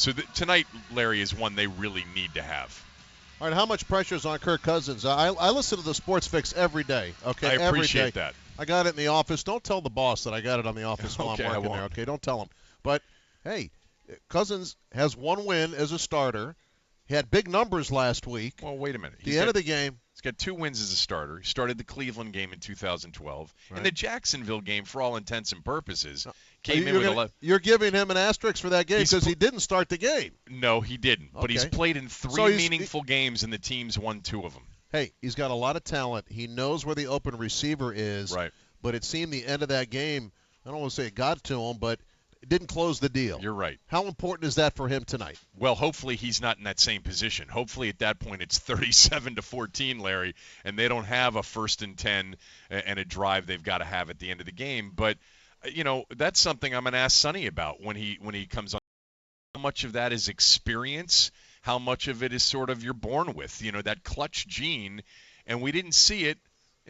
So tonight, Larry, is one they really need to have. All right, how much pressure is on Kirk Cousins? I listen to the Sports Fix every day. Okay, I appreciate every day. that. I got it in the office. Don't tell the boss that I got it on the office while Okay, I'm I working won't. there. Okay, don't tell him. But hey, Cousins has one win as a starter. He had big numbers last week. Well, wait a minute. The end of the game. He's got 2 wins as a starter. He started the Cleveland game in 2012. Right. And the Jacksonville game, for all intents and purposes, came in with 11. You're giving him an asterisk for that game because he didn't start the game. No, he didn't. But he's played in 3 meaningful games, and the team's won 2 of them. Hey, he's got a lot of talent. He knows where the open receiver is. Right. But it seemed the end of that game, I don't want to say it got to him, but it didn't close the deal. You're right. How important is that for him tonight? Well, hopefully he's not in that same position. Hopefully at that point it's 37-14, Larry, and they don't have a 1st and 10 and a drive they've got to have at the end of the game. But, that's something I'm going to ask Sonny about when he comes on. How much of that is experience? How much of it is sort of you're born with, that clutch gene? And we didn't see it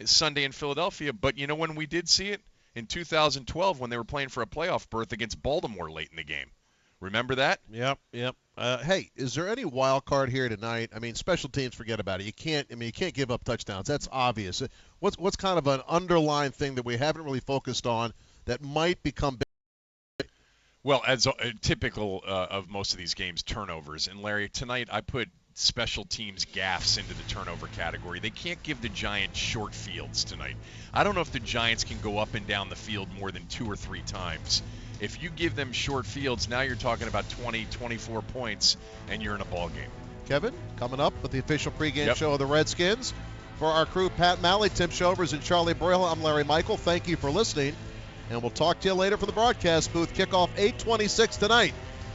Sunday in Philadelphia, but when we did see it? In 2012 when they were playing for a playoff berth against Baltimore late in the game. Remember that? Yep. Hey, is there any wild card here tonight? I mean, special teams, forget about it. You can't give up touchdowns. That's obvious. What's kind of an underlying thing that we haven't really focused on that might become big? Well, as typical of most of these games, turnovers. And Larry, tonight I put special teams gaffes into the turnover category. They can't give the Giants short fields tonight. I don't know if the Giants can go up and down the field more than 2 or 3 times. If you give them short fields, now you're talking about 20, 24 points, and you're in a ball game. Kevin, coming up with the official pregame show of the Redskins. For our crew, Pat Malley, Tim Shovers, and Charlie Broyle, I'm Larry Michael. Thank you for listening, and we'll talk to you later from the broadcast booth. Kickoff 8:26 tonight,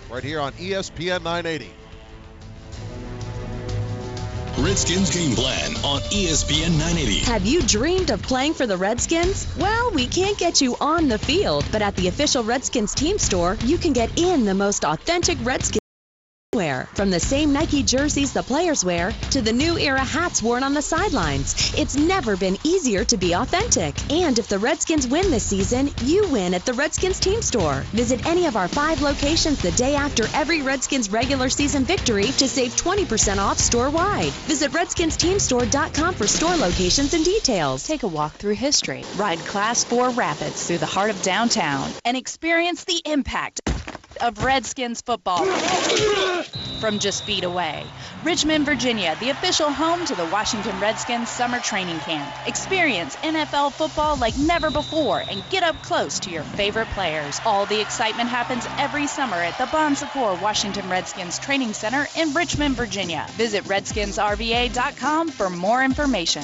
right here on ESPN 980. Redskins Game Plan on ESPN 980. Have you dreamed of playing for the Redskins? Well, we can't get you on the field, but at the official Redskins team store, you can get in the most authentic Redskins wear. From the same Nike jerseys the players wear to the new era hats worn on the sidelines. It's never been easier to be authentic. And if the Redskins win this season, you win at the Redskins team store. Visit any of our 5 locations the day after every Redskins regular season victory to save 20% off store-wide. Visit RedskinsTeamStore.com for store locations and details. Take a walk through history. Ride Class 4 Rapids through the heart of downtown and experience the impact of Redskins football from just feet away. Richmond, Virginia, the official home to the Washington Redskins summer training camp. Experience NFL football like never before and get up close to your favorite players. All the excitement happens every summer at the Bon Secours Washington Redskins Training Center in Richmond, Virginia. Visit RedskinsRVA.com for more information.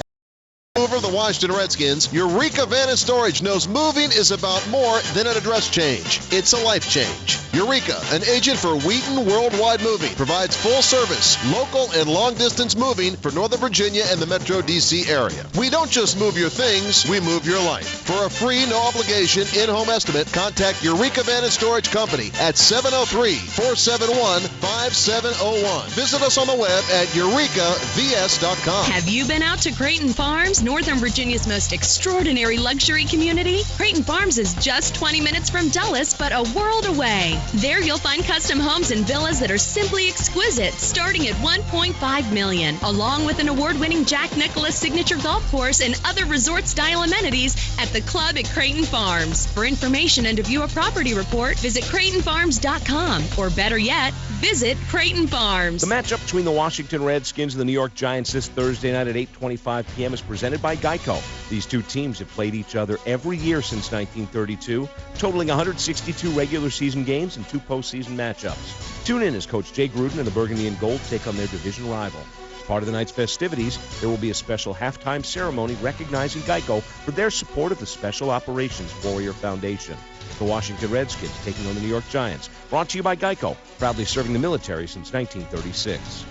Over the Washington Redskins, Eureka Van & Storage knows moving is about more than an address change. It's a life change. Eureka, an agent for Wheaton Worldwide Moving, provides full service, local and long-distance moving for Northern Virginia and the Metro D.C. area. We don't just move your things, we move your life. For a free, no-obligation, in-home estimate, contact Eureka Van & Storage Company at 703-471-5701. Visit us on the web at eurekavs.com. Have you been out to Creighton Farms, Northern Virginia's most extraordinary luxury community? Creighton Farms is just 20 minutes from Dulles, but a world away. There you'll find custom homes and villas that are simply exquisite, starting at $1.5 million, along with an award-winning Jack Nicklaus signature golf course and other resort-style amenities at the club at Creighton Farms. For information and to view a property report, visit CreightonFarms.com, or better yet, visit Creighton Farms. The matchup between the Washington Redskins and the New York Giants this Thursday night at 8:25 p.m. is presented by Geico. These two teams have played each other every year since 1932, totaling 162 regular season games and 2 postseason matchups. Tune in as Coach Jay Gruden and the Burgundy and Gold take on their division rival. As part of the night's festivities, there will be a special halftime ceremony recognizing Geico for their support of the Special Operations Warrior Foundation. The Washington Redskins taking on the New York Giants. Brought to you by Geico, proudly serving the military since 1936.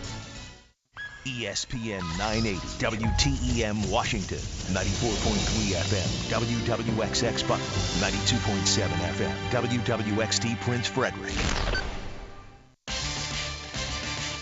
ESPN 980, WTEM Washington, 94.3 FM, WWXX Butler, 92.7 FM, WWXT Prince Frederick.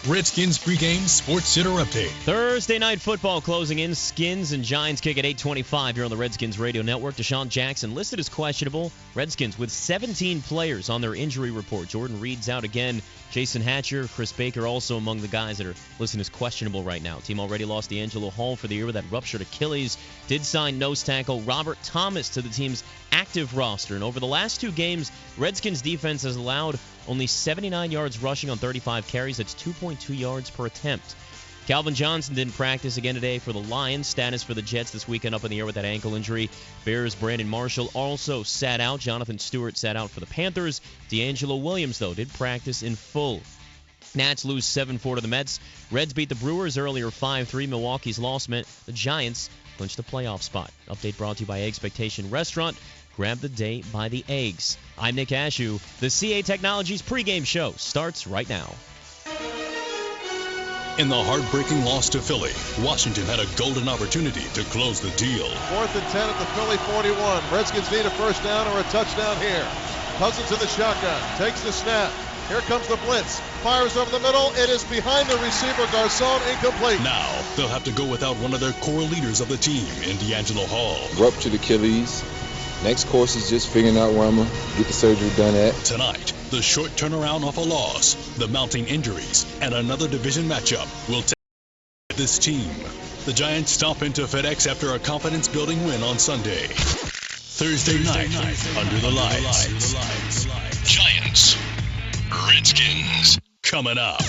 Redskins pregame Sports Center update. Thursday night football closing in. Skins and Giants kick at 8:25 here on the Redskins radio network. Deshaun Jackson listed as questionable. Redskins with 17 players on their injury report. Jordan Reed's out again. Jason Hatcher, Chris Baker also among the guys that are listed as questionable right now. Team already lost D'Angelo Hall for the year with that ruptured Achilles. Did sign nose tackle Robert Thomas to the team's active roster. And over the last two games, Redskins defense has allowed only 79 yards rushing on 35 carries. That's 2.2 yards per attempt. Calvin Johnson didn't practice again today for the Lions. Status for the Jets this weekend up in the air with that ankle injury. Bears' Brandon Marshall also sat out. Jonathan Stewart sat out for the Panthers. D'Angelo Williams, though, did practice in full. Nats lose 7-4 to the Mets. Reds beat the Brewers earlier 5-3. Milwaukee's loss meant the Giants clinched the playoff spot. Update brought to you by Expectation Restaurant. Grab the day by the eggs. I'm Nick Ashew. The CA Technologies pregame show starts right now. In the heartbreaking loss to Philly, Washington had a golden opportunity to close the deal. 4th and 10 at the Philly 41. Redskins need a first down or a touchdown here. Cousins in the shotgun. Takes the snap. Here comes the blitz. Fires over the middle. It is behind the receiver. Garcon incomplete. Now, they'll have to go without one of their core leaders of the team in D'Angelo Hall. Ruptured Achilles. Next course is just figuring out where I'm going to get the surgery done at. Tonight, the short turnaround off a loss, the mounting injuries, and another division matchup will take this team. The Giants stomp into FedEx after a confidence-building win on Sunday. Thursday night, under the lights. Giants, Redskins, coming up.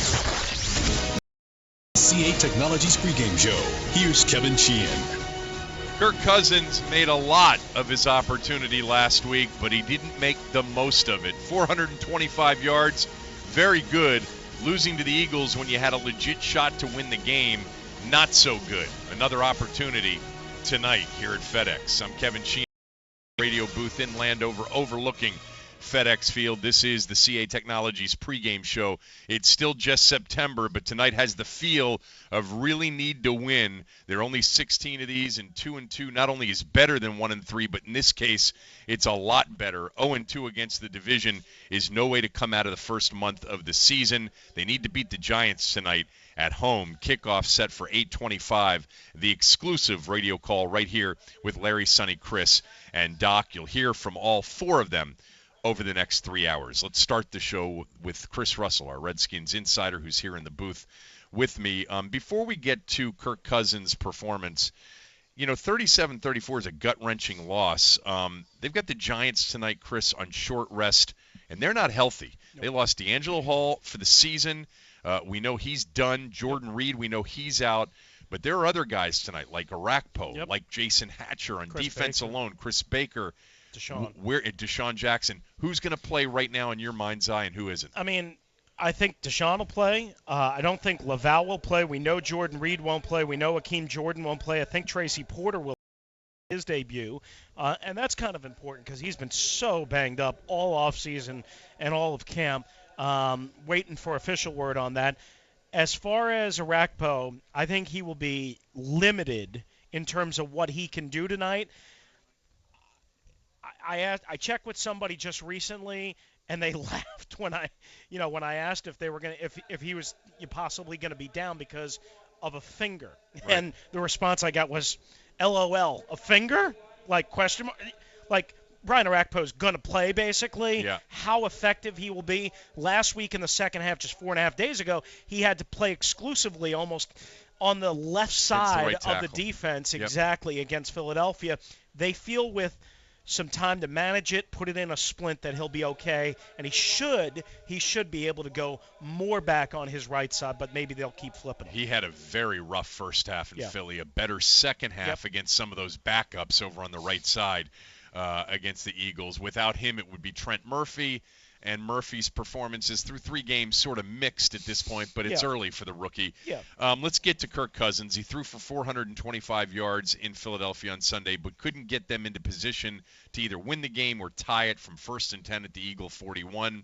CA Technologies pregame show. Here's Kevin Sheehan. Kirk Cousins made a lot of his opportunity last week, but he didn't make the most of it. 425 yards, very good. Losing to the Eagles when you had a legit shot to win the game, not so good. Another opportunity tonight here at FedEx. I'm Kevin Sheehan, radio booth in Landover overlooking FedExField. This is the CA Technologies pregame show. It's still just September, but tonight has the feel of really need to win. There are only 16 of these, and 2-2 not only is better than 1-3, but in this case, it's a lot better. 0-2 against the division is no way to come out of the first month of the season. They need to beat the Giants tonight at home. Kickoff set for 8:25. The exclusive radio call right here with Larry, Sonny, Chris, and Doc. You'll hear from all four of them over the next 3 hours. Let's start the show with Chris Russell, our Redskins insider, who's here in the booth with me. Before we get to Kirk Cousins' performance, 37-34 is a gut-wrenching loss. They've got the Giants tonight, Chris, on short rest, and they're not healthy. They lost D'Angelo Hall for the season. We know he's done. Jordan Reed, we know he's out. But there are other guys tonight, like Arakpo, like Jason Hatcher on defense alone, Chris Baker, Deshaun Jackson. Who's going to play right now in your mind's eye, and who isn't? I mean, I think Deshaun will play. I don't think Laval will play. We know Jordan Reed won't play. We know Akeem Jordan won't play. I think Tracy Porter will play his debut. And that's kind of important because he's been so banged up all offseason and all of camp. Waiting for official word on that. As far as Arakpo, I think he will be limited in terms of what he can do tonight. I checked with somebody just recently, and they laughed when I asked if they were going if he was possibly going to be down because of a finger, and the response I got was, "LOL, a finger?" Like question mark, like. Brian Arakpo is going to play, basically. Yeah. How effective he will be. Last week in the second half, just 4.5 days ago, he had to play exclusively almost on the left side of the defense, exactly, against Philadelphia. They feel with some time to manage it, put it in a splint, that he'll be okay, and he should be able to go more back on his right side, but maybe they'll keep flipping him. He had a very rough first half in Philly, a better second half against some of those backups over on the right side. Against the Eagles. Without him, it would be Trent Murphy, and Murphy's performances through 3 games sort of mixed at this point, but it's early for the rookie. Let's get to Kirk Cousins. He threw for 425 yards in Philadelphia on Sunday, but couldn't get them into position to either win the game or tie it from 1st and 10 at the Eagle 41.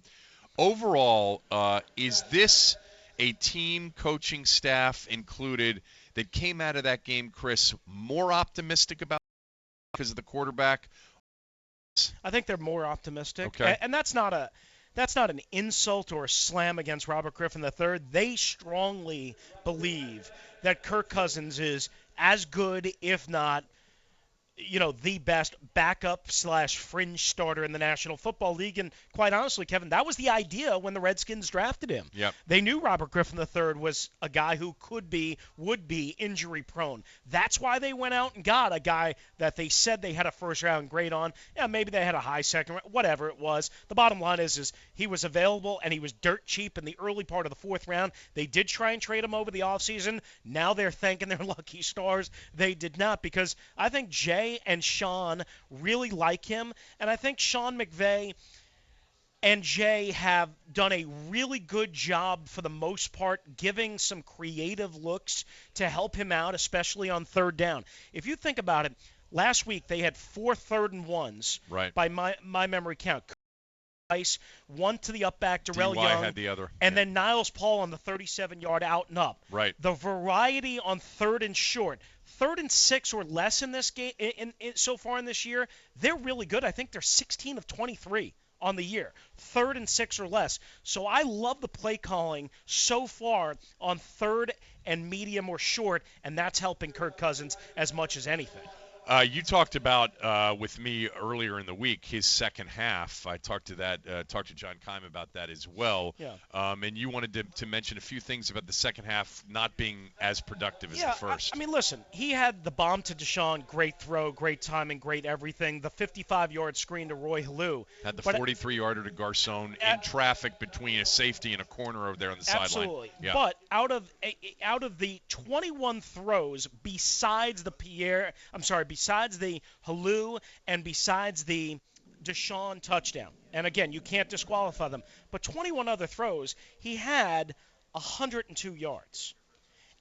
Overall, is this a team, coaching staff included, that came out of that game, Chris, more optimistic about because of the quarterback? I think they're more optimistic, and that's not That's not an insult or a slam against Robert Griffin III. They strongly believe that Kirk Cousins is as good, if not, the best backup/fringe starter in the National Football League. And quite honestly, Kevin, that was the idea when the Redskins drafted him. Yep. They knew Robert Griffin III was a guy who would be injury prone. That's why they went out and got a guy that they said they had a first round grade on. Yeah, maybe they had a high second round, whatever it was. The bottom line is he was available and he was dirt cheap in the early part of the fourth round. They did try and trade him over the offseason. Now they're thanking their lucky stars they did not, because I think Jay and Sean really like him, and I think Sean McVay and Jay have done a really good job for the most part giving some creative looks to help him out, especially on third down. If you think about it, last week they had 4 3rd-and-1s right, by my memory count. One to the up back, Darrell DY Young, had the other. and then Niles Paul on the 37-yard out and up. Right. The variety on third and short, 3rd and 6 or less in this game so far in this year, they're really good. I think they're 16 of 23 on the year, 3rd and 6 or less. So I love the play calling so far on third and medium or short, and that's helping Kirk Cousins as much as anything. You talked about with me earlier in the week his second half. I talked to John Keim about that as well. Yeah. And you wanted to mention a few things about the second half not being as productive as the first. I mean, listen, he had the bomb to Deshaun, great throw, great timing, great everything. The 55-yard screen to Roy Halou. Had the 43-yarder to Garcon in traffic between a safety and a corner over there on the sideline. Absolutely. Yeah. But out of the 21 throws, besides the Halou and besides the Deshaun touchdown, and again, you can't disqualify them, but 21 other throws, he had 102 yards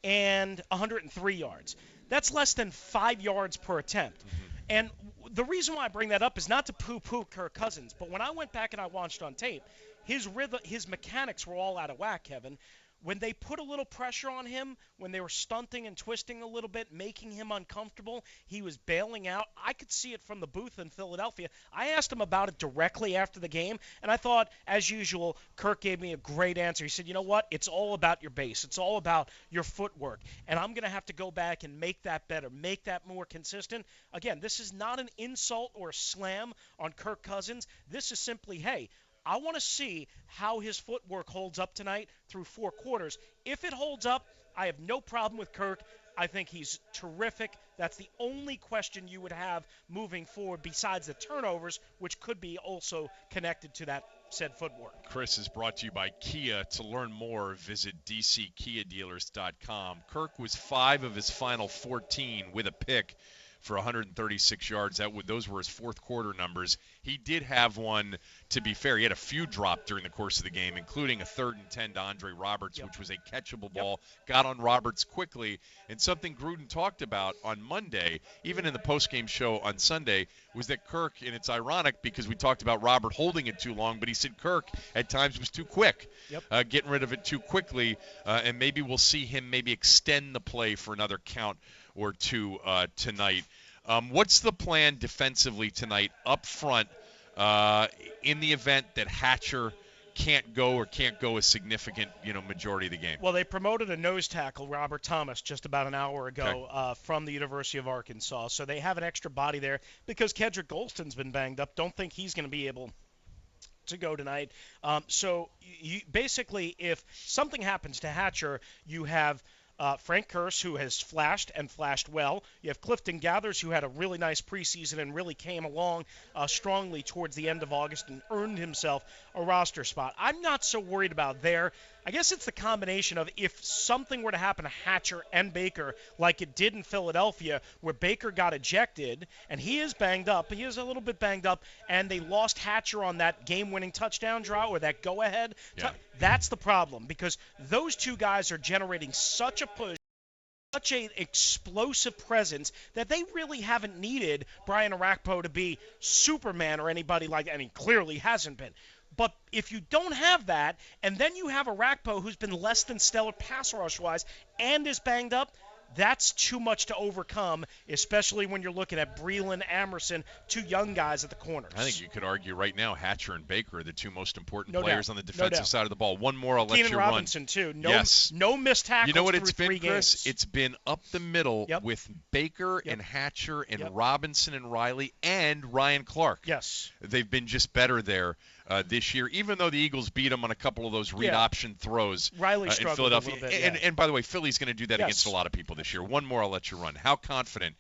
and 103 yards. That's less than 5 yards per attempt. Mm-hmm. And the reason why I bring that up is not to poo-poo Kirk Cousins, but when I went back and I watched on tape, his rhythm, his mechanics were all out of whack, Kevin. When they put a little pressure on him, when they were stunting and twisting a little bit, making him uncomfortable, he was bailing out. I could see it from the booth in Philadelphia. I asked him about it directly after the game, and I thought, as usual, Kirk gave me a great answer. He said, you know what? It's all about your base. It's all about your footwork, and I'm going to have to go back and make that better, make that more consistent. Again, this is not an insult or a slam on Kirk Cousins. This is simply, hey, I want to see how his footwork holds up tonight through 4 quarters. If it holds up, I have no problem with Kirk. I think he's terrific. That's the only question you would have moving forward besides the turnovers, which could be also connected to that said footwork. Chris is brought to you by Kia. To learn more, visit dckiadealers.com. Kirk was 5 of his final 14 with a pick for 136 yards. Those were his fourth quarter numbers. He did have one, to be fair. He had a few drop during the course of the game, including a 3rd and 10 to Andre Roberts, which was a catchable ball. Got on Roberts quickly. And something Gruden talked about on Monday, even in the postgame show on Sunday, was that Kirk, and it's ironic because we talked about Robert holding it too long, but he said Kirk at times was too quick, getting rid of it too quickly, and maybe we'll see him maybe extend the play for another count or two tonight. What's the plan defensively tonight up front in the event that Hatcher can't go a significant majority of the game? Well, they promoted a nose tackle, Robert Thomas, just about an hour ago from the University of Arkansas. So they have an extra body there because Kedrick Golston's been banged up. Don't think he's going to be able to go tonight. So you, basically, if something happens to Hatcher, you have Frank Kurse, who has flashed and flashed well. You have Clifton Gathers, who had a really nice preseason and really came along strongly towards the end of August and earned himself a roster spot. I'm not so worried about there. I guess it's the combination of if something were to happen to Hatcher and Baker like it did in Philadelphia, where Baker got ejected, and he is banged up. He is a little bit banged up, and they lost Hatcher on that game-winning touchdown draw or that go-ahead. That's the problem, because those two guys are generating such a push, such an explosive presence that they really haven't needed Brian Arakpo to be Superman or anybody like that, and he clearly hasn't been. But if you don't have that, and then you have Arakpo who's been less than stellar pass rush-wise and is banged up, That's too much to overcome, especially when you're looking at Breland, Amerson, two young guys at the corners. I think you could argue right now Hatcher and Baker are the two most important No players doubt. on the defensive side of the ball. One more, I'll let Keenan you Robinson, run. too. Yes. No missed tackles. You know what through it's been, 3 Chris? games. It's been up the middle with Baker and Hatcher and Robinson and Riley and Ryan Clark. Yes. They've been just better there this year, even though the Eagles beat them on a couple of those read option throws Riley in struggled a Philadelphia. little bit, And by the way, Philly's going to do that against a lot of people this year. One more, I'll let you run. How confident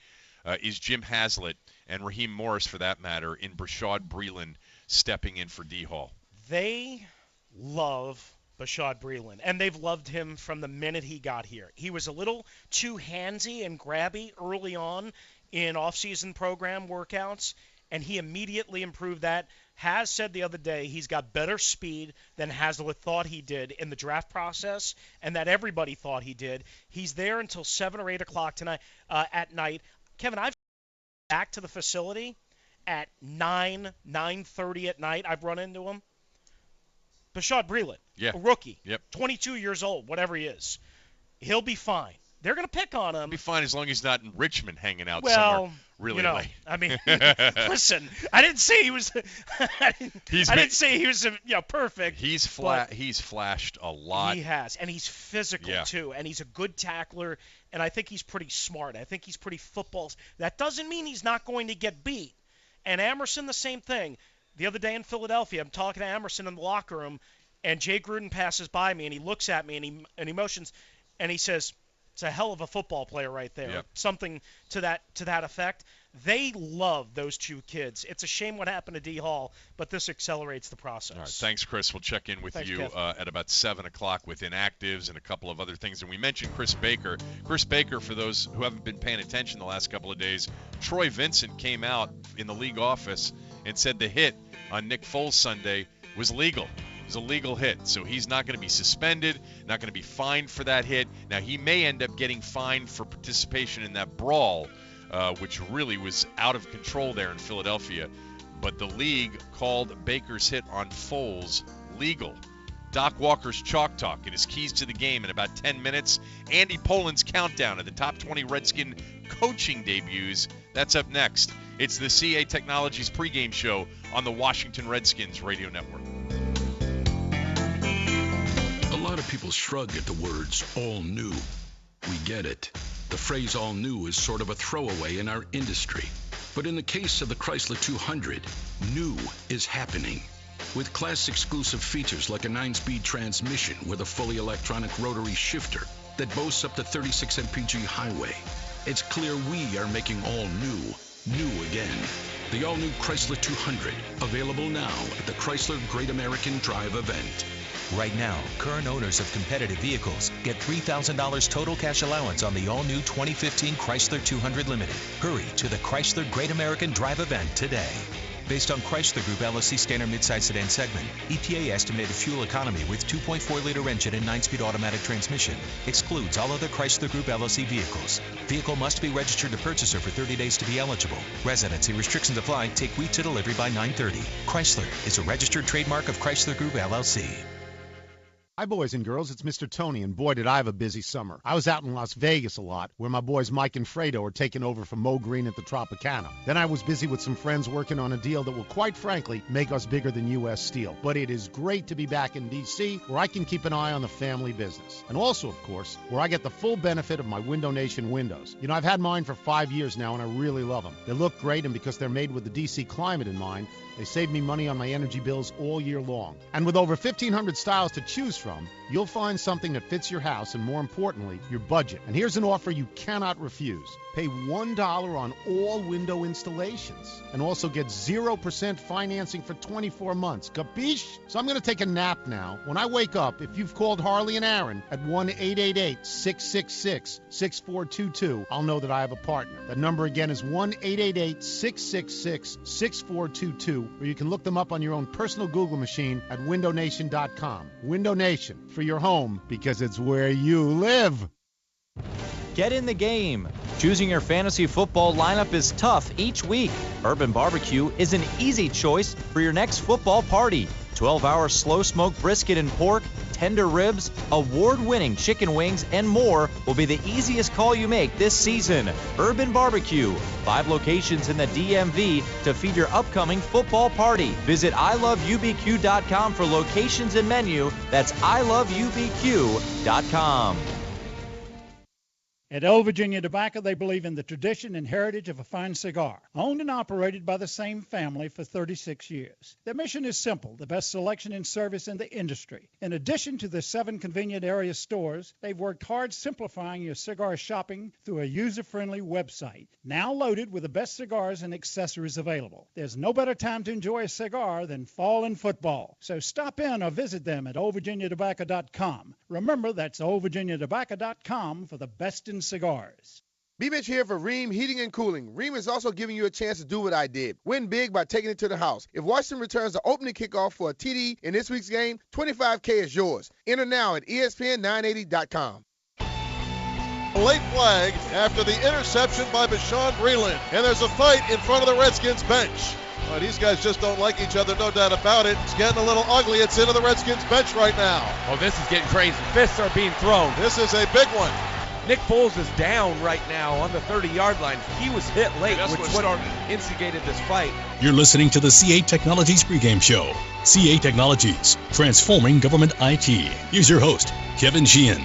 is Jim Haslett and Raheem Morris, for that matter, in Bashaud Breeland stepping in for D. Hall? They love Bashaud Breeland, and they've loved him from the minute he got here. He was a little too handsy and grabby early on in off-season program workouts, and he immediately improved that. Has said the other day he's got better speed than Haslett thought he did in the draft process, and that everybody thought he did. He's there until 7 or 8 o'clock tonight at night. Kevin, I've back to the facility at 9:30 at night. I've run into him. Bashaud Breeland, a rookie, 22 years old, whatever he is. He'll be fine. They're going to pick on him. He'll be fine as long as he's not in Richmond hanging out well, somewhere really late. I mean, listen, I didn't say he was. I didn't say he was, perfect. He's flashed a lot. He has, and he's physical too, and he's a good tackler, and I think he's pretty smart. I think he's pretty football. That doesn't mean he's not going to get beat. And Amerson, the same thing. The other day in Philadelphia, I'm talking to Amerson in the locker room, and Jay Gruden passes by me, and he looks at me, and he motions, and he says, "It's a hell of a football player right there." Yep. Something to that effect. They love those two kids. It's a shame what happened to D. Hall, but this accelerates the process. All right, thanks, Chris. We'll check in with you at about 7 o'clock with inactives and a couple of other things. And we mentioned Chris Baker. Chris Baker, for those who haven't been paying attention the last couple of days, Troy Vincent came out in the league office and said the hit on Nick Foles Sunday was legal. It was a legal hit, so he's not going to be suspended, not going to be fined for that hit. Now, he may end up getting fined for participation in that brawl, which really was out of control there in Philadelphia. But the league called Baker's hit on Foles legal. Doc Walker's Chalk Talk and his keys to the game in about 10 minutes. Andy Poland's countdown of the top 20 Redskin coaching debuts. That's up next. It's the CA Technologies pregame show on the Washington Redskins radio network. A lot of people shrug at the words all new. We get it. The phrase all new is sort of a throwaway in our industry. But in the case of the Chrysler 200, new is happening. With class-exclusive features like a 9-speed transmission with a fully electronic rotary shifter that boasts up to 36 mpg highway, it's clear we are making all new again. The all-new Chrysler 200, available now at the Chrysler Great American Drive event. Right now, current owners of competitive vehicles get $3,000 total cash allowance on the all-new 2015 Chrysler 200 Limited. Hurry to the Chrysler Great American Drive event today. Based on Chrysler Group LLC standard midsize sedan segment, EPA estimated fuel economy with 2.4-liter engine and 9-speed automatic transmission. Excludes all other Chrysler Group LLC vehicles. Vehicle must be registered to purchaser for 30 days to be eligible. Residency restrictions apply. Take wheat to delivery by 9:30. Chrysler is a registered trademark of Chrysler Group LLC. Hi, boys and girls. It's Mr. Tony, and boy, did I have a busy summer. I was out in Las Vegas a lot, where my boys Mike and Fredo are taking over for Mo Green at the Tropicana. Then I was busy with some friends working on a deal that will, quite frankly, make us bigger than U.S. Steel. But it is great to be back in D.C., where I can keep an eye on the family business. And also, of course, where I get the full benefit of my Window Nation windows. You know, I've had mine for 5 years now, and I really love them. They look great, and because they're made with the D.C. climate in mind, they save me money on my energy bills all year long. And with over 1,500 styles to choose from, you'll find something that fits your house and, more importantly, your budget. And here's an offer you cannot refuse. Pay $1 on all window installations and also get 0% financing for 24 months. Capiche? So I'm going to take a nap now. When I wake up, if you've called Harley and Aaron at 1-888-666-6422, I'll know that I have a partner. That number again is 1-888-666-6422, or you can look them up on your own personal Google machine at windownation.com. Window Nation, for your home, because it's where you live. Get in the game. Choosing your fantasy football lineup is tough each week. Urban Barbecue is an easy choice for your next football party. 12-hour slow-smoked brisket and pork, tender ribs, award-winning chicken wings, and more will be the easiest call you make this season. Urban Barbecue, 5 locations in the DMV to feed your upcoming football party. Visit iloveubq.com for locations and menu. That's iloveubq.com. At Old Virginia Tobacco, they believe in the tradition and heritage of a fine cigar, owned and operated by the same family for 36 years. Their mission is simple, the best selection and service in the industry. In addition to the 7 convenient area stores, they've worked hard simplifying your cigar shopping through a user-friendly website, now loaded with the best cigars and accessories available. There's no better time to enjoy a cigar than fall and football. So stop in or visit them at oldvirginiatobacco.com. Remember, that's oldvirginiatobacco.com for the best in cigars. B-Mitch here for Ream Heating and Cooling. Ream is also giving you a chance to do what I did. Win big by taking it to the house. If Washington returns the opening kickoff for a TD in this week's game, $25K is yours. Enter now at ESPN980.com. Late flag after the interception by Bashawn Breeland. And there's a fight in front of the Redskins bench. Well, these guys just don't like each other, no doubt about it. It's getting a little ugly. It's into the Redskins bench right now. Oh, this is getting crazy. Fists are being thrown. This is a big one. Nick Foles is down right now on the 30-yard line. He was hit late, which what instigated this fight. You're listening to the CA Technologies pregame show. CA Technologies, transforming government IT. Here's your host, Kevin Sheehan.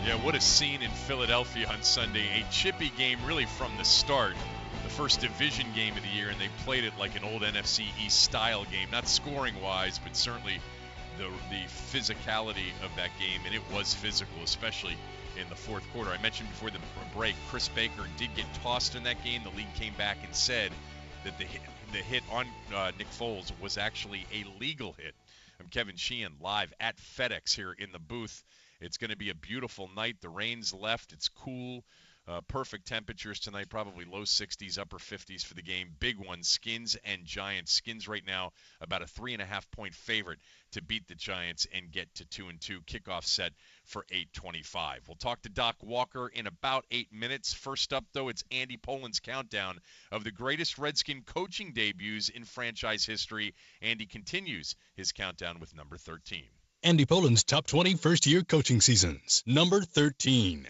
Yeah, what a scene in Philadelphia on Sunday. A chippy game really from the start. The first division game of the year, and they played it like an old NFC East style game. Not scoring-wise, but certainly the physicality of that game, and it was physical, especially in the fourth quarter. I mentioned before the break, Chris Baker did get tossed in that game. The league came back and said that the hit on Nick Foles was actually a legal hit. I'm Kevin Sheehan, live at FedEx here in the booth. It's going to be a beautiful night. The rain's left. It's cool. Perfect temperatures tonight, probably low 60s, upper 50s for the game. Big one, Skins and Giants. Skins right now about a 3.5-point favorite to beat the Giants and get to 2-2. Kickoff set for 8:25. We'll talk to Doc Walker in about 8 minutes. First up, though, it's Andy Poland's countdown of the greatest Redskin coaching debuts in franchise history. Andy continues his countdown with number 13. Andy Poland's top 20 first-year coaching seasons. Number 13.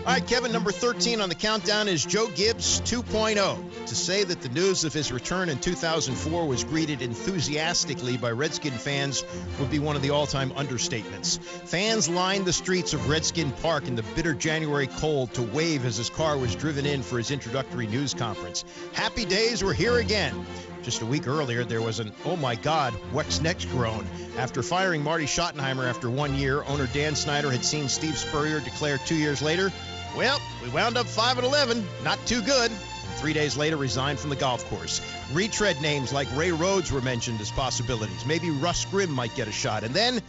All right, Kevin, number 13 on the countdown is Joe Gibbs 2.0. To say that the news of his return in 2004 was greeted enthusiastically by Redskin fans would be one of the all-time understatements. Fans lined the streets of Redskin Park in the bitter January cold to wave as his car was driven in for his introductory news conference. Happy days were here again. Just a week earlier, there was an, oh my God, what's next groan. After firing Marty Schottenheimer after 1 year, owner Dan Snyder had seen Steve Spurrier declare 2 years later, well, we wound up 5-11, not too good. And 3 days later, resigned from the golf course. Retread names like Ray Rhodes were mentioned as possibilities. Maybe Russ Grimm might get a shot. And then,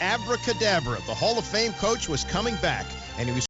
abracadabra, the Hall of Fame coach was coming back, and he was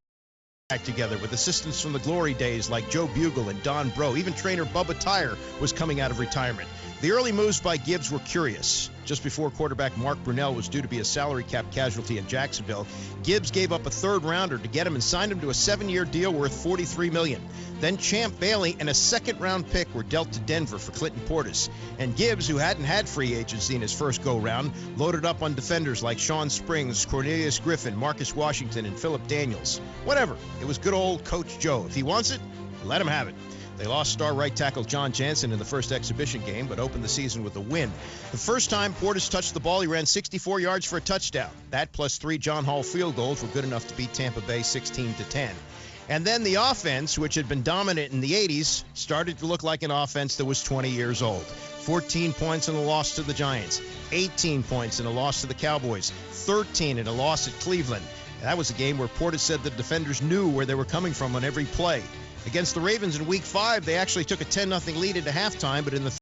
back together with assistants from the glory days like Joe Bugle and Don Bro. Even trainer Bubba Tyre was coming out of retirement. The early moves by Gibbs were curious. Just before quarterback Mark Brunell was due to be a salary cap casualty in Jacksonville, Gibbs gave up a third-rounder to get him and signed him to a 7-year deal worth $43 million. Then Champ Bailey and a second-round pick were dealt to Denver for Clinton Portis. And Gibbs, who hadn't had free agency in his first go-round, loaded up on defenders like Sean Springs, Cornelius Griffin, Marcus Washington, and Philip Daniels. Whatever. It was good old Coach Joe. If he wants it, let him have it. They lost star right tackle John Jansen in the first exhibition game, but opened the season with a win. The first time Portis touched the ball, he ran 64 yards for a touchdown. That plus 3 John Hall field goals were good enough to beat Tampa Bay 16-10. And then the offense, which had been dominant in the 80s, started to look like an offense that was 20 years old. 14 points in a loss to the Giants, 18 points in a loss to the Cowboys, 13 in a loss at Cleveland. That was a game where Portis said the defenders knew where they were coming from on every play. Against the Ravens in Week 5, they actually took a 10-0 lead into halftime, but in the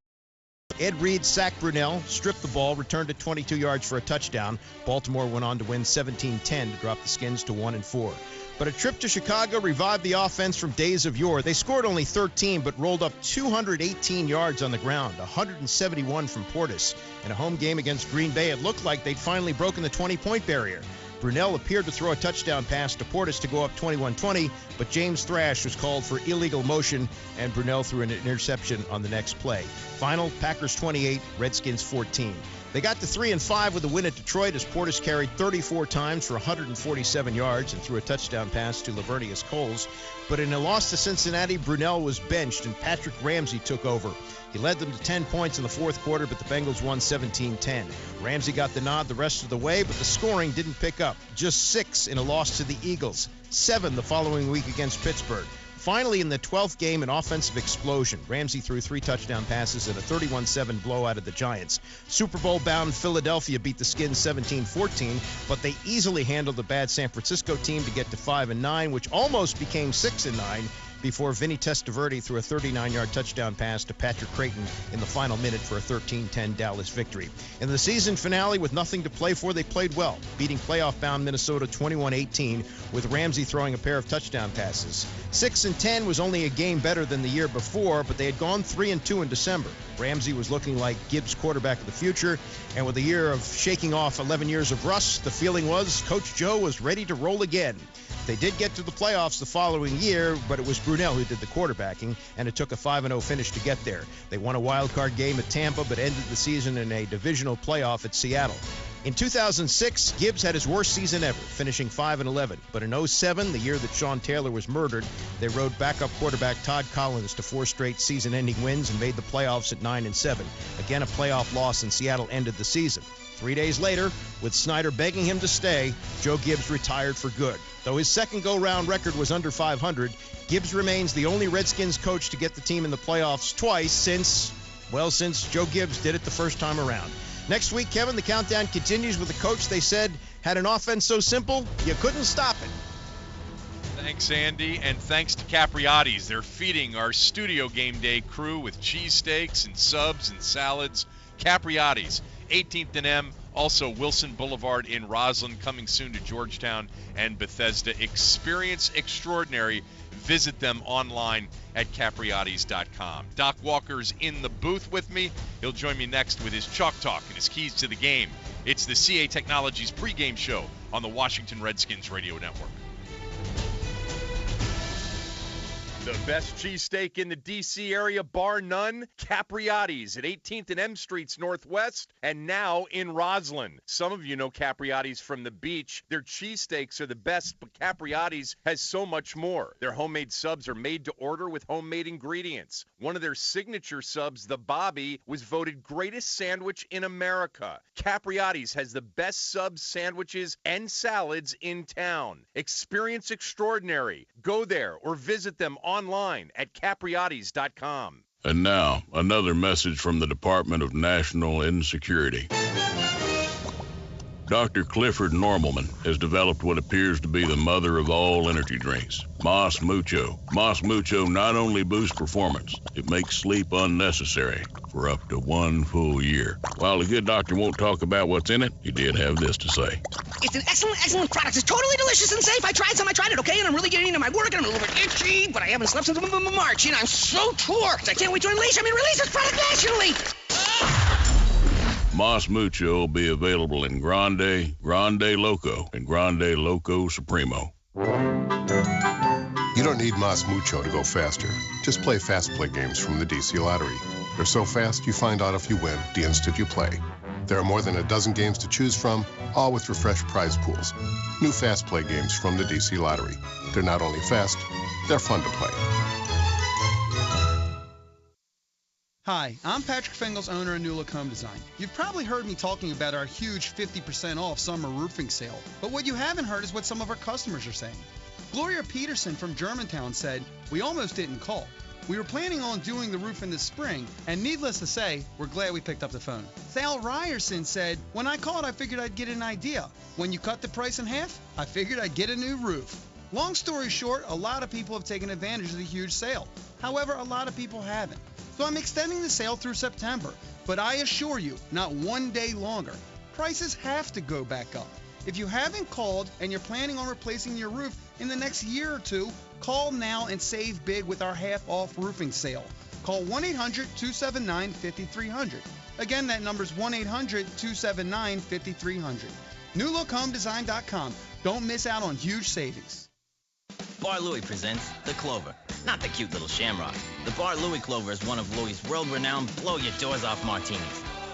Ed Reed sacked Brunell, stripped the ball, returned it 22 yards for a touchdown. Baltimore went on to win 17-10 to drop the Skins to 1-4. But a trip to Chicago revived the offense from days of yore. They scored only 13, but rolled up 218 yards on the ground, 171 from Portis. In a home game against Green Bay, it looked like they'd finally broken the 20-point barrier. Brunell appeared to throw a touchdown pass to Portis to go up 21-20, but James Thrash was called for illegal motion, and Brunell threw an interception on the next play. Final, Packers 28, Redskins 14. They got to 3-5 with a win at Detroit as Portis carried 34 times for 147 yards and threw a touchdown pass to Lavernius Coles. But in a loss to Cincinnati, Brunell was benched and Patrick Ramsey took over. He led them to 10 points in the fourth quarter, but the Bengals won 17-10. Ramsey got the nod the rest of the way, but the scoring didn't pick up. Just 6 in a loss to the Eagles, 7 the following week against Pittsburgh. Finally, in the 12th game, an offensive explosion. Ramsey threw 3 touchdown passes and a 31-7 blowout of the Giants. Super Bowl-bound Philadelphia beat the Skins 17-14, but they easily handled the bad San Francisco team to get to 5-9, which almost became 6-9 before Vinny Testaverde threw a 39-yard touchdown pass to Patrick Creighton in the final minute for a 13-10 Dallas victory. In the season finale, with nothing to play for, they played well, beating playoff-bound Minnesota 21-18 with Ramsey throwing a pair of touchdown passes. 6-10 was only a game better than the year before, but they had gone 3-2 in December. Ramsey was looking like Gibbs' quarterback of the future, and with a year of shaking off 11 years of rust, the feeling was Coach Joe was ready to roll again. They did get to the playoffs the following year, but it was Brunell who did the quarterbacking, and it took a 5-0 finish to get there. They won a wild-card game at Tampa, but ended the season in a divisional playoff at Seattle. In 2006, Gibbs had his worst season ever, finishing 5-11. But in 07, the year that Sean Taylor was murdered, they rode backup quarterback Todd Collins to 4 straight season-ending wins and made the playoffs at 9-7. Again, a playoff loss, and Seattle ended the season. 3 days later, with Snyder begging him to stay, Joe Gibbs retired for good. Though his second go-round record was under 500, Gibbs remains the only Redskins coach to get the team in the playoffs twice since Joe Gibbs did it the first time around. Next week, Kevin, the countdown continues with a coach they said had an offense so simple, you couldn't stop it. Thanks, Andy, and thanks to Capriotti's. They're feeding our studio game day crew with cheesesteaks and subs and salads. Capriotti's, 18th and M, also Wilson Boulevard in Roslyn, coming soon to Georgetown and Bethesda. Experience extraordinary. Visit them online at capriottis.com. Doc Walker's in the booth with me. He'll join me next with his Chalk Talk and his keys to the game. It's the CA Technologies pregame show on the Washington Redskins Radio Network. The best cheesesteak in the D.C. area, bar none, Capriotti's at 18th and M Streets Northwest, and now in Roslyn. Some of you know Capriotti's from the beach. Their cheesesteaks are the best, but Capriotti's has so much more. Their homemade subs are made to order with homemade ingredients. One of their signature subs, the Bobby, was voted greatest sandwich in America. Capriotti's has the best subs, sandwiches, and salads in town. Experience extraordinary. Go there or visit them online at capriottis.com. And now, another message from the Department of National Insecurity. Dr. Clifford Normalman has developed what appears to be the mother of all energy drinks, Mas Mucho. Mas Mucho not only boosts performance, it makes sleep unnecessary for up to 1 full year. While the good doctor won't talk about what's in it, he did have this to say. It's an excellent product. It's totally delicious and safe. I tried it, okay? And I'm really getting into my work, and I'm a little bit itchy, but I haven't slept since March, and I'm so torqued. I can't wait to release this product nationally. Mas Mucho will be available in Grande, Grande Loco, and Grande Loco Supremo. You don't need Mas Mucho to go faster. Just play Fast Play games from the DC Lottery. They're so fast, you find out if you win the instant you play. There are more than a dozen games to choose from, all with refreshed prize pools. New Fast Play games from the DC Lottery. They're not only fast, they're fun to play. Hi, I'm Patrick Fengel's owner of New Look Home Design. You've probably heard me talking about our huge 50% off summer roofing sale, but what you haven't heard is what some of our customers are saying. Gloria Peterson from Germantown said, "We almost didn't call. We were planning on doing the roof in the spring, and needless to say, we're glad we picked up the phone." Thal Ryerson said, "When I called, I figured I'd get an idea. When you cut the price in half, I figured I'd get a new roof." Long story short, a lot of people have taken advantage of the huge sale. However, a lot of people haven't. So I'm extending the sale through September, but I assure you, not 1 day longer. Prices have to go back up. If you haven't called and you're planning on replacing your roof in the next year or two, call now and save big with our half-off roofing sale. Call 1-800-279-5300. Again, that number's 1-800-279-5300. NewLookHomeDesign.com. Don't miss out on huge savings. Bar Louie presents The Clover. Not the cute little shamrock. The Bar Louie Clover is one of Louie's world-renowned blow-your-doors-off martinis.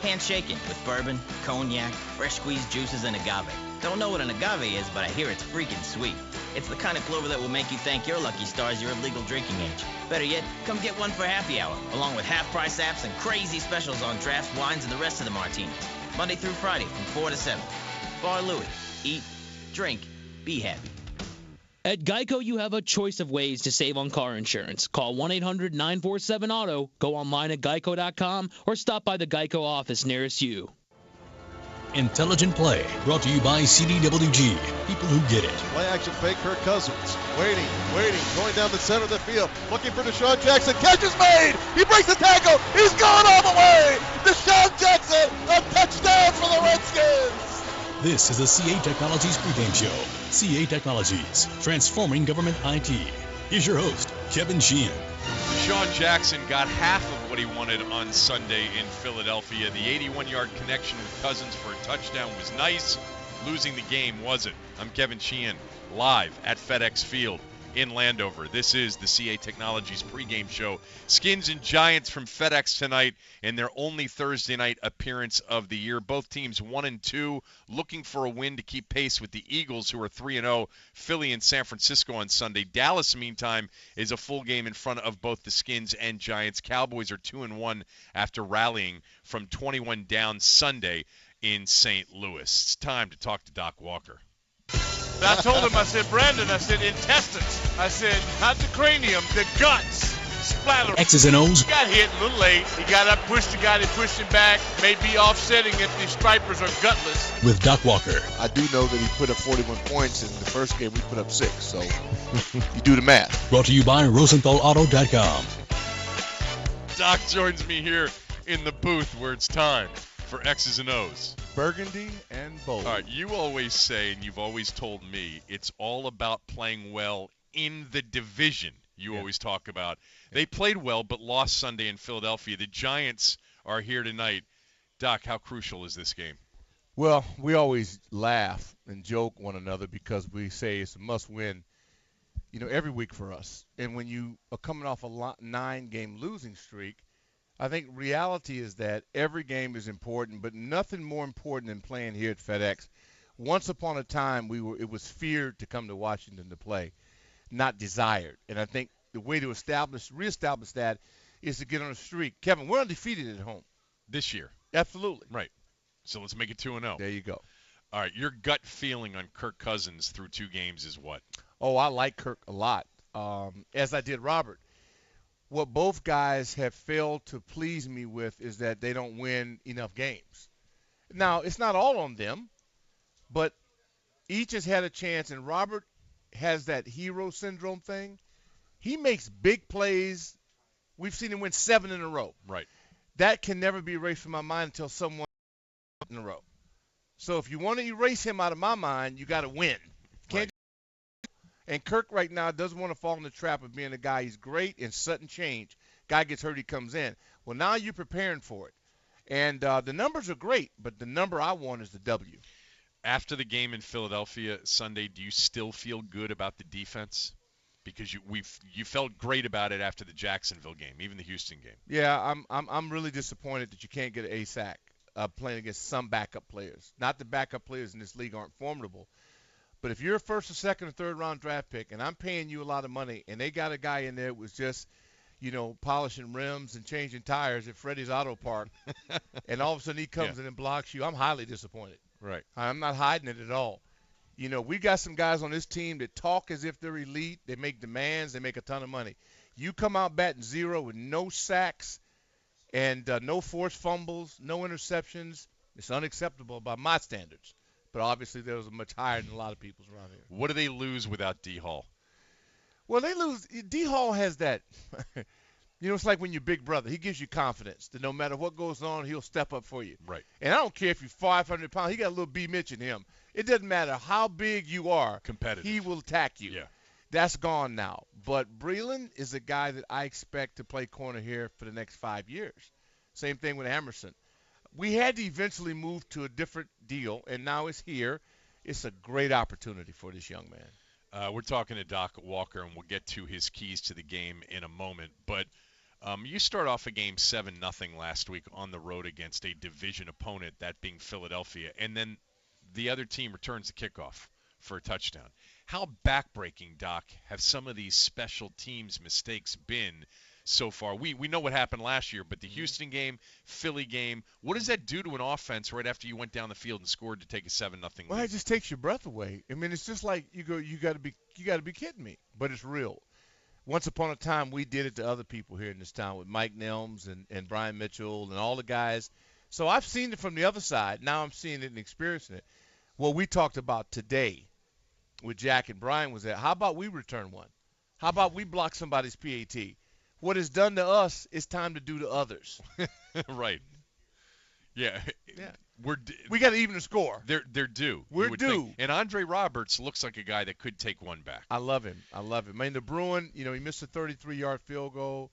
Handshaken with bourbon, cognac, fresh squeezed juices, and agave. Don't know what an agave is, but I hear it's freaking sweet. It's the kind of clover that will make you thank your lucky stars you're of legal drinking age. Better yet, come get one for happy hour, along with half-price apps and crazy specials on drafts, wines, and the rest of the martinis. Monday through Friday from 4 to 7. Bar Louie. Eat, drink, be happy. At Geico, you have a choice of ways to save on car insurance. Call 1-800-947-AUTO, go online at geico.com, or stop by the Geico office nearest you. Intelligent Play, brought to you by CDWG. People who get it. Play action fake, Kirk Cousins. Waiting, going down the center of the field. Looking for Deshaun Jackson. Catch is made. He breaks the tackle. He's gone all the way. Deshaun Jackson, a touchdown for the Redskins. This is the CA Technologies pregame show. CA Technologies, transforming government IT. Here's your host, Kevin Sheehan. Deshaun Jackson got half of what he wanted on Sunday in Philadelphia. The 81-yard connection with Cousins for a touchdown was nice. Losing the game wasn't. I'm Kevin Sheehan, live at FedExField in Landover. This is the CA Technologies pregame show. Skins and Giants from FedEx tonight in their only Thursday night appearance of the year. Both teams 1-2, looking for a win to keep pace with the Eagles, who are 3-0. Philly and San Francisco on Sunday. Dallas, meantime, is a full game in front of both the Skins and Giants. Cowboys are 2-1 after rallying from 21 down Sunday in St. Louis. It's time to talk to Doc Walker. I told him, I said, Brandon, I said, intestines. I said, not the cranium, the guts. Splatter. X's and O's. He got hit a little late. He got up, pushed the guy that pushed him back. May be offsetting if the stripers are gutless. With Doc Walker. I do know that he put up 41 points. In the first game, we put up 6. So you do the math. Brought to you by RosenthalAuto.com. Doc joins me here in the booth where it's time for X's and O's. Burgundy and bold. All right, you always say, and you've always told me, it's all about playing well in the division. You always talk about. They played well but lost Sunday in Philadelphia. The Giants are here tonight. Doc, how crucial is this game? Well, we always laugh and joke one another because we say it's a must-win, every week for us. And when you are coming off a 9-game losing streak, I think reality is that every game is important, but nothing more important than playing here at FedEx. Once upon a time, it was feared to come to Washington to play, not desired. And I think the way to reestablish that is to get on a streak. Kevin, we're undefeated at home. This year. Absolutely. Right. So let's make it 2-0. There you go. All right, your gut feeling on Kirk Cousins through 2 games is what? Oh, I like Kirk a lot, as I did Robert. What both guys have failed to please me with is that they don't win enough games. Now, it's not all on them, but each has had a chance, and Robert has that hero syndrome thing. He makes big plays. We've seen him win 7 in a row. Right. That can never be erased from my mind until someone in a row. So if you want to erase him out of my mind, you got to win. Can't. And Kirk right now doesn't want to fall in the trap of being a guy. He's great in sudden change. Guy gets hurt, he comes in. Well, now you're preparing for it. And the numbers are great, but the number I want is the W. After the game in Philadelphia Sunday, do you still feel good about the defense? Because you felt great about it after the Jacksonville game, even the Houston game. Yeah, I'm really disappointed that you can't get a sack playing against some backup players. Not the backup players in this league aren't formidable. But if you're a first or second or third round draft pick and I'm paying you a lot of money and they got a guy in there that was just, polishing rims and changing tires at Freddie's Auto Park and all of a sudden he comes in and blocks you, I'm highly disappointed. Right. I'm not hiding it at all. We got some guys on this team that talk as if they're elite. They make demands. They make a ton of money. You come out batting 0 with no sacks and no forced fumbles, no interceptions. It's unacceptable by my standards. But obviously, those are much higher than a lot of people's around here. What do they lose without D. Hall? Well, they lose. D. Hall has that. It's like when your big brother. He gives you confidence that no matter what goes on, he'll step up for you. Right. And I don't care if you're 500 pounds. He got a little B. Mitch in him. It doesn't matter how big you are. Competitive. He will attack you. Yeah. That's gone now. But Breland is a guy that I expect to play corner here for the next 5 years. Same thing with Emerson. We had to eventually move to a different deal, and now it's here. It's a great opportunity for this young man. We're talking to Doc Walker, and we'll get to his keys to the game in a moment. But You start off a game 7-0 last week on the road against a division opponent, that being Philadelphia, and then the other team returns the kickoff for a touchdown. How backbreaking, Doc, have some of these special teams mistakes been so far? We know what happened last year, but the Houston game, Philly game, what does that do to an offense right after you went down the field and scored to take a 7-0 lead? Well, it just takes your breath away. I mean, it's just like you got to be kidding me, but it's real. Once upon a time, we did it to other people here in this town with Mike Nelms and Brian Mitchell and all the guys. So I've seen it from the other side. Now I'm seeing it and experiencing it. What we talked about today with Jack and Brian was that, how about we return one? How about we block somebody's PAT? What is done to us is time to do to others. Right. Yeah. We got to even the score. They're due. We're due. Think. And Andre Roberts looks like a guy that could take one back. I love him. I mean, the Bruin, he missed a 33-yard field goal.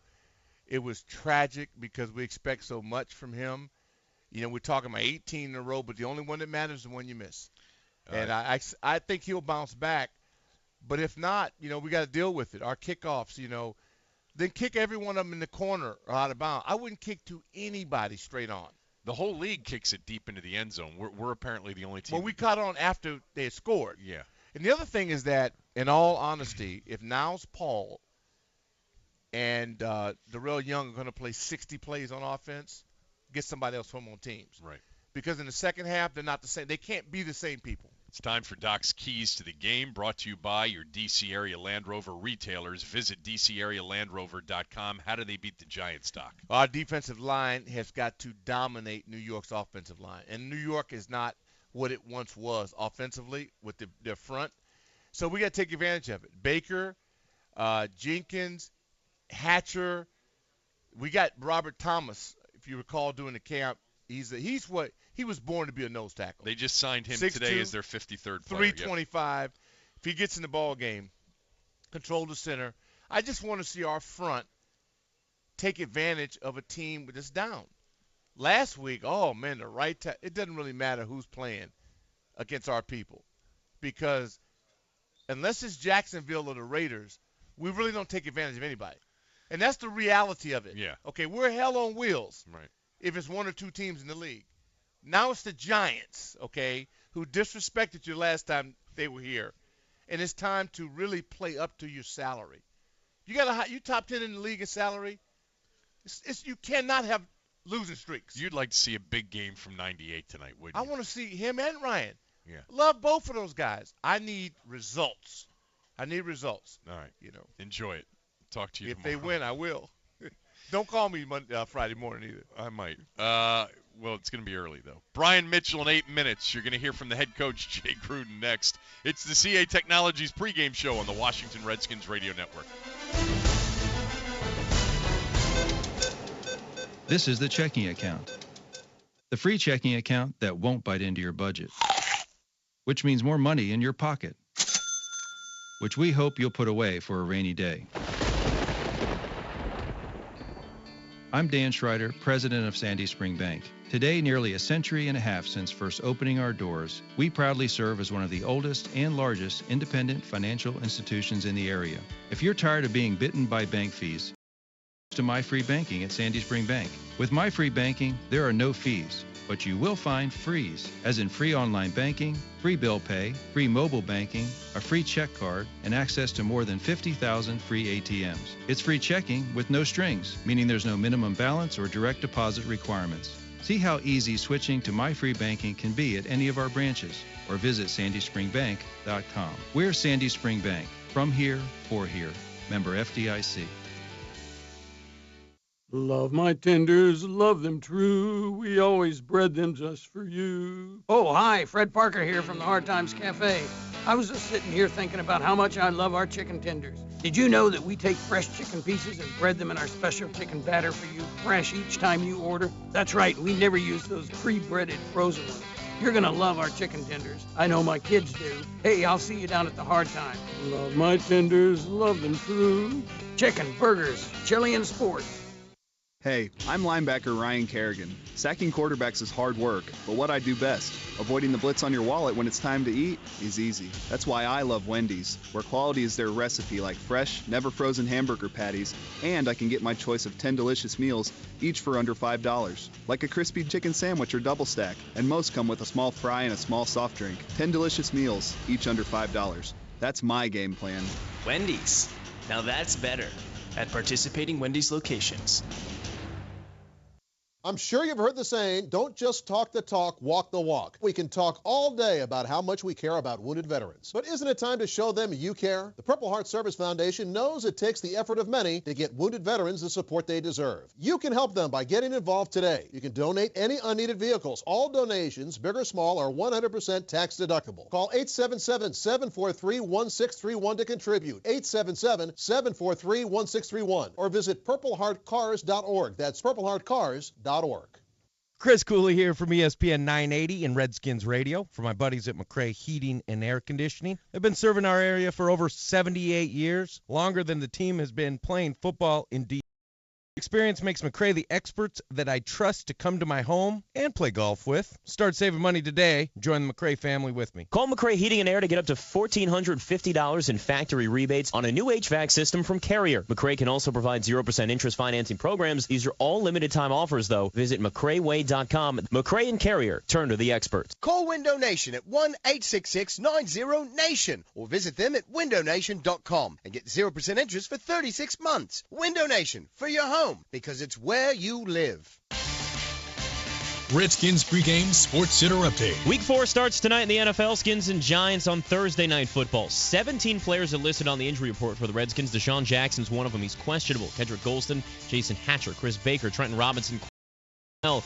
It was tragic because we expect so much from him. We're talking about 18 in a row, but the only one that matters is the one you miss. And I think he'll bounce back. But if not, we got to deal with it. Our kickoffs, then kick every one of them in the corner or out of bounds. I wouldn't kick to anybody straight on. The whole league kicks it deep into the end zone. We're apparently the only team. Well, we caught on after they had scored. Yeah. And the other thing is that, in all honesty, if Niles Paul and Darrell Young are going to play 60 plays on offense, get somebody else home on teams. Right. Because in the second half, they're not the same. They can't be the same people. It's time for Doc's Keys to the Game, brought to you by your D.C. area Land Rover retailers. Visit DCAreaLandRover.com. How do they beat the Giants, Doc? Our defensive line has got to dominate New York's offensive line. And New York is not what it once was offensively with their front. So we got to take advantage of it. Baker, Jenkins, Hatcher. We got Robert Thomas, if you recall, doing the camp. He was born to be a nose tackle. They just signed him 6'2", today as their 53rd player. 325. Yep. If he gets in the ball game, control the center. I just want to see our front take advantage of a team that's down. Last week, the right it doesn't really matter who's playing against our people, because unless it's Jacksonville or the Raiders, we really don't take advantage of anybody. And that's the reality of it. Yeah. Okay, we're hell on wheels. Right. If it's one or two teams in the league. Now it's the Giants, okay, who disrespected you last time they were here. And it's time to really play up to your salary. You top 10 in the league in salary. You cannot have losing streaks. You'd like to see a big game from 98 tonight, wouldn't you? I want to see him and Ryan. Yeah. Love both of those guys. I need results. All right. Enjoy it. Talk to you tomorrow. If they win, I will. Don't call me Friday morning either. I might. Well, it's going to be early, though. Brian Mitchell in 8 minutes. You're going to hear from the head coach, Jay Gruden, next. It's the CA Technologies pregame show on the Washington Redskins Radio Network. This is the checking account. The free checking account that won't bite into your budget, which means more money in your pocket, which we hope you'll put away for a rainy day. I'm Dan Schreider, president of Sandy Spring Bank. Today, nearly a century and a half since first opening our doors, we proudly serve as one of the oldest and largest independent financial institutions in the area. If you're tired of being bitten by bank fees, to My Free Banking at Sandy Spring Bank. With My Free Banking, there are no fees, but you will find frees, as in free online banking, free bill pay, free mobile banking, a free check card, and access to more than 50,000 free ATMs. It's free checking with no strings, meaning there's no minimum balance or direct deposit requirements. See how easy switching to My Free Banking can be at any of our branches, or visit sandyspringbank.com. We're Sandy Spring Bank, from here, for here. Member FDIC. Love my tenders, love them true. We always bred them just for you. Oh, hi, Fred Parker here from the Hard Times Cafe. I was just sitting here thinking about how much I love our chicken tenders. Did you know that we take fresh chicken pieces and bread them in our special chicken batter for you, fresh each time you order? That's right, we never use those pre-breaded frozen ones. You're gonna love our chicken tenders. I know my kids do. Hey, I'll see you down at the Hard Time. Love my tenders, love them true. Chicken, burgers, chili, and sports. Hey, I'm linebacker Ryan Kerrigan. Sacking quarterbacks is hard work, but what I do best, avoiding the blitz on your wallet when it's time to eat, is easy. That's why I love Wendy's, where quality is their recipe, like fresh, never frozen hamburger patties, and I can get my choice of 10 delicious meals, each for under $5. Like a crispy chicken sandwich or double stack, and most come with a small fry and a small soft drink. 10 delicious meals, each under $5. That's my game plan. Wendy's. Now that's better. At participating Wendy's locations. I'm sure you've heard the saying, don't just talk the talk, walk the walk. We can talk all day about how much we care about wounded veterans. But isn't it time to show them you care? The Purple Heart Service Foundation knows it takes the effort of many to get wounded veterans the support they deserve. You can help them by getting involved today. You can donate any unneeded vehicles. All donations, big or small, are 100% tax deductible. Call 877-743-1631 to contribute. 877-743-1631. Or visit purpleheartcars.org. That's purpleheartcars.org. Chris Cooley here from ESPN 980 and Redskins Radio for my buddies at McCray Heating and Air Conditioning. They've been serving our area for over 78 years, longer than the team has been playing football in D. Experience makes McCray the experts that I trust to come to my home and play golf with. Start saving money today. Join the McCray family with me. Call McCray Heating and Air to get up to $1,450 in factory rebates on a new HVAC system from Carrier. McCray can also provide 0% interest financing programs. These are all limited time offers, though. Visit McCrayWay.com. McCray and Carrier. Turn to the experts. Call Window Nation at 1-866-90-NATION or visit them at windownation.com and get 0% interest for 36 months. Window Nation, for your home, because it's where you live. Redskins pregame Sports Center update. Week 4 starts tonight in the NFL. Skins and Giants on Thursday Night Football. 17 players are listed on the injury report for the Redskins. Deshaun Jackson's one of them. He's questionable. Kendrick Golston, Jason Hatcher, Chris Baker, Trenton Robinson. The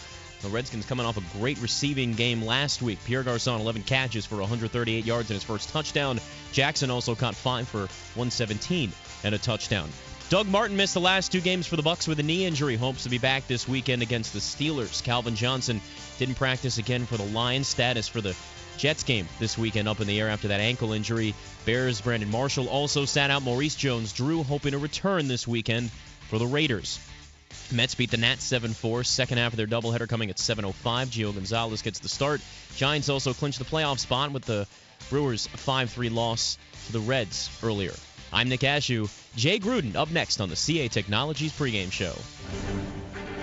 Redskins coming off a great receiving game last week. Pierre Garçon, 11 catches for 138 yards and his first touchdown. Jackson also caught 5 for 117 and a touchdown. Doug Martin missed the last 2 games for the Bucs with a knee injury. Hopes to be back this weekend against the Steelers. Calvin Johnson didn't practice again for the Lions. Status for the Jets game this weekend up in the air after that ankle injury. Bears' Brandon Marshall also sat out. Maurice Jones-Drew hoping to return this weekend for the Raiders. Mets beat the Nats 7-4. Second half of their doubleheader coming at 7:05. Gio Gonzalez gets the start. Giants also clinched the playoff spot with the Brewers' 5-3 loss to the Reds earlier. I'm Nick Ashew. Jay Gruden up next on the CA Technologies pregame show.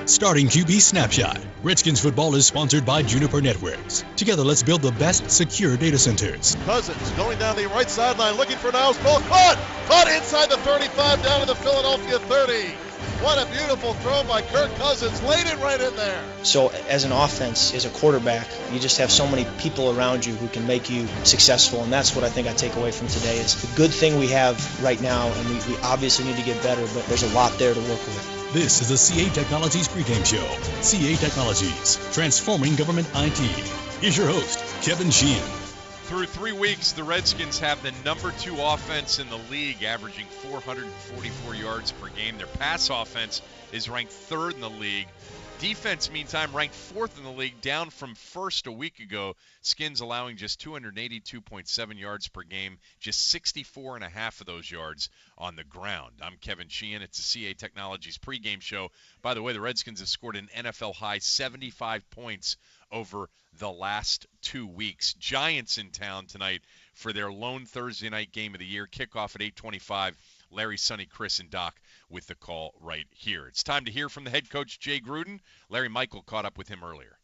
Starting QB Snapshot. Redskins football is sponsored by Juniper Networks. Together, let's build the best secure data centers. Cousins going down the right sideline looking for Niles Cole. Caught inside the 35 down to the Philadelphia 30. What a beautiful throw by Kirk Cousins. Laid it right in there. So as an offense, as a quarterback, you just have so many people around you who can make you successful, and that's what I think I take away from today is the good thing we have right now, and we obviously need to get better, but there's a lot there to work with. This is the CA Technologies pregame show. CA Technologies, transforming government IT. Here's your host, Kevin Sheehan. Through 3 weeks, the Redskins have the number 2 offense in the league, averaging 444 yards per game. Their pass offense is ranked 3rd in the league. Defense, meantime, ranked 4th in the league, down from 1st a week ago. Skins allowing just 282.7 yards per game, just 64.5 of those yards on the ground. I'm Kevin Sheehan. It's the CA Technologies pregame show. By the way, the Redskins have scored an NFL-high 75 points over the last 2 weeks. Giants in town tonight for their lone Thursday night game of the year. Kickoff at 8:25. Larry, Sonny, Chris, and Doc with the call right here. It's time to hear from the head coach, Jay Gruden. Larry Michael caught up with him earlier.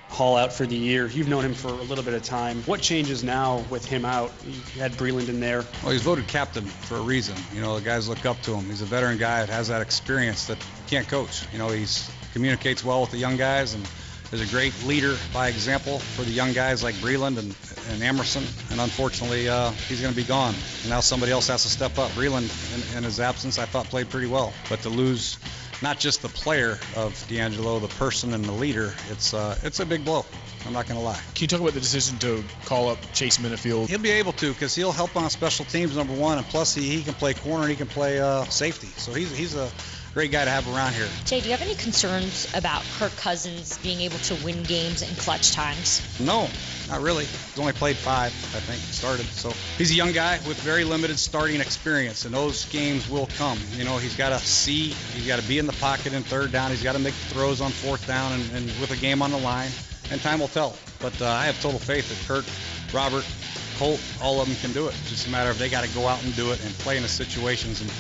Hall out for the year. You've known him for a little bit of time. What changes now with him out? You had Breland in there. Well, he's voted captain for a reason. You know, the guys look up to him. He's a veteran guy that has that experience that you can't coach. You know, he communicates well with the young guys and is a great leader by example for the young guys like Breland and Emerson. And unfortunately, he's going to be gone. And now somebody else has to step up. Breland, in his absence, I thought played pretty well. But to lose not just the player of D'Angelo, the person and the leader, it's a big blow. I'm not going to lie. Can you talk about the decision to call up Chase Minifield? He'll be able to because he'll help on special teams, number one, and plus he can play corner and he can play safety. So he's a great guy to have around here. Jay, do you have any concerns about Kirk Cousins being able to win games in clutch times? No, Not really. He's only played 5, I think, started. So he's a young guy with very limited starting experience, and those games will come. You know, he's got to see, he's got to be in the pocket in third down, he's got to make the throws on fourth down and with a game on the line, and time will tell. But I have total faith that Kurt, Robert, Colt, all of them can do it. It's just a matter of they got to go out and do it and play in the situations. And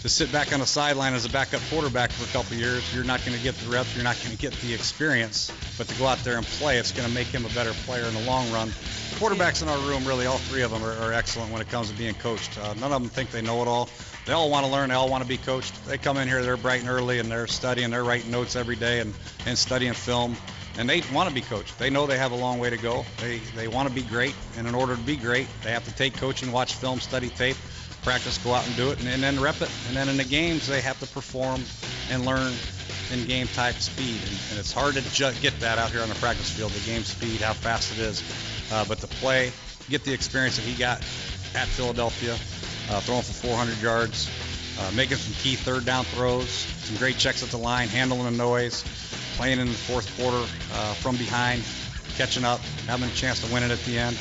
to sit back on the sideline as a backup quarterback for a couple of years, you're not going to get the reps, you're not going to get the experience. But to go out there and play, it's going to make him a better player in the long run. Quarterbacks in our room, really, all 3 of them are excellent when it comes to being coached. None of them think they know it all. They all want to learn. They all want to be coached. They come in here, they're bright and early, and they're studying. They're writing notes every day and studying film. And they want to be coached. They know they have a long way to go. They want to be great. And in order to be great, they have to take coaching, watch film, study tape, practice, go out and do it, and then rep it. And then in the games, they have to perform and learn in game type speed. And it's hard to get that out here on the practice field, the game speed, how fast it is. But to play, get the experience that he got at Philadelphia, throwing for 400 yards, making some key third down throws, some great checks at the line, handling the noise, playing in the fourth quarter from behind, catching up, having a chance to win it at the end.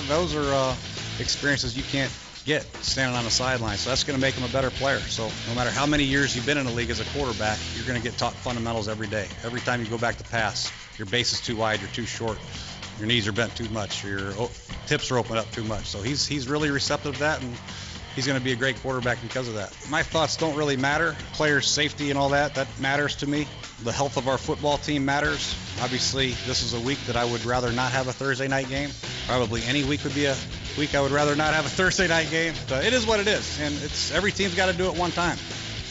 Those are experiences you can't get standing on the sideline. So that's going to make him a better player. So no matter how many years you've been in the league as a quarterback, you're going to get taught fundamentals every day. Every time you go back to pass, your base is too wide, you're too short, your knees are bent too much, your tips are open up too much. So he's really receptive to that, and he's going to be a great quarterback because of that. My thoughts don't really matter. Players' safety and all that matters to me. The health of our football team matters. Obviously, this is a week that I would rather not have a Thursday night game. Probably any week would be a week I would rather not have a Thursday night game. But it is what it is, and every team's got to do it one time,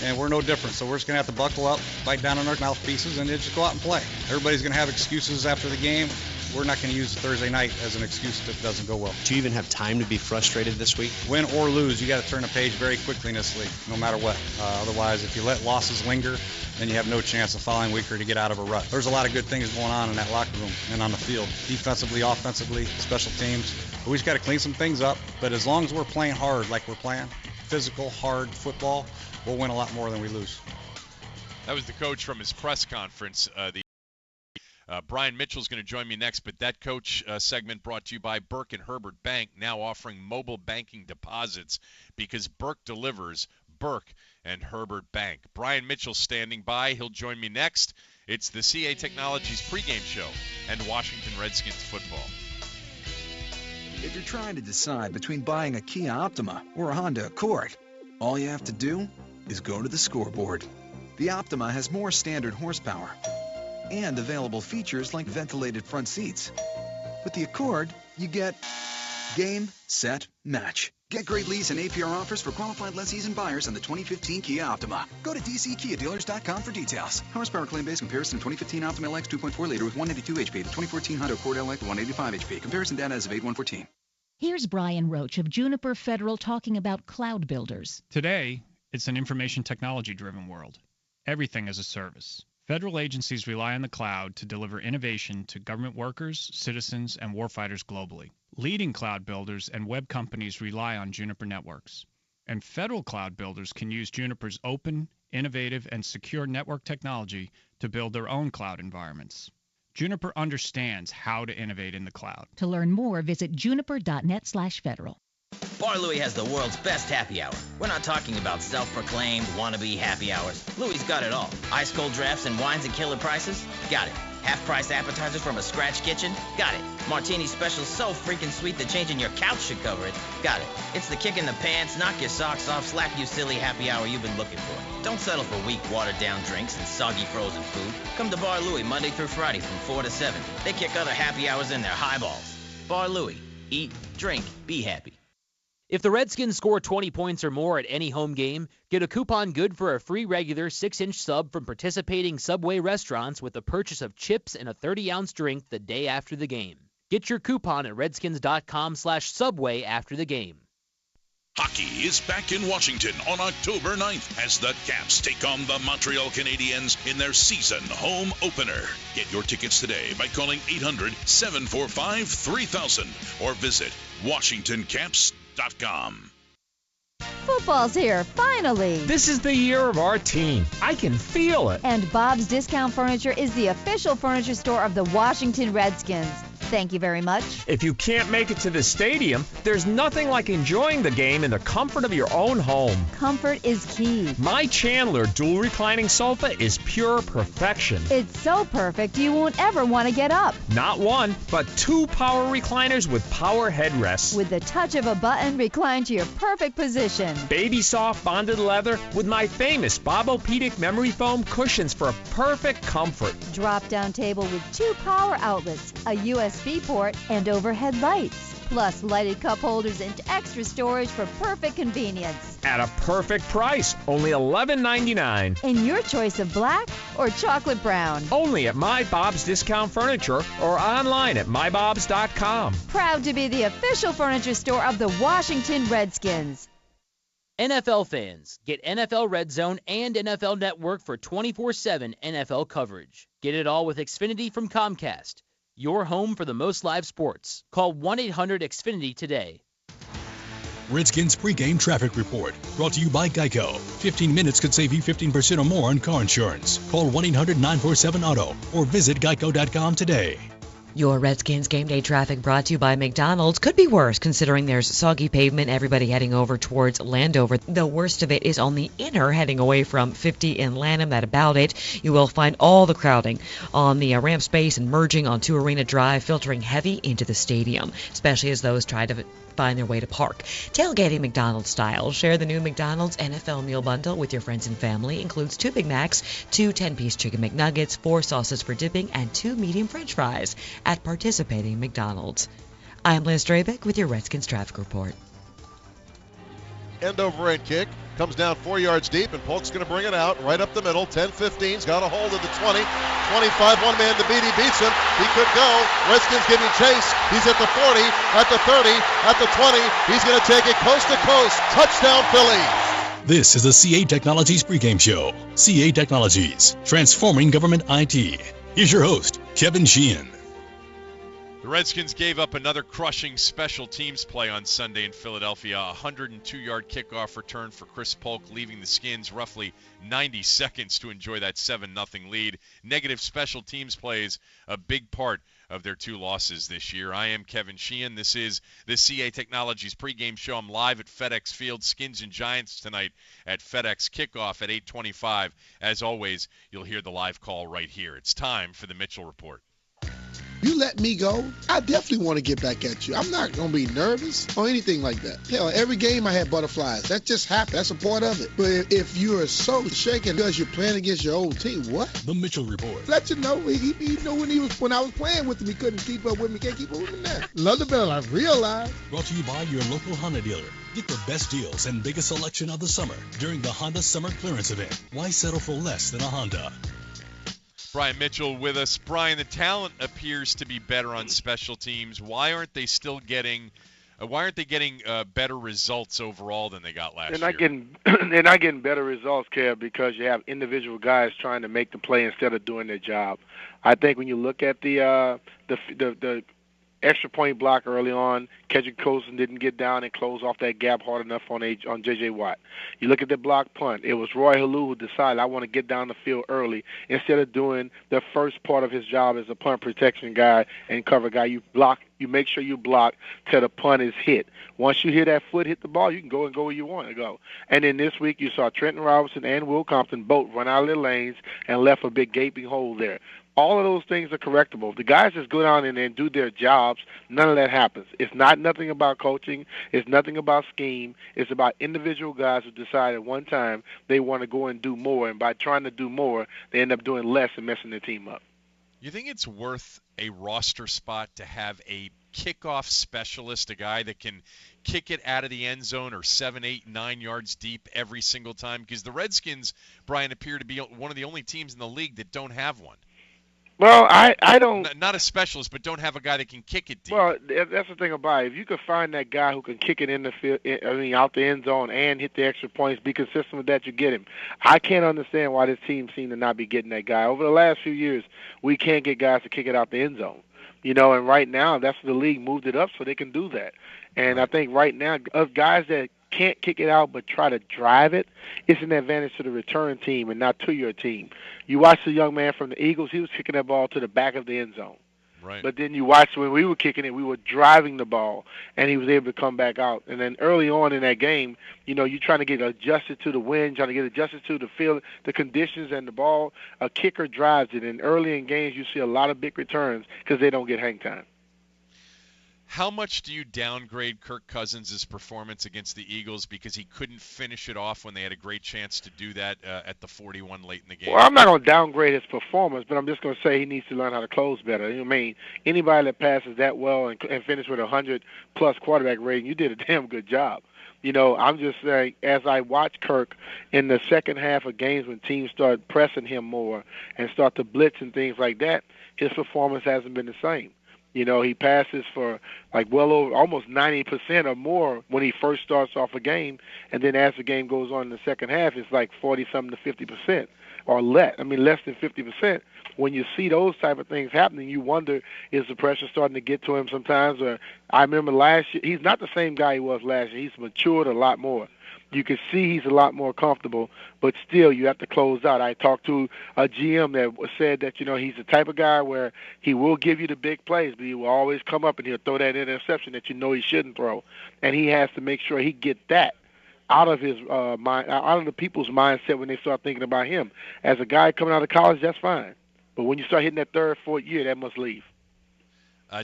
and we're no different. So we're just going to have to buckle up, bite down on our mouthpieces, and just go out and play. Everybody's going to have excuses after the game. We're not going to use Thursday night as an excuse that doesn't go well. Do you even have time to be frustrated this week? Win or lose, you got to turn the page very quickly in this league, no matter what. Otherwise, if you let losses linger, then you have no chance the following week or to get out of a rut. There's a lot of good things going on in that locker room and on the field, defensively, offensively, special teams. But we just got to clean some things up. But as long as we're playing hard like we're playing, physical, hard football, we'll win a lot more than we lose. That was the coach from his press conference. Brian Mitchell's going to join me next, but that coach segment brought to you by Burke and Herbert Bank, now offering mobile banking deposits because Burke delivers. Burke and Herbert Bank. Brian Mitchell standing by. He'll join me next. It's the CA Technologies pregame show and Washington Redskins football. If you're trying to decide between buying a Kia Optima or a Honda Accord, all you have to do is go to the scoreboard. The Optima has more standard horsepower and available features like ventilated front seats. With the Accord, you get game, set, match. Get great lease and APR offers for qualified lessees and buyers on the 2015 Kia Optima. Go to dckiadealers.com for details. Horsepower claim-based comparison: 2015 Optima LX 2.4 liter with 192 HP to 2014 Honda Accord LX 185 HP. Comparison data as of 8/114. Here's Brian Roach of Juniper Federal talking about cloud builders. Today, it's an information technology-driven world. Everything is a service. Federal agencies rely on the cloud to deliver innovation to government workers, citizens, and warfighters globally. Leading cloud builders and web companies rely on Juniper networks. And federal cloud builders can use Juniper's open, innovative, and secure network technology to build their own cloud environments. Juniper understands how to innovate in the cloud. To learn more, visit juniper.net/federal. Bar Louie has the world's best happy hour. We're not talking about self-proclaimed wannabe happy hours. Louie's got it all. Ice cold drafts and wines at killer prices? Got it. Half-price appetizers from a scratch kitchen? Got it. Martini special so freaking sweet that changing your couch should cover it? Got it. It's the kick in the pants, knock your socks off, slap you silly happy hour you've been looking for. Don't settle for weak, watered-down drinks and soggy frozen food. Come to Bar Louie Monday through Friday from 4 to 7. They kick other happy hours in their highballs. Bar Louie. Eat, drink, be happy. If the Redskins score 20 points or more at any home game, get a coupon good for a free regular 6-inch sub from participating Subway restaurants with the purchase of chips and a 30-ounce drink the day after the game. Get your coupon at redskins.com/subway after the game. Hockey is back in Washington on October 9th as the Caps take on the Montreal Canadiens in their season home opener. Get your tickets today by calling 800-745-3000 or visit WashingtonCaps.com. Football's here, finally. This is the year of our team. I can feel it. And Bob's Discount Furniture is the official furniture store of the Washington Redskins. Thank you very much. If you can't make it to the stadium, there's nothing like enjoying the game in the comfort of your own home. Comfort is key. My Chandler dual reclining sofa is pure perfection. It's so perfect you won't ever want to get up. Not one, but 2 power recliners with power headrests. With the touch of a button, recline to your perfect position. Baby soft bonded leather with my famous Bobopedic memory foam cushions for perfect comfort. Drop-down table with 2 power outlets, a USB port, and overhead lights. Plus lighted cup holders and extra storage for perfect convenience. At a perfect price, only $11.99. In your choice of black or chocolate brown. Only at My Bob's Discount Furniture or online at mybobs.com. Proud to be the official furniture store of the Washington Redskins. NFL fans, get NFL Red Zone and NFL Network for 24/7 NFL coverage. Get it all with Xfinity from Comcast. Your home for the most live sports. Call 1-800-XFINITY today. Redskins pregame traffic report brought to you by Geico. 15 minutes could save you 15% or more on car insurance. Call 1-800-947-AUTO or visit geico.com today. Your Redskins game day traffic brought to you by McDonald's. Could be worse considering there's soggy pavement, everybody heading over towards Landover. The worst of it is on the inner heading away from 50 in Lanham. That about it. You will find all the crowding on the ramp space and merging onto Arena Drive, filtering heavy into the stadium, especially as those try to find their way to park. Tailgating McDonald's style. Share the new McDonald's NFL meal bundle with your friends and family. Includes 2 Big Macs, 2 10-piece chicken McNuggets, 4 sauces for dipping, and 2 medium French fries at participating McDonald's. I'm Liz Drabeck with your Redskins traffic report. End over end kick. Comes down 4 yards deep, and Polk's going to bring it out right up the middle. 10-15's got a hold of the 20. 25, one man to beat. He beats him. He could go. Redskins giving chase. He's at the 40, at the 30, at the 20. He's going to take it coast to coast. Touchdown, Philly. This is the CA Technologies pregame show. CA Technologies, transforming government IT. Here's your host, Kevin Sheehan. The Redskins gave up another crushing special teams play on Sunday in Philadelphia. A 102-yard kickoff return for Chris Polk, leaving the Skins roughly 90 seconds to enjoy that 7-0 lead. Negative special teams plays a big part of their 2 losses this year. I am Kevin Sheehan. This is the CA Technologies pregame show. I'm live at FedExField. Skins and Giants tonight at FedEx kickoff at 8:25. As always, you'll hear the live call right here. It's time for the Mitchell Report. You let me go, I definitely want to get back at you. I'm not going to be nervous or anything like that. Hell, every game I had butterflies. That just happened. That's a part of it. But if you are so shaken because you're playing against your old team, what? The Mitchell Report. Let you know, he knew when I was playing with him, he couldn't keep up with me. Can't keep up with me now. Love the bell, I realized. Brought to you by your local Honda dealer. Get the best deals and biggest selection of the summer during the Honda Summer Clearance Event. Why settle for less than a Honda? Brian Mitchell with us. Brian, the talent appears to be better on special teams. Why aren't they still getting better results overall than they got last year? They're not getting better results, Kev, because you have individual guys trying to make the play instead of doing their job. I think when you look at the extra point block early on, Kedrick Colston didn't get down and close off that gap hard enough on J.J. Watt. You look at the block punt. It was Roy Halou who decided, I want to get down the field early instead of doing the first part of his job as a punt protection guy and cover guy. You make sure you block till the punt is hit. Once you hear that foot hit the ball, you can go where you want to go. And then this week you saw Trenton Robinson and Will Compton both run out of their lanes and left a big gaping hole there. All of those things are correctable. The guys just go down in there and do their jobs. None of that happens. It's nothing about coaching. It's nothing about scheme. It's about individual guys who decide at one time they want to go and do more. And by trying to do more, they end up doing less and messing their team up. You think it's worth a roster spot to have a kickoff specialist, a guy that can kick it out of the end zone or 7, 8, 9 yards deep every single time? Because the Redskins, Brian, appear to be one of the only teams in the league that don't have one. Well, I don't... Not a specialist, but don't have a guy that can kick it deep. Well, that's the thing about it. If you could find that guy who can kick it in the field, out the end zone and hit the extra points, be consistent with that, you get him. I can't understand why this team seems to not be getting that guy. Over the last few years, we can't get guys to kick it out the end zone. And right now, that's the league moved it up so they can do that. And I think right now, of guys that can't kick it out but try to drive it, it's an advantage to the return team and not to your team. You watch the young man from the Eagles, he was kicking that ball to the back of the end zone. Right. But then you watch when we were kicking it, we were driving the ball, and he was able to come back out. And then early on in that game, you're trying to get adjusted to the wind, trying to get adjusted to the field, the conditions, and the ball. A kicker drives it. And early in games, you see a lot of big returns because they don't get hang time. How much do you downgrade Kirk Cousins' performance against the Eagles because he couldn't finish it off when they had a great chance to do that at the 41 late in the game? Well, I'm not going to downgrade his performance, but I'm just going to say he needs to learn how to close better. I mean, anybody that passes that well and finishes with a 100-plus quarterback rating, you did a damn good job. I'm just saying, as I watch Kirk in the second half of games when teams start pressing him more and start to blitz and things like that, his performance hasn't been the same. He passes for well over almost 90% or more when he first starts off a game, and then as the game goes on in the second half, it's like 40-something to 50% or less. I mean, less than 50%. When you see those type of things happening, you wonder, is the pressure starting to get to him sometimes? Or I remember last year, he's not the same guy he was last year. He's matured a lot more. You can see he's a lot more comfortable, but still you have to close out. I talked to a GM that said that, he's the type of guy where he will give you the big plays, but he will always come up and he'll throw that interception that he shouldn't throw. And he has to make sure he get that out of his mind, out of the people's mindset when they start thinking about him. As a guy coming out of college, that's fine. But when you start hitting that third, fourth year, that must leave.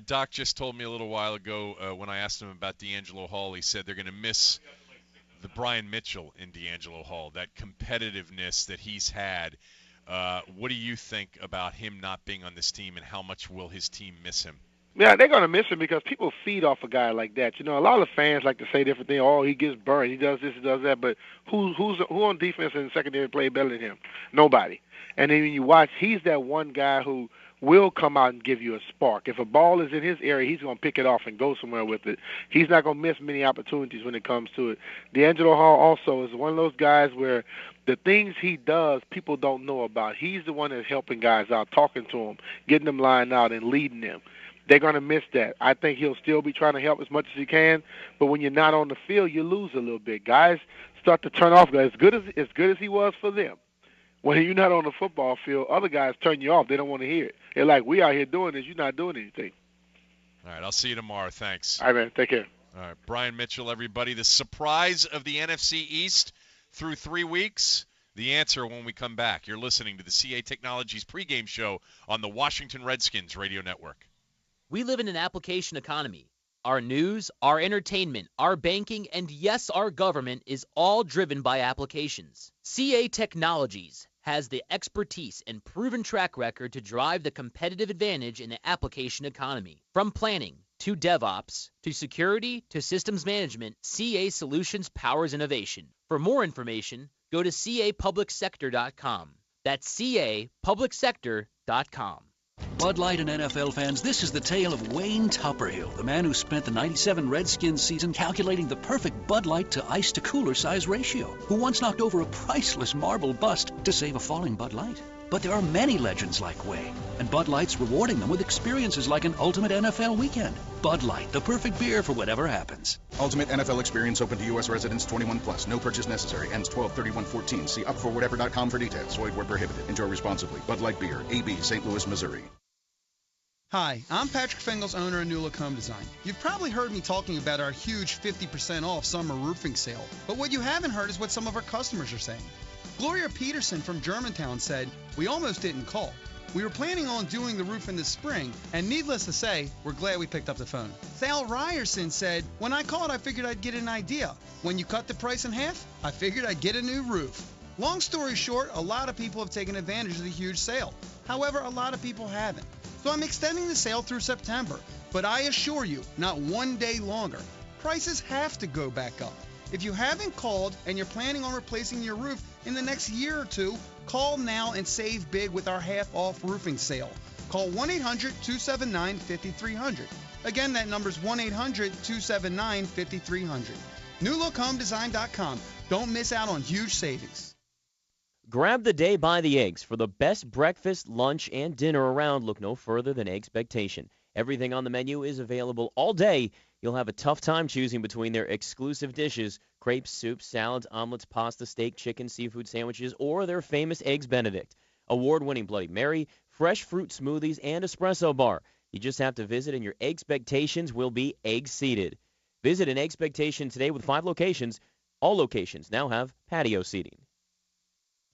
Doc just told me a little while ago when I asked him about D'Angelo Hall, he said they're going to miss the Brian Mitchell in D'Angelo Hall, that competitiveness that he's had. What do you think about him not being on this team, and how much will his team miss him? Yeah, they're going to miss him because people feed off a guy like that. A lot of fans like to say different things. Oh, he gets burned. He does this, he does that. But who on defense and secondary play better than him? Nobody. And then when you watch, he's that one guy who will come out and give you a spark. If a ball is in his area, he's going to pick it off and go somewhere with it. He's not going to miss many opportunities when it comes to it. D'Angelo Hall also is one of those guys where the things he does, people don't know about. He's the one that's helping guys out, talking to them, getting them lined out, and leading them. They're going to miss that. I think he'll still be trying to help as much as he can, but when you're not on the field, you lose a little bit. Guys start to turn off. As good as he was for them, when you're not on the football field, other guys turn you off. They don't want to hear it. They're like, we out here doing this. You're not doing anything. All right, I'll see you tomorrow. Thanks. All right, man. Take care. All right, Brian Mitchell, everybody. The surprise of the NFC East through 3 weeks. The answer when we come back. You're listening to the CA Technologies pregame show on the Washington Redskins Radio Network. We live in an application economy. Our news, our entertainment, our banking, and yes, our government is all driven by applications. CA Technologies has the expertise and proven track record to drive the competitive advantage in the application economy. From planning to DevOps to security to systems management, CA Solutions powers innovation. For more information, go to capublicsector.com. That's capublicsector.com. Bud Light and NFL fans, this is the tale of Wayne Tupperhill, the man who spent the '97 Redskins season calculating the perfect Bud Light to ice to cooler size ratio, who once knocked over a priceless marble bust to save a falling Bud Light. But there are many legends like Wayne, and Bud Light's rewarding them with experiences like an ultimate NFL weekend. Bud Light, the perfect beer for whatever happens. Ultimate NFL experience open to U.S. residents 21 plus. No purchase necessary. Ends 12/31/14. See upforwhatever.com for details. Void where prohibited. Enjoy responsibly. Bud Light Beer. AB, St. Louis, Missouri. Hi, I'm Patrick Fingles, owner of New Look Home Design. You've probably heard me talking about our huge 50% off summer roofing sale, but what you haven't heard is what some of our customers are saying. Gloria Peterson from Germantown said, "We almost didn't call. We were planning on doing the roof in the spring, and needless to say, we're glad we picked up the phone." Thal Ryerson said, "When I called, I figured I'd get an idea. When you cut the price in half, I figured I'd get a new roof." Long story short, a lot of people have taken advantage of the huge sale. However, a lot of people haven't. So I'm extending the sale through September, but I assure you, not one day longer. Prices have to go back up. If you haven't called and you're planning on replacing your roof in the next year or two, call now and save big with our half-off roofing sale. Call 1-800-279-5300. Again, that number's 1-800-279-5300. NewLookHomeDesign.com. Don't miss out on huge savings. Grab the day by the eggs. For the best breakfast, lunch, and dinner around, look no further than Eggspectation. Everything on the menu is available all day. You'll have a tough time choosing between their exclusive dishes, crepes, soups, salads, omelets, pasta, steak, chicken, seafood sandwiches, or their famous Eggs Benedict. Award-winning Bloody Mary, fresh fruit smoothies, and espresso bar. You just have to visit and your expectations will be exceeded. Visit an Expectation today with 5 locations. All locations now have patio seating.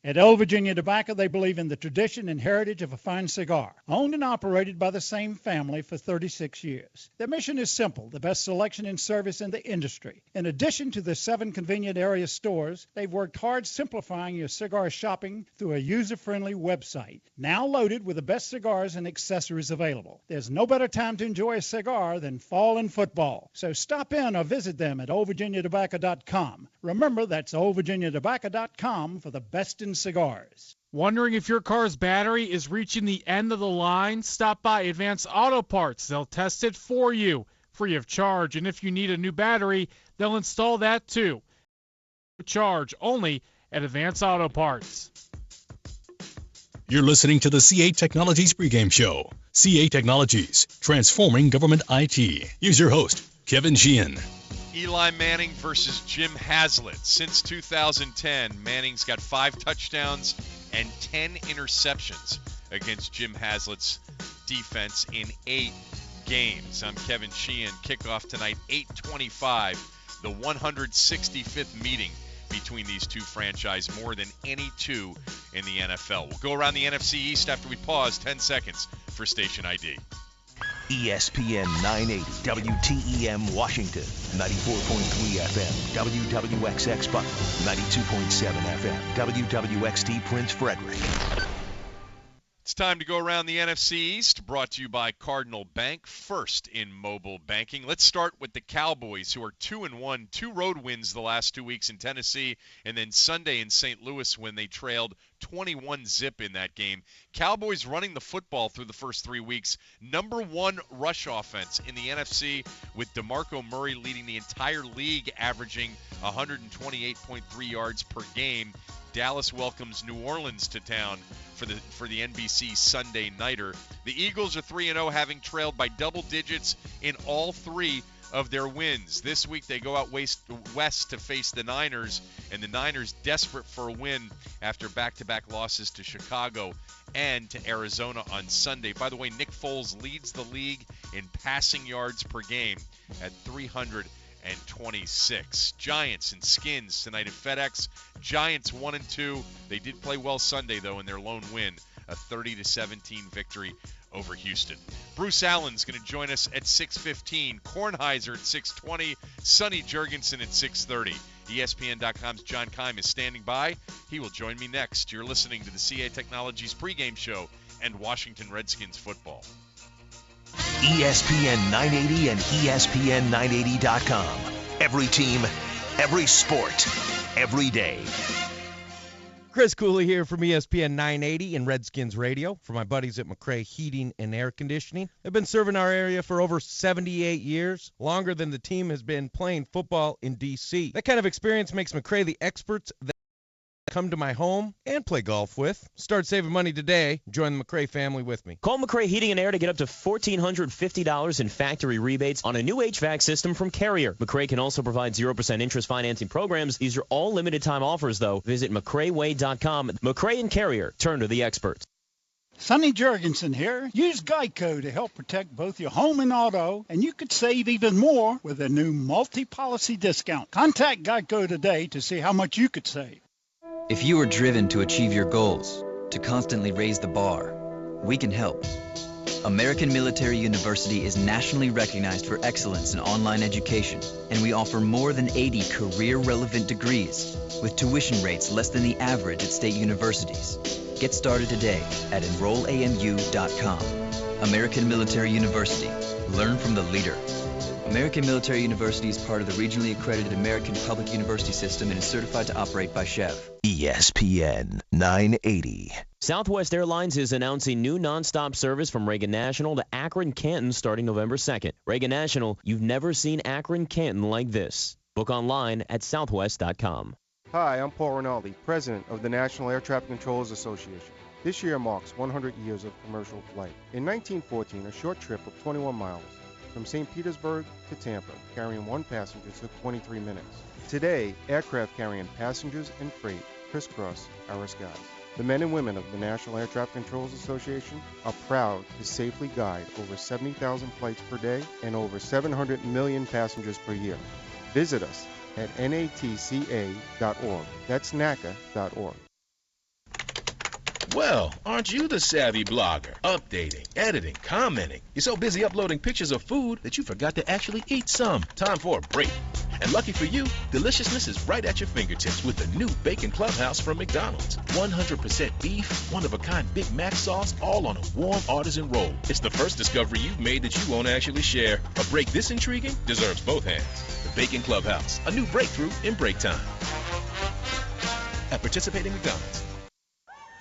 At Old Virginia Tobacco, they believe in the tradition and heritage of a fine cigar, owned and operated by the same family for 36 years. Their mission is simple, the best selection and service in the industry. In addition to the 7 convenient area stores, they've worked hard simplifying your cigar shopping through a user-friendly website, now loaded with the best cigars and accessories available. There's no better time to enjoy a cigar than fall and football. So stop in or visit them at oldvirginiatobacco.com. Remember, that's oldvirginiatobacco.com for the best in cigars. Wondering if your car's battery is reaching the end of the line? Stop by Advance Auto Parts. They'll test it for you, free of charge. And if you need a new battery, they'll install that too. Charge only at Advance Auto Parts. You're listening to the CA Technologies pregame show. CA Technologies, transforming government IT. Here's your host, Kevin Sheehan. Eli Manning versus Jim Haslett. Since 2010, Manning's got 5 touchdowns and 10 interceptions against Jim Haslett's defense in 8 games. I'm Kevin Sheehan. Kickoff tonight, 8:25, the 165th meeting between these two franchises, more than any two in the NFL. We'll go around the NFC East after we pause 10 seconds for station ID. ESPN 980 WTEM Washington, 94.3 FM WWXX Buckle, 92.7 FM WWXT Prince Frederick. It's time to go around the NFC East, brought to you by Cardinal Bank, first in mobile banking. Let's start with the Cowboys, who are 2-1, 2 road wins the last 2 weeks in Tennessee, and then Sunday in St. Louis when they trailed 21-0 in that game. Cowboys running the football through the first 3 weeks. Number 1 rush offense in the NFC, with DeMarco Murray leading the entire league, averaging 128.3 yards per game. Dallas welcomes New Orleans to town for the NBC Sunday Nighter. The Eagles are 3-0, having trailed by double digits in all 3 of their wins. This week they go out west to face the Niners, and the Niners desperate for a win after back-to-back losses to Chicago and to Arizona on Sunday. By the way, Nick Foles leads the league in passing yards per game at 326. Giants and Skins tonight at FedEx. Giants 1-2. They did play well Sunday, though, in their lone win, a 30-17 victory over Houston. Bruce Allen's going to join us at 6:15. Kornheiser at 6:20. Sonny Jurgensen at 6:30. ESPN.com's John Keim is standing by. He will join me next. You're listening to the CA Technologies pregame show and Washington Redskins football. ESPN 980 and ESPN980.com. Every team, every sport, every day. Chris Cooley here from ESPN 980 and Redskins Radio for my buddies at McCrae Heating and Air Conditioning. They've been serving our area for over 78 years, longer than the team has been playing football in D.C. That kind of experience makes McCrae the experts that come to my home and play golf with. Start saving money today. Join the McCrae family with me. Call McCrae Heating and Air to get up to $1,450 in factory rebates on a new HVAC system from Carrier. McCrae can also provide 0% interest financing programs. These are all limited time offers, though. Visit McCraeWay.com. McCrae and Carrier. Turn to the experts. Sonny Jurgensen here. Use Geico to help protect both your home and auto, and you could save even more with a new multi-policy discount. Contact Geico today to see how much you could save. If you are driven to achieve your goals, to constantly raise the bar, we can help. American Military University is nationally recognized for excellence in online education, and we offer more than 80 career-relevant degrees with tuition rates less than the average at state universities. Get started today at enrollamu.com. American Military University. Learn from the leader. American Military University is part of the regionally accredited American Public University System and is certified to operate by Chev. ESPN 980. Southwest Airlines is announcing new nonstop service from Reagan National to Akron, Canton starting November 2nd. Reagan National, you've never seen Akron, Canton like this. Book online at southwest.com. Hi, I'm Paul Rinaldi, President of the National Air Traffic Controllers Association. This year marks 100 years of commercial flight. In 1914, a short trip of 21 miles from St. Petersburg to Tampa, carrying one passenger, took 23 minutes. Today, aircraft carrying passengers and freight crisscross our skies. The men and women of the National Air Traffic Controls Association are proud to safely guide over 70,000 flights per day and over 700 million passengers per year. Visit us at natca.org. That's NACA.org. Well, aren't you the savvy blogger? Updating, editing, commenting. You're so busy uploading pictures of food that you forgot to actually eat some. Time for a break. And lucky for you, deliciousness is right at your fingertips with the new Bacon Clubhouse from McDonald's. 100% beef, one-of-a-kind Big Mac sauce, all on a warm artisan roll. It's the first discovery you've made that you won't actually share. A break this intriguing deserves both hands. The Bacon Clubhouse, a new breakthrough in break time. At participating McDonald's.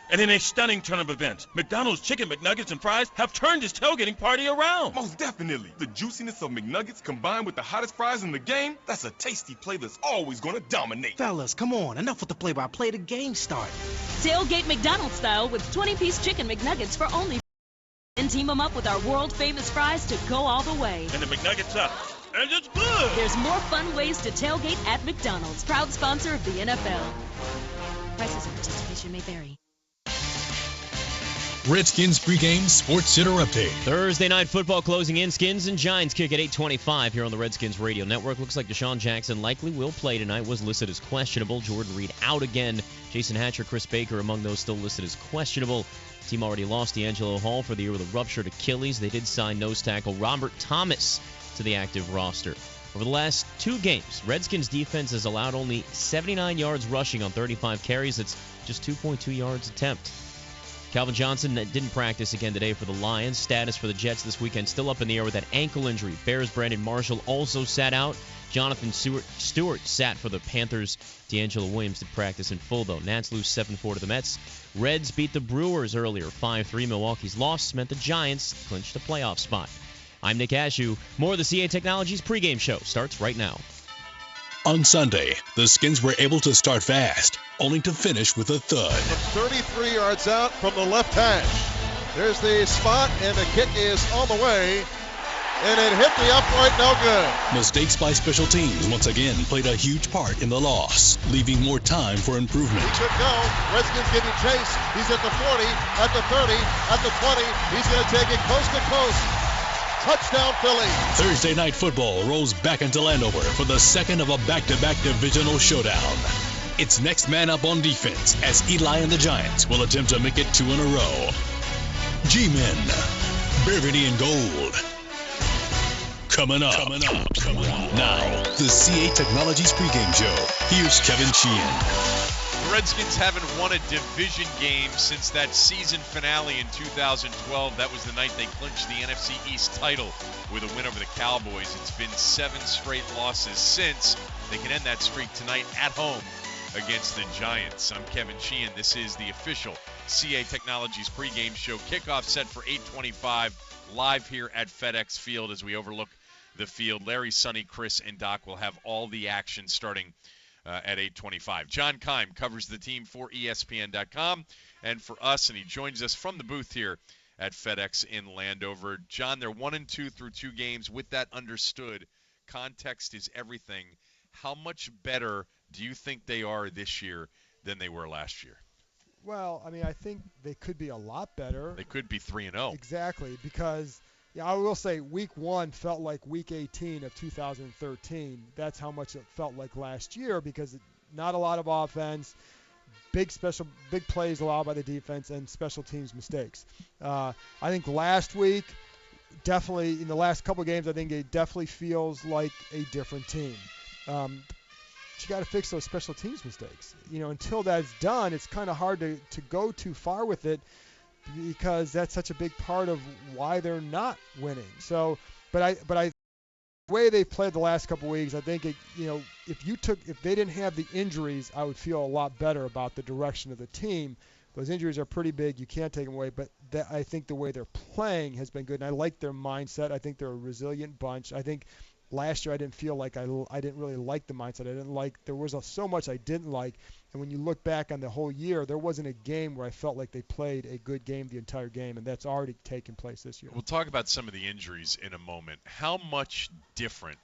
And in a stunning turn of events, McDonald's Chicken McNuggets and Fries have turned this tailgating party around. Most definitely. The juiciness of McNuggets combined with the hottest fries in the game, that's a tasty play that's always going to dominate. Fellas, come on. Enough with the play-by-play. The game started. Tailgate McDonald's style with 20-piece Chicken McNuggets for only and team them up with our world-famous fries to go all the way. And the McNuggets up. And it's good. There's more fun ways to tailgate at McDonald's, proud sponsor of the NFL. Prices and participation may vary. Redskins pregame Sports Center update. Thursday night football closing in. Skins and Giants kick at 8:25 here on the Redskins radio network. Looks like Deshaun Jackson likely will play tonight. Was listed as questionable. Jordan Reed out again. Jason Hatcher, Chris Baker among those still listed as questionable. Team already lost D'Angelo Hall for the year with a ruptured Achilles. They did sign nose tackle Robert Thomas to the active roster. Over the last two games, Redskins defense has allowed only 79 yards rushing on 35 carries. That's just 2.2 yards attempt. Calvin Johnson didn't practice again today for the Lions. Status for the Jets this weekend still up in the air with that ankle injury. Bears' Brandon Marshall also sat out. Jonathan Stewart sat for the Panthers. D'Angelo Williams did practice in full, though. Nats lose 7-4 to the Mets. Reds beat the Brewers earlier, 5-3. Milwaukee's loss meant the Giants clinched a playoff spot. I'm Nick Ashew. More of the CA Technologies pregame show starts right now. On Sunday, the Skins were able to start fast, only to finish with a thud. From 33 yards out from the left hash. There's the spot, and the kick is on the way. And it hit the upright, no good. Mistakes by special teams once again played a huge part in the loss, leaving more time for improvement. He should go. Redskins getting chase. He's at the 40, at the 30, at the 20. He's going to take it coast to coast. Touchdown, Philly. Thursday night football rolls back into Landover for the second of a back-to-back divisional showdown. It's next man up on defense as Eli and the Giants will attempt to make it 2 in a row. G-Men, Burgundy and Gold. Coming up. Now, the CA Technologies pregame show. Here's Kevin Sheehan. The Redskins haven't won a division game since that season finale in 2012. That was the night they clinched the NFC East title with a win over the Cowboys. It's been 7 straight losses since. They can end that streak tonight at home against the Giants. I'm Kevin Sheehan. This is the official CA Technologies pregame show. Kickoff set for 8:25 live here at FedExField as we overlook the field. Larry, Sonny, Chris, and Doc will have all the action starting at 8:25. John Keim covers the team for ESPN.com and for us, and he joins us from the booth here at FedEx in Landover. John, they're 1-2 through 2 games. With that understood, context is everything. How much better do you think they are this year than they were last year? Well, I mean, I think they could be a lot better. They could be 3-0. Exactly, because I will say Week 1 felt like Week 18 of 2013. That's how much it felt like last year because not a lot of offense, big plays allowed by the defense, and special teams mistakes. I think last week, definitely in the last couple of games, I think it definitely feels like a different team. You got to fix those special teams mistakes. Until that's done, it's kind of hard to go too far with it, because that's such a big part of why they're not winning. So, but the way they've played the last couple of weeks, I think if they didn't have the injuries, I would feel a lot better about the direction of the team. Those injuries are pretty big. You can't take them away, but I think the way they're playing has been good, and I like their mindset. I think they're a resilient bunch. I think last year I didn't feel like I didn't really like the mindset. There was so much I didn't like. And when you look back on the whole year, there wasn't a game where I felt like they played a good game the entire game, and that's already taken place this year. We'll talk about some of the injuries in a moment. How much different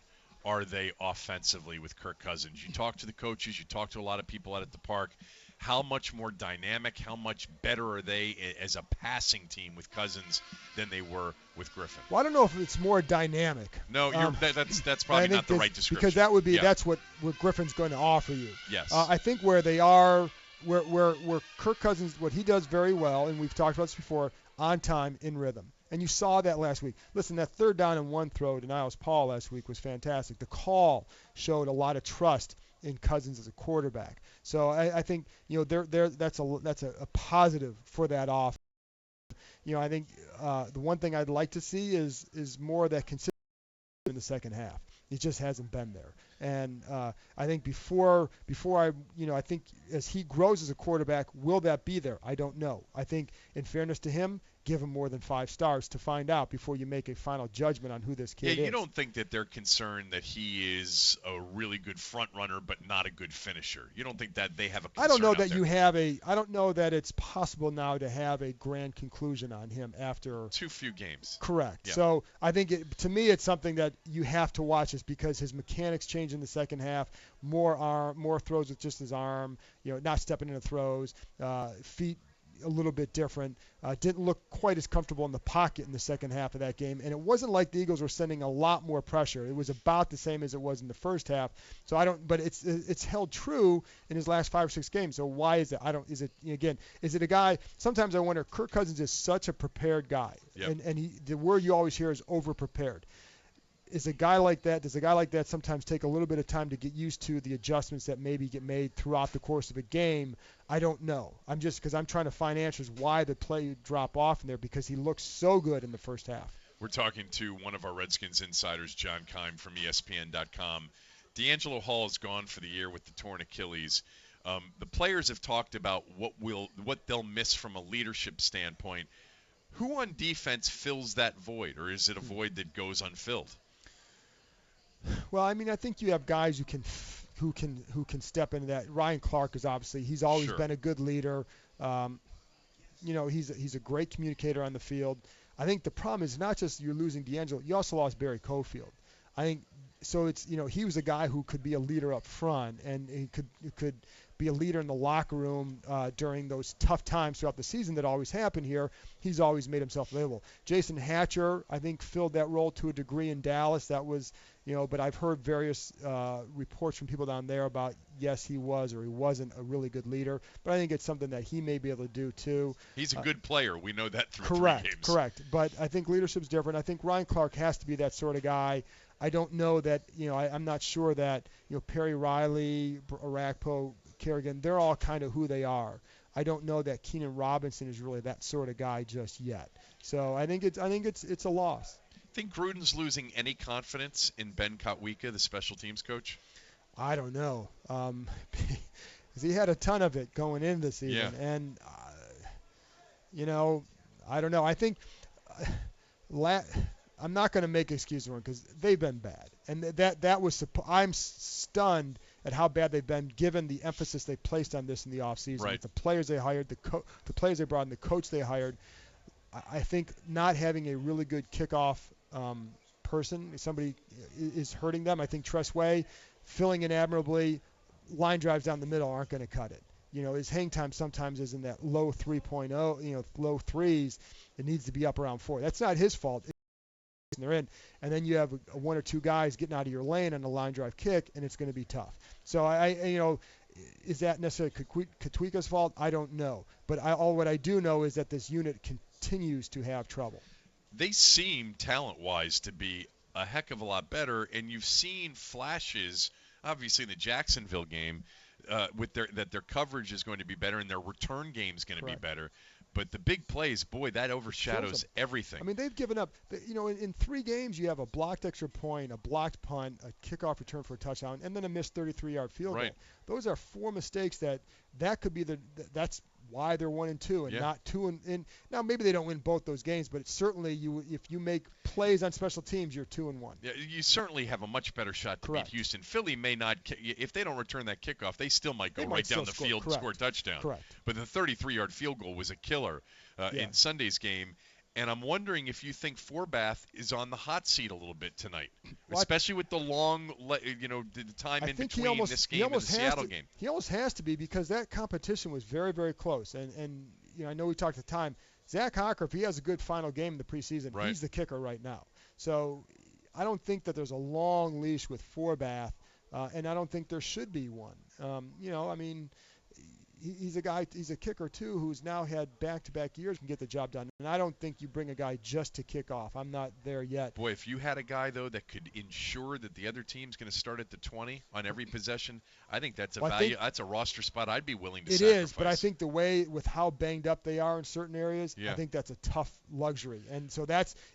are they offensively with Kirk Cousins? You talk to the coaches, you talk to a lot of people out at the park. how much more dynamic, how much better are they as a passing team with Cousins than they were with Griffin? Well, I don't know if it's more dynamic. No, that's probably not the right description. Because that would be that's what Griffin's going to offer you. Yes. I think where they are, where Kirk Cousins, what he does very well, and we've talked about this before, on time, in rhythm. And you saw that last week. Listen, that 3rd down and 1 throw to Niles Paul last week was fantastic. The call showed a lot of trust in Cousins as a quarterback. So I think that's a positive for that offense. I think the one thing I'd like to see is more of that consistency in the second half. It just hasn't been there. And I think before I think as he grows as a quarterback, will that be there? I don't know. I think in fairness to him, give him more than 5 stars to find out before you make a final judgment on who this kid is. Yeah, you don't think that they're concerned that he is a really good front runner but not a good finisher. You don't think that they have a concern I don't know out that there. I don't know that it's possible now to have a grand conclusion on him after too few games. Correct. Yeah. So I think to me it's something that you have to watch is because his mechanics change in the second half. More throws with just his arm, not stepping into throws, feet a little bit different. Didn't look quite as comfortable in the pocket in the second half of that game. And it wasn't like the Eagles were sending a lot more pressure. It was about the same as it was in the first half. So but it's held true in his last 5 or 6 games. So why is it? Is it a guy? Sometimes I wonder, Kirk Cousins is such a prepared guy. Yep. And the word you always hear is over-prepared. Does a guy like that sometimes take a little bit of time to get used to the adjustments that maybe get made throughout the course of a game? I don't know. Because I'm trying to find answers why the play drop off in there because he looks so good in the first half. We're talking to one of our Redskins insiders, John Keim from ESPN.com. D'Angelo Hall is gone for the year with the torn Achilles. The players have talked about what they'll miss from a leadership standpoint. Who on defense fills that void, or is it a void that goes unfilled? Well, I think you have guys who can step into that. Ryan Clark is obviously he's always been a good leader. He's a great communicator on the field. I think the problem is not just you're losing D'Angelo, you also lost Barry Cofield. I think so. It's he was a guy who could be a leader up front and he could be a leader in the locker room during those tough times throughout the season that always happen here. He's always made himself available. Jason Hatcher, I think, filled that role to a degree in Dallas. That was, but I've heard various reports from people down there about yes, he was or he wasn't a really good leader. But I think it's something that he may be able to do too. He's a good player. We know that through 3 games. Correct. But I think leadership's different. I think Ryan Clark has to be that sort of guy. I don't know that, I'm not sure that, Perry Riley, Arakpo, Kerrigan, they're all kind of who they are. I don't know that Keenan Robinson is really that sort of guy just yet. So I think it's a loss. Think Gruden's losing any confidence in Ben Kotwika, the special teams coach? I don't know. Because he had a ton of it going into the season. Yeah. And, I don't know. I think I'm not going to make excuses for him because they've been bad. And that was I'm stunned at how bad they've been given the emphasis they placed on this in the offseason. Right. With the players they hired, the players they brought in, the coach they hired. I think not having a really good kickoff person, somebody is hurting them. I think Tress Way, filling in admirably, line drives down the middle aren't going to cut it. His hang time sometimes is in that low 3.0, low threes. It needs to be up around 4. That's not his fault. They're in, and then you have 1 or 2 guys getting out of your lane on a line drive kick, and it's going to be tough. So is that necessarily Kotwika's fault? I don't know, but what I do know is that this unit continues to have trouble. They seem talent-wise to be a heck of a lot better, and you've seen flashes, obviously in the Jacksonville game, that their coverage is going to be better and their return game is going to be better. But the big plays, boy, that overshadows everything. They've given up. In 3 games, you have a blocked extra point, a blocked punt, a kickoff return for a touchdown, and then a missed 33-yard field goal. Those are 4 mistakes that could be that's why they're 1-2 and not 2 and now maybe they don't win both those games, but it's certainly if you make plays on special teams, you're 2-1. Yeah, you certainly have a much better shot to beat Houston. Philly may not, if they don't return that kickoff, they still might go right down the field and score a touchdown. Correct. But the 33-yard field goal was a killer in Sunday's game. And I'm wondering if you think Forbath is on the hot seat a little bit tonight, especially with the long, the time in between this game and the Seattle game. He almost has to be, because that competition was very, very close. And I know we talked at the time. Zach Hocker, if he has a good final game in the preseason, he's the kicker right now. So I don't think that there's a long leash with Forbath, and I don't think there should be one. He's a guy, he's a kicker too, who's now had back-to-back years and get the job done. And I don't think you bring a guy just to kick off. I'm not there yet. Boy, if you had a guy, though, that could ensure that the other team's going to start at the 20 on every possession, I think that's that's a roster spot I'd be willing to sacrifice. It is, but I think the way with how banged up they are in certain areas, I think that's a tough luxury. And so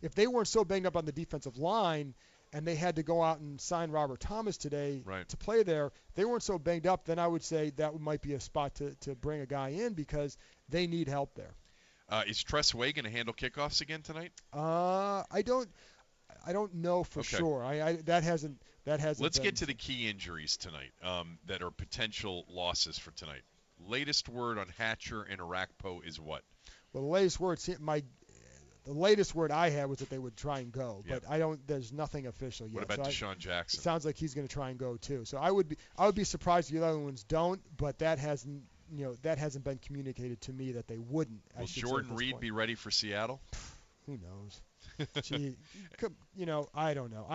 if they weren't so banged up on the defensive line, and they had to go out and sign Robert Thomas today to play there, they weren't so banged up, then I would say that might be a spot to bring a guy in, because they need help there. Is Tress Way going to handle kickoffs again tonight? I don't know for sure. That hasn't. Let's get to the key injuries tonight that are potential losses for tonight. Latest word on Hatcher and Arakpo is what? Well, the latest word, the latest word I had was that they would try and go, but there's nothing official yet. What about Deshaun Jackson? It sounds like he's going to try and go too. So I would be surprised if the other ones don't, but that hasn't been communicated to me that they wouldn't. Will Jordan Reed be ready for Seattle? Who knows? Gee, I don't know.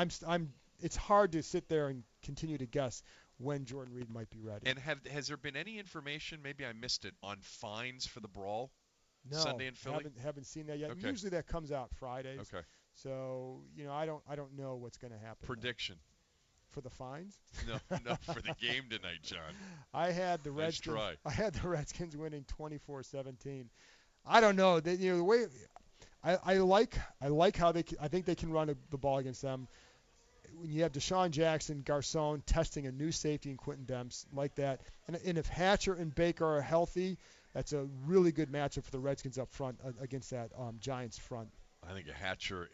It's hard to sit there and continue to guess when Jordan Reed might be ready. And has there been any information, maybe I missed it, on fines for the brawl? No, Sunday in Philly? haven't seen that yet. Okay. Usually that comes out Fridays. Okay. So I don't know what's going to happen. Prediction for the fines? No, for the game tonight, John. I had the Redskins. Nice try. I had the Redskins winning 24-17. I don't know. The way I like how I think they can run the ball against them. When you have Deshaun Jackson, Garcon testing a new safety in Quentin Demps like that, and if Hatcher and Baker are healthy, that's a really good matchup for the Redskins up front against that Giants front. I think a Hatcher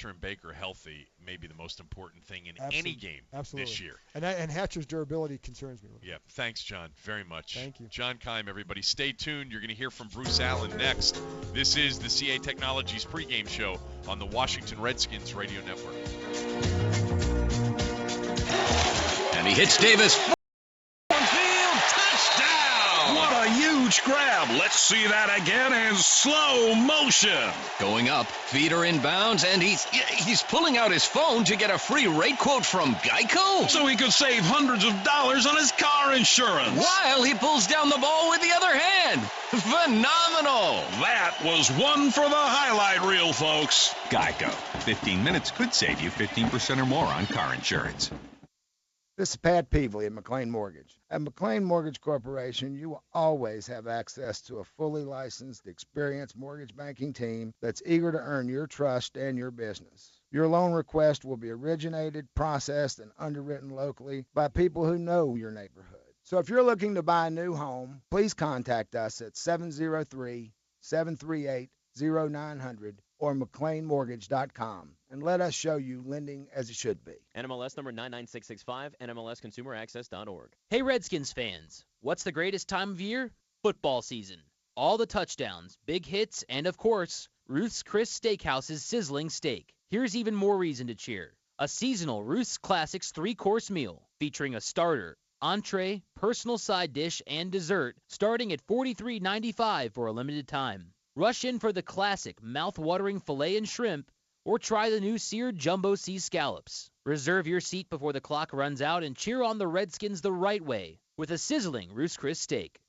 and Baker healthy may be the most important thing in any game this year. And Hatcher's durability concerns me. Yeah. Thanks, John, very much. Thank you. John Keim, everybody. Stay tuned. You're going to hear from Bruce Allen next. This is the CA Technologies pregame show on the Washington Redskins Radio Network. And he hits Davis. What a huge grab. Let's see that again in slow motion. Going up, feet are in bounds, and he's pulling out his phone to get a free rate quote from Geico. So he could save hundreds of dollars on his car insurance. While he pulls down the ball with the other hand. Phenomenal. That was one for the highlight reel, folks. Geico. 15 minutes could save you 15% or more on car insurance. This is Pat Peevely at McLean Mortgage. At McLean Mortgage Corporation, you will always have access to a fully licensed, experienced mortgage banking team that's eager to earn your trust and your business. Your loan request will be originated, processed, and underwritten locally by people who know your neighborhood. So if you're looking to buy a new home, please contact us at 703-738-0900 or McLeanMortgage.com and let us show you lending as it should be. NMLS number 99665, NMLSConsumerAccess.org. Hey Redskins fans, what's the greatest time of year? Football season. All the touchdowns, big hits, and of course, Ruth's Chris Steakhouse's sizzling steak. Here's even more reason to cheer. A seasonal Ruth's Classics 3-course meal featuring a starter, entree, personal side dish, and dessert starting at $43.95 for a limited time. Rush in for the classic mouth-watering filet and shrimp, or try the new seared jumbo sea scallops. Reserve your seat before the clock runs out and cheer on the Redskins the right way with a sizzling Ruth's Chris steak.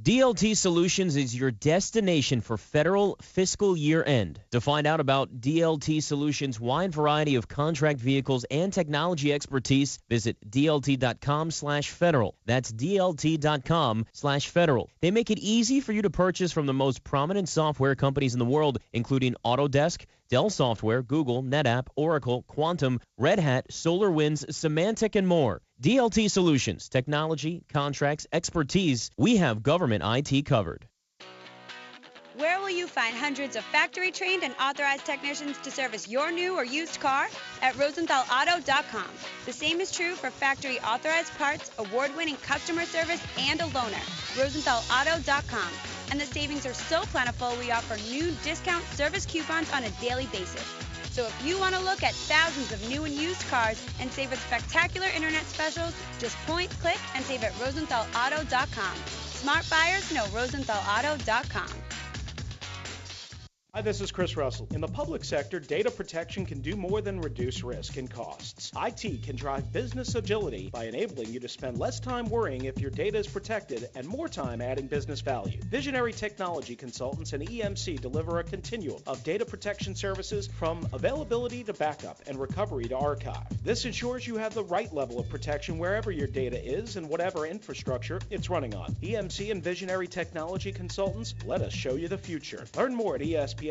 DLT Solutions is your destination for federal fiscal year end. To find out about DLT Solutions' wide variety of contract vehicles and technology expertise, visit dlt.com/federal. That's dlt.com/federal. They make it easy for you to purchase from the most prominent software companies in the world, including Autodesk, Dell Software, Google, NetApp, Oracle, Quantum, Red Hat, SolarWinds, Symantec, and more. DLT Solutions, technology, contracts, expertise. We have government IT covered. Where will you find hundreds of factory-trained and authorized technicians to service your new or used car? At RosenthalAuto.com. The same is true for factory-authorized parts, award-winning customer service, and a loaner. RosenthalAuto.com. And the savings are so plentiful, we offer new discount service coupons on a daily basis. So if you want to look at thousands of new and used cars and save with spectacular internet specials, just point, click, and save at RosenthalAuto.com. Smart buyers know RosenthalAuto.com. Hi, this is Chris Russell. In the public sector, data protection can do more than reduce risk and costs. IT can drive business agility by enabling you to spend less time worrying if your data is protected and more time adding business value. Visionary technology consultants and EMC deliver a continuum of data protection services from availability to backup and recovery to archive. This ensures you have the right level of protection wherever your data is and whatever infrastructure it's running on. EMC and Visionary technology consultants, let us show you the future. Learn more at ESPN980.com/VTC.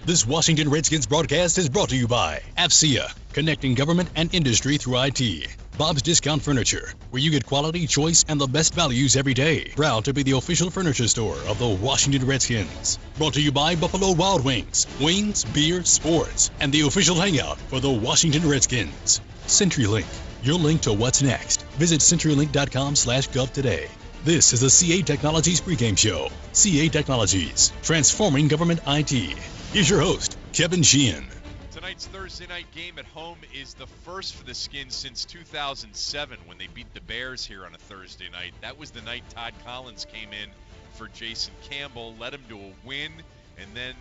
This Washington Redskins broadcast is brought to you by AFCEA, connecting government and industry through IT. Bob's Discount Furniture, where you get quality, choice, and the best values every day. Proud to be the official furniture store of the Washington Redskins. Brought to you by Buffalo Wild Wings, wings, beer, sports, and the official hangout for the Washington Redskins. CenturyLink, your link to what's next. Visit CenturyLink.com/gov today. This is the CA Technologies pregame show. CA Technologies, transforming government IT. Here's your host, Kevin Sheehan. Tonight's Thursday night game at home is the first for the Skins since 2007 when they beat the Bears here on a Thursday night. That was the night Todd Collins came in for Jason Campbell, led him to a win, and then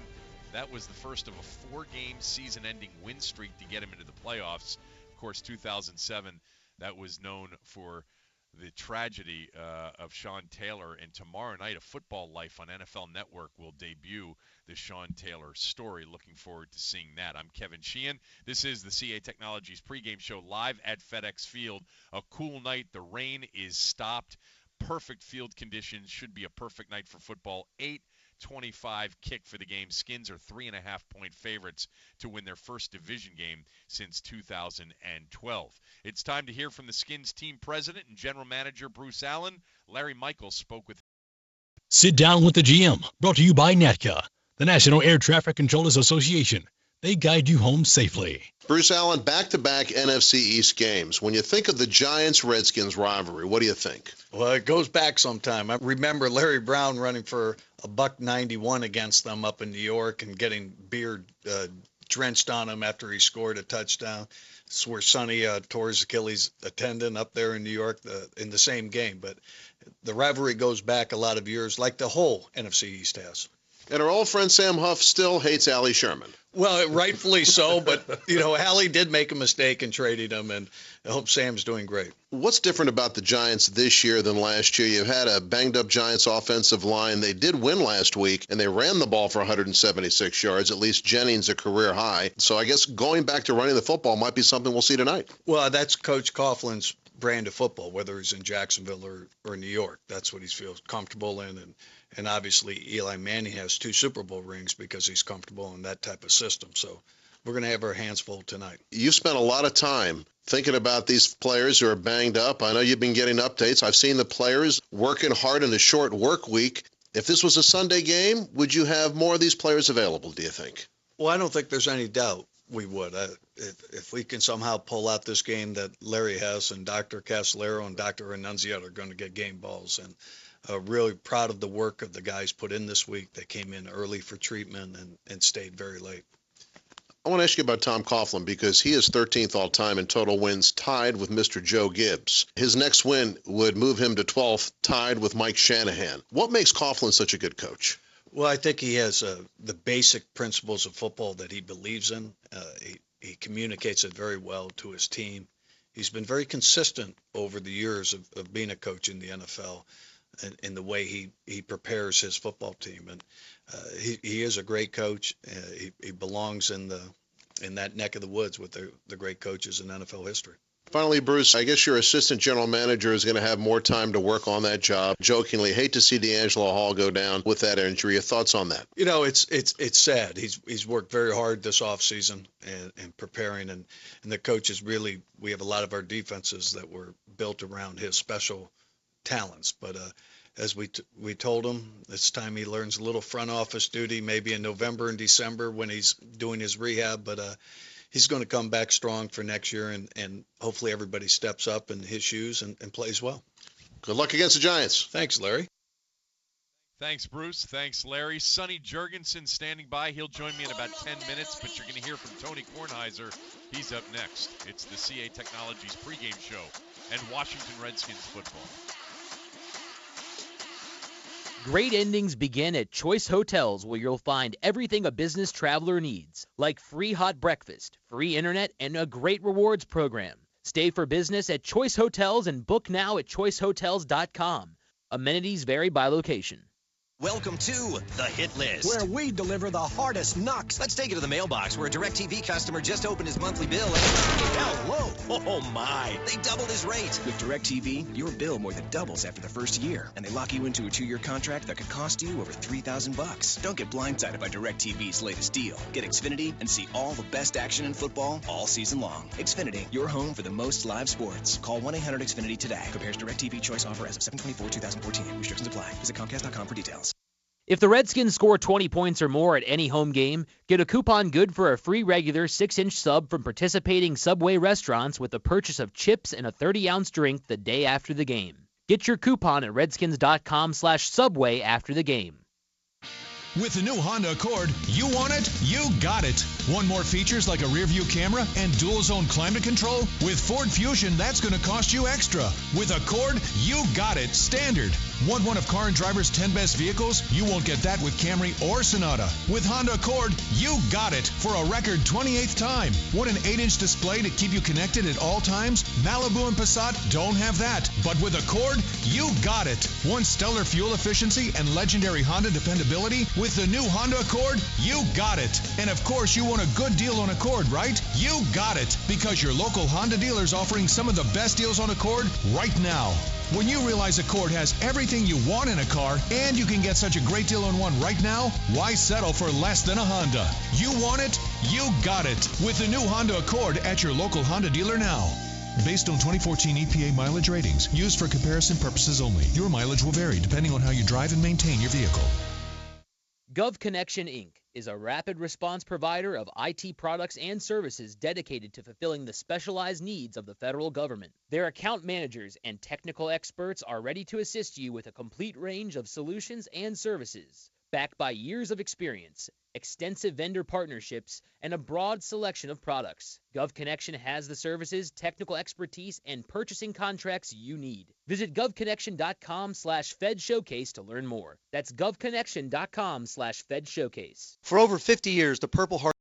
that was the first of a four-game season-ending win streak to get him into the playoffs. Of course, 2007, that was known for the tragedy of Sean Taylor, and tomorrow night a Football Life on NFL Network will debut the Sean Taylor story. Looking forward to seeing that. I'm Kevin Sheehan. This is the CA Technologies pregame show live at FedEx Field. A cool night. The rain is stopped. Perfect field conditions. Should be a perfect night for football. 8:25 kick for the game. Skins are 3.5-point favorites to win their first division game since 2012. It's time to hear from the Skins team president and general manager Bruce Allen. Larry Michaels spoke with. Sit down with the GM. Brought to you by NATCA, the National Air Traffic Controllers Association. They guide you home safely. Bruce Allen, back-to-back NFC East games. When you think of the Giants-Redskins rivalry, what do you think? Well, it goes back some time. I remember Larry Brown running for $191 against them up in New York and getting beer drenched on him after he scored a touchdown. It's where Sonny tore his Achilles tendon up there in New York in the same game. But the rivalry goes back a lot of years, like the whole NFC East has. And our old friend Sam Huff still hates Allie Sherman. Well, rightfully so, but, Allie did make a mistake in trading him, and I hope Sam's doing great. What's different about the Giants this year than last year? You've had a banged-up Giants offensive line. They did win last week, and they ran the ball for 176 yards, at least Jennings a career high. So I guess going back to running the football might be something we'll see tonight. Well, that's Coach Coughlin's brand of football, whether he's in Jacksonville or New York. That's what he feels comfortable in, and obviously Eli Manning has 2 Super Bowl rings because he's comfortable in that type of system. So we're going to have our hands full tonight. You've spent a lot of time thinking about these players who are banged up. I know you've been getting updates. I've seen the players working hard in a short work week. If this was a Sunday game, would you have more of these players available, do you think? Well, I don't think there's any doubt we would. If we can somehow pull out this game that Larry has, and Dr. Casolaro and Dr. Annunziata are going to get game balls. And really proud of the work of the guys put in this week. They came in early for treatment and stayed very late. I want to ask you about Tom Coughlin because he is 13th all-time in total wins, tied with Mr. Joe Gibbs. His next win would move him to 12th, tied with Mike Shanahan. What makes Coughlin such a good coach? Well, I think he has the basic principles of football that he believes in. He communicates it very well to his team. He's been very consistent over the years of being a coach in the NFL. In the way he prepares his football team, and he is a great coach. He belongs in that neck of the woods with the great coaches in NFL history. Finally, Bruce, I guess your assistant general manager is going to have more time to work on that job. Jokingly, hate to see D'Angelo Hall go down with that injury. Your thoughts on that? It's sad. He's worked very hard this offseason and preparing, and the coaches really. We have a lot of our defenses that were built around his special talents, but as we told him, it's time he learns a little front office duty, maybe in November and December when he's doing his rehab. But he's going to come back strong for next year, and hopefully everybody steps up in his shoes and plays well. Good luck against the Giants. Thanks, Larry. Thanks, Bruce. Thanks, Larry. Sonny Jurgensen standing by. He'll join me in about 10 minutes, but you're going to hear from Tony Kornheiser. He's up next. It's the CA Technologies pregame show and Washington Redskins football. Great endings begin at Choice Hotels, where you'll find everything a business traveler needs, like free hot breakfast, free internet, and a great rewards program. Stay for business at Choice Hotels and book now at choicehotels.com. Amenities vary by location. Welcome to The Hit List, where we deliver the hardest knocks. Let's take it to the mailbox, where a DirecTV customer just opened his monthly bill and hello, oh my, they doubled his rate. With DirecTV, your bill more than doubles after the first year, and they lock you into a 2-year contract that could cost you over $3,000. Don't get blindsided by DirecTV's latest deal. Get Xfinity and see all the best action in football all season long. Xfinity, your home for the most live sports. Call 1-800-XFINITY today. Compares DirecTV choice offer as of 7/24/2014. Restrictions apply. Visit Comcast.com for details. If the Redskins score 20 points or more at any home game, get a coupon good for a free regular 6-inch sub from participating Subway restaurants with the purchase of chips and a 30-ounce drink the day after the game. Get your coupon at redskins.com/subway after the game. With the new Honda Accord, you want it, you got it. Want more features like a rear-view camera and dual-zone climate control? With Ford Fusion, that's going to cost you extra. With Accord, you got it, standard. Want one of Car and Driver's 10 best vehicles? You won't get that with Camry or Sonata. With Honda Accord, you got it for a record 28th time. Want an 8-inch display to keep you connected at all times? Malibu and Passat don't have that. But with Accord, you got it. Want stellar fuel efficiency and legendary Honda dependability? With the new Honda Accord, you got it. And of course, you want a good deal on Accord, right? You got it, because your local Honda dealer is offering some of the best deals on Accord right now. When you realize Accord has everything you want in a car, and you can get such a great deal on one right now, why settle for less than a Honda? You want it, you got it. With the new Honda Accord at your local Honda dealer now. Based on 2014 EPA mileage ratings, used for comparison purposes only. Your mileage will vary depending on how you drive and maintain your vehicle. GovConnection, Inc. is a rapid response provider of IT products and services dedicated to fulfilling the specialized needs of the federal government. Their account managers and technical experts are ready to assist you with a complete range of solutions and services. Backed by years of experience, extensive vendor partnerships, and a broad selection of products, GovConnection has the services, technical expertise, and purchasing contracts you need. Visit govconnection.com/Fed Showcase to learn more. That's govconnection.com/Fed Showcase. For over 50 years, the Purple Heart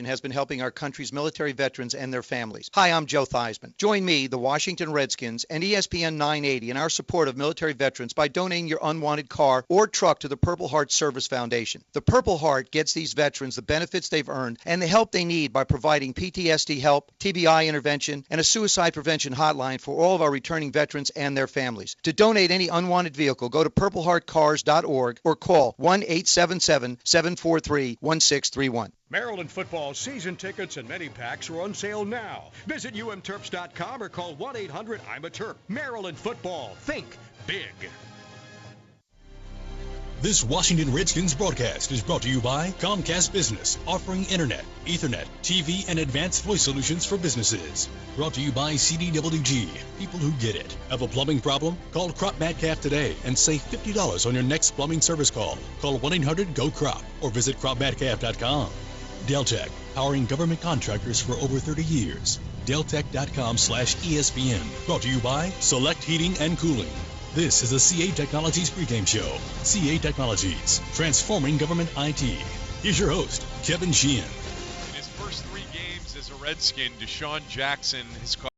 has been helping our country's military veterans and their families. Hi, I'm Joe Theismann. Join me, the Washington Redskins, and ESPN 980 in our support of military veterans by donating your unwanted car or truck to the Purple Heart Service Foundation. The Purple Heart gets these veterans the benefits they've earned and the help they need by providing PTSD help, TBI intervention, and a suicide prevention hotline for all of our returning veterans and their families. To donate any unwanted vehicle, go to purpleheartcars.org or call 1-877-743-1631. Maryland football season tickets and many packs are on sale now. Visit umterps.com or call 1-800-I'm-a-Terp. Maryland football. Think big. This Washington Redskins broadcast is brought to you by Comcast Business, offering internet, Ethernet, TV, and advanced voice solutions for businesses. Brought to you by CDWG, people who get it. Have a plumbing problem? Call Crop Metcalf today and save $50 on your next plumbing service call. Call 1-800-GO-CROP or visit cropmetcalf.com. Deltec, powering government contractors for over 30 years. Deltec.com/ESPN. Brought to you by Select Heating and Cooling. This is the CA Technologies pregame show. CA Technologies, transforming government IT. Here's your host, Kevin Sheehan. In his first 3 games as a Redskin, DeSean Jackson has caught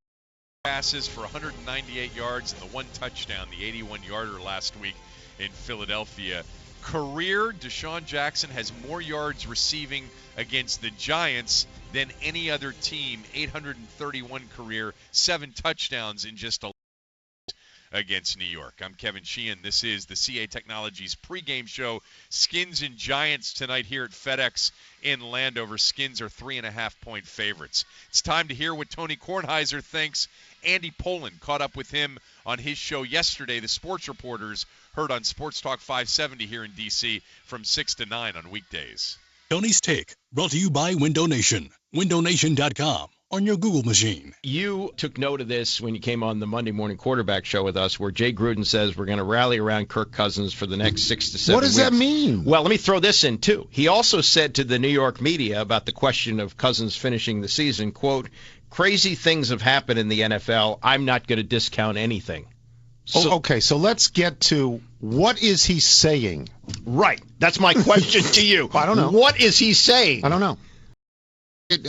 passes for 198 yards and the 1 touchdown, the 81-yarder last week in Philadelphia. Career, DeSean Jackson has more yards receiving against the Giants than any other team. 831 career, 7 touchdowns in just against New York. I'm Kevin Sheehan. This is the CA Technologies pregame show. Skins and Giants tonight here at FedEx in Landover. Skins are 3.5-point favorites. It's time to hear what Tony Kornheiser thinks. Andy Pollin caught up with him on his show yesterday. The Sports Reporters heard on Sports Talk 570 here in D.C. from 6 to 9 on weekdays. Tony's Take, brought to you by Window Nation. WindowNation.com on your Google machine. You took note of this when you came on the Monday morning quarterback show with us, where Jay Gruden says we're going to rally around Kirk Cousins for the next 6 to 7 What does weeks. that mean? Well, let me throw this in, too. He also said to the New York media about the question of Cousins finishing the season, quote, crazy things have happened in the NFL. I'm not going to discount anything. Okay, so let's get to what is he saying? Right. That's my question to you. I don't know. What is he saying? I don't know.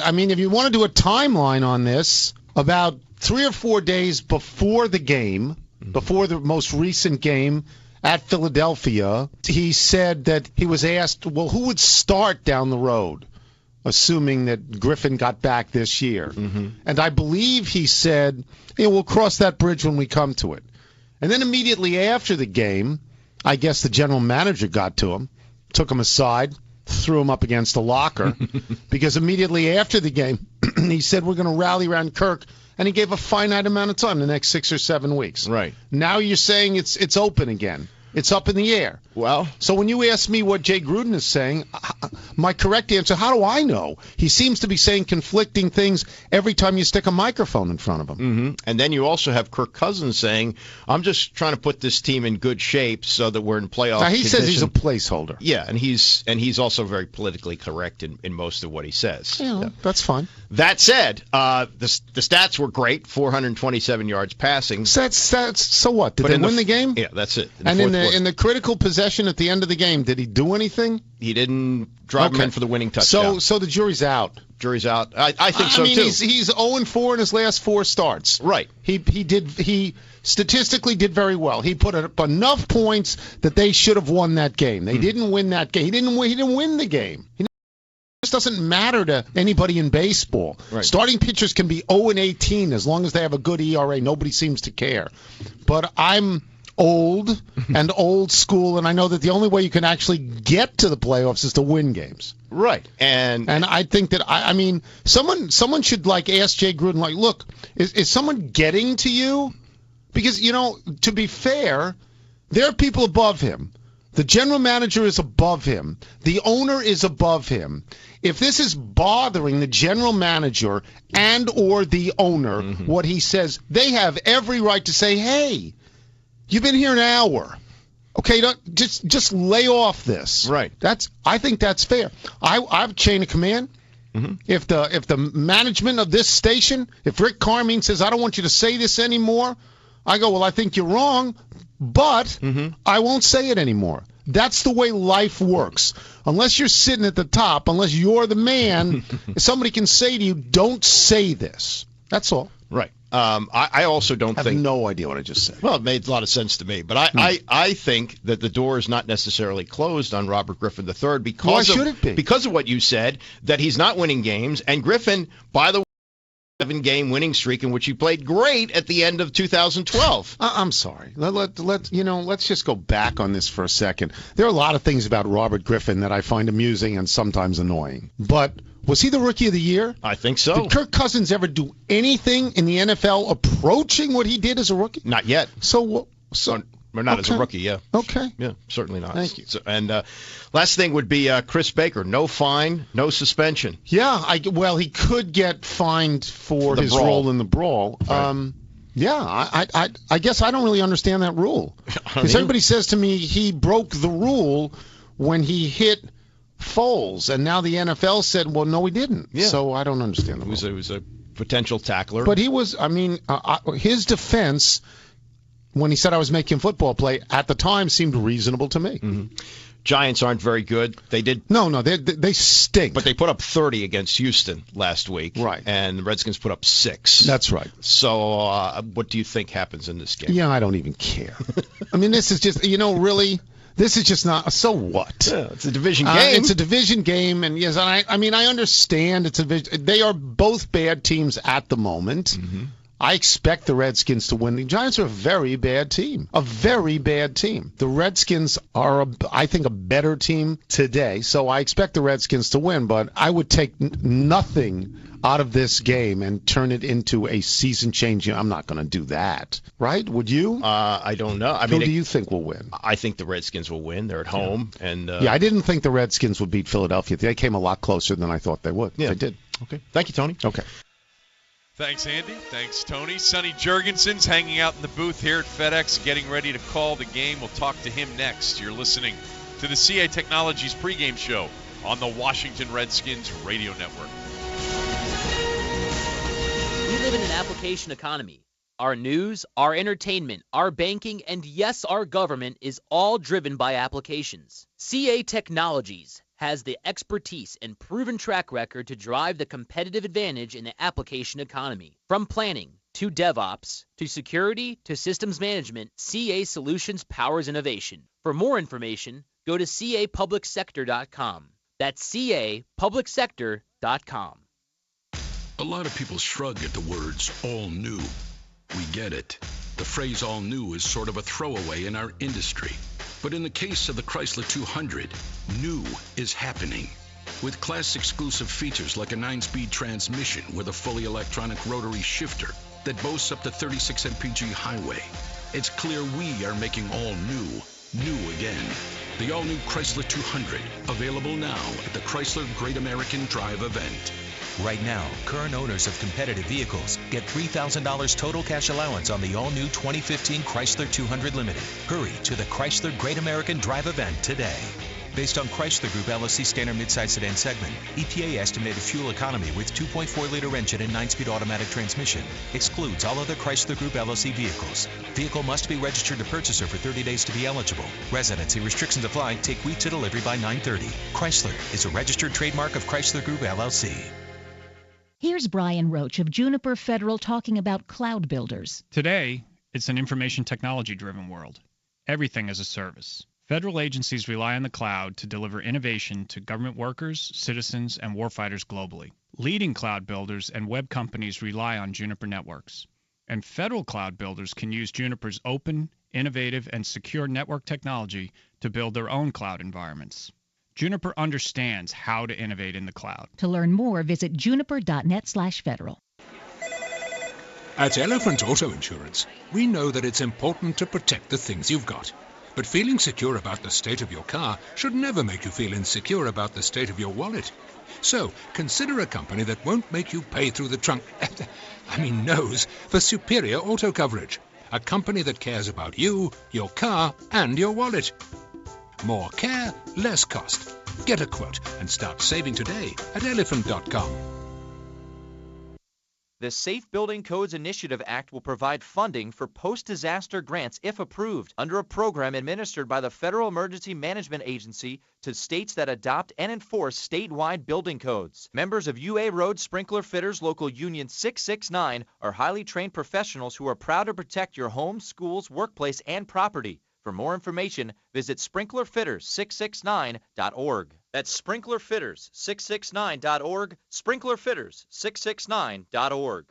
I mean, if you want to do a timeline on this, about 3 or 4 days before the game, before the most recent game at Philadelphia, he said that he was asked, well, who would start down the road, assuming that Griffin got back this year. Mm-hmm. And I believe he said, we'll cross that bridge when we come to it. And then immediately after the game, I guess the general manager got to him, took him aside, threw him up against a locker, because immediately after the game, he said, we're going to rally around Kirk, and he gave a finite amount of time, the next 6 or 7 weeks. Right. Now you're saying it's open again. It's up in the air. Well, so when you ask me what Jay Gruden is saying, my correct answer, how do I know? He seems to be saying conflicting things every time you stick a microphone in front of him. Mm-hmm. And then you also have Kirk Cousins saying, I'm just trying to put this team in good shape so that we're in playoff Now, he condition. says he's a placeholder. Yeah, and he's also very politically correct in most of what he says. Yeah, that's fine. That said, the stats were great, 427 yards passing. So what? Did they win the game? Yeah, that's it. In the critical possession at the end of the game, did he do anything? He didn't drive him in for the winning touchdown. So the jury's out. Jury's out. I think so, too. He's 0-4 in his last 4 starts. Right. He statistically did very well. He put up enough points that they should have won that game. They didn't win that game. He didn't win the game. It just doesn't matter to anybody in baseball. Right. Starting pitchers can be 0-18 as long as they have a good ERA. Nobody seems to care. But I'm old and old school, and I know that the only way you can actually get to the playoffs is to win games. Right. And I think that I mean someone should ask Jay Gruden, look, is someone getting to you? Because to be fair, there are people above him. The general manager is above him. The owner is above him. If this is bothering the general manager and or the owner, what he says, they have every right to say, hey, you've been here an hour. Okay, just lay off this. Right. I think that's fair. I've chain of command. Mm-hmm. If the management of this station, if Rick Carmine says, I don't want you to say this anymore, I go, well, I think you're wrong, but I won't say it anymore. That's the way life works. Unless you're sitting at the top, unless you're the man, somebody can say to you, don't say this. That's all. Right. I also don't think... I have no idea what I just said. Well, it made a lot of sense to me. But I think that the door is not necessarily closed on Robert Griffin III because Why should it be? Because of what you said, that he's not winning games. And Griffin, by the way, 7-game winning streak in which he played great at the end of 2012. I'm sorry. Let's just go back on this for a second. There are a lot of things about Robert Griffin that I find amusing and sometimes annoying. But was he the Rookie of the Year? I think so. Did Kirk Cousins ever do anything in the NFL approaching what he did as a rookie? Not yet. Or not as a rookie, yeah. Okay. Yeah, certainly not. Thank you. So, and last thing would be Chris Baker. No fine, no suspension. Yeah, he could get fined for his role in the brawl. Right. I guess I don't really understand that rule. Because everybody says to me he broke the rule when he hit Foles, and now the NFL said, well, no, he didn't. Yeah. So I don't understand the rule. It was a potential tackler. But he was, his defense... when he said I was making football play, at the time seemed reasonable to me. Mm-hmm. Giants aren't very good. They did. No, they stink. But they put up 30 against Houston last week. Right. And the Redskins put up 6. That's right. So what do you think happens in this game? Yeah, I don't even care. This is just, really, this is just not, so what? Yeah, it's a division game. It's a division game, and yes, I understand they are both bad teams at the moment. Mm-hmm. I expect the Redskins to win. The Giants are a very bad team. A very bad team. The Redskins are, I think, a better team today, so I expect the Redskins to win, but I would take nothing out of this game and turn it into a season-changing. I'm not going to do that, right? Would you? I don't know. Who do you think will win? I think the Redskins will win. They're at home, and I didn't think the Redskins would beat Philadelphia. They came a lot closer than I thought they would. Yeah. They did. Okay. Thank you, Tony. Okay. Thanks, Andy. Thanks, Tony. Sonny Jurgensen's hanging out in the booth here at FedEx, getting ready to call the game. We'll talk to him next. You're listening to the CA Technologies pregame show on the Washington Redskins radio network. We live in an application economy. Our news, our entertainment, our banking, and yes, our government is all driven by applications. CA Technologies has the expertise and proven track record to drive the competitive advantage in the application economy. From planning to DevOps to security to systems management, CA Solutions powers innovation. For more information, go to capublicsector.com. That's capublicsector.com. A lot of people shrug at the words all new. We get it. The phrase all new is sort of a throwaway in our industry. But in the case of the Chrysler 200, new is happening. With class-exclusive features like a 9-speed transmission with a fully electronic rotary shifter that boasts up to 36 mpg highway, it's clear we are making all new again. The all-new Chrysler 200, available now at the Chrysler Great American Drive event. Right now, current owners of competitive vehicles get $3,000 total cash allowance on the all-new 2015 Chrysler 200 Limited. Hurry to the Chrysler Great American Drive event today. Based on Chrysler Group LLC standard midsize sedan segment, EPA estimated fuel economy with 2.4-liter engine and 9-speed automatic transmission. Excludes all other Chrysler Group LLC vehicles. Vehicle must be registered to purchaser for 30 days to be eligible. Residency restrictions apply. Take wheat to delivery by 9:30. Chrysler is a registered trademark of Chrysler Group LLC. Here's Brian Roach of Juniper Federal talking about cloud builders. Today, it's an information technology-driven world. Everything is a service. Federal agencies rely on the cloud to deliver innovation to government workers, citizens, and warfighters globally. Leading cloud builders and web companies rely on Juniper networks. And federal cloud builders can use Juniper's open, innovative, and secure network technology to build their own cloud environments. Juniper understands how to innovate in the cloud. To learn more, visit juniper.net/federal. At Elephant Auto Insurance, we know that it's important to protect the things you've got. But feeling secure about the state of your car should never make you feel insecure about the state of your wallet. So, consider a company that won't make you pay through the trunk, nose, for superior auto coverage. A company that cares about you, your car, and your wallet. More care, less cost. Get a quote and start saving today at elephant.com. The Safe Building Codes Initiative Act will provide funding for post-disaster grants if approved under a program administered by the Federal Emergency Management Agency to states that adopt and enforce statewide building codes. Members of UA Road Sprinkler Fitters Local Union 669 are highly trained professionals who are proud to protect your home, schools, workplace, and property. For more information, visit sprinklerfitters669.org. That's sprinklerfitters669.org, sprinklerfitters669.org.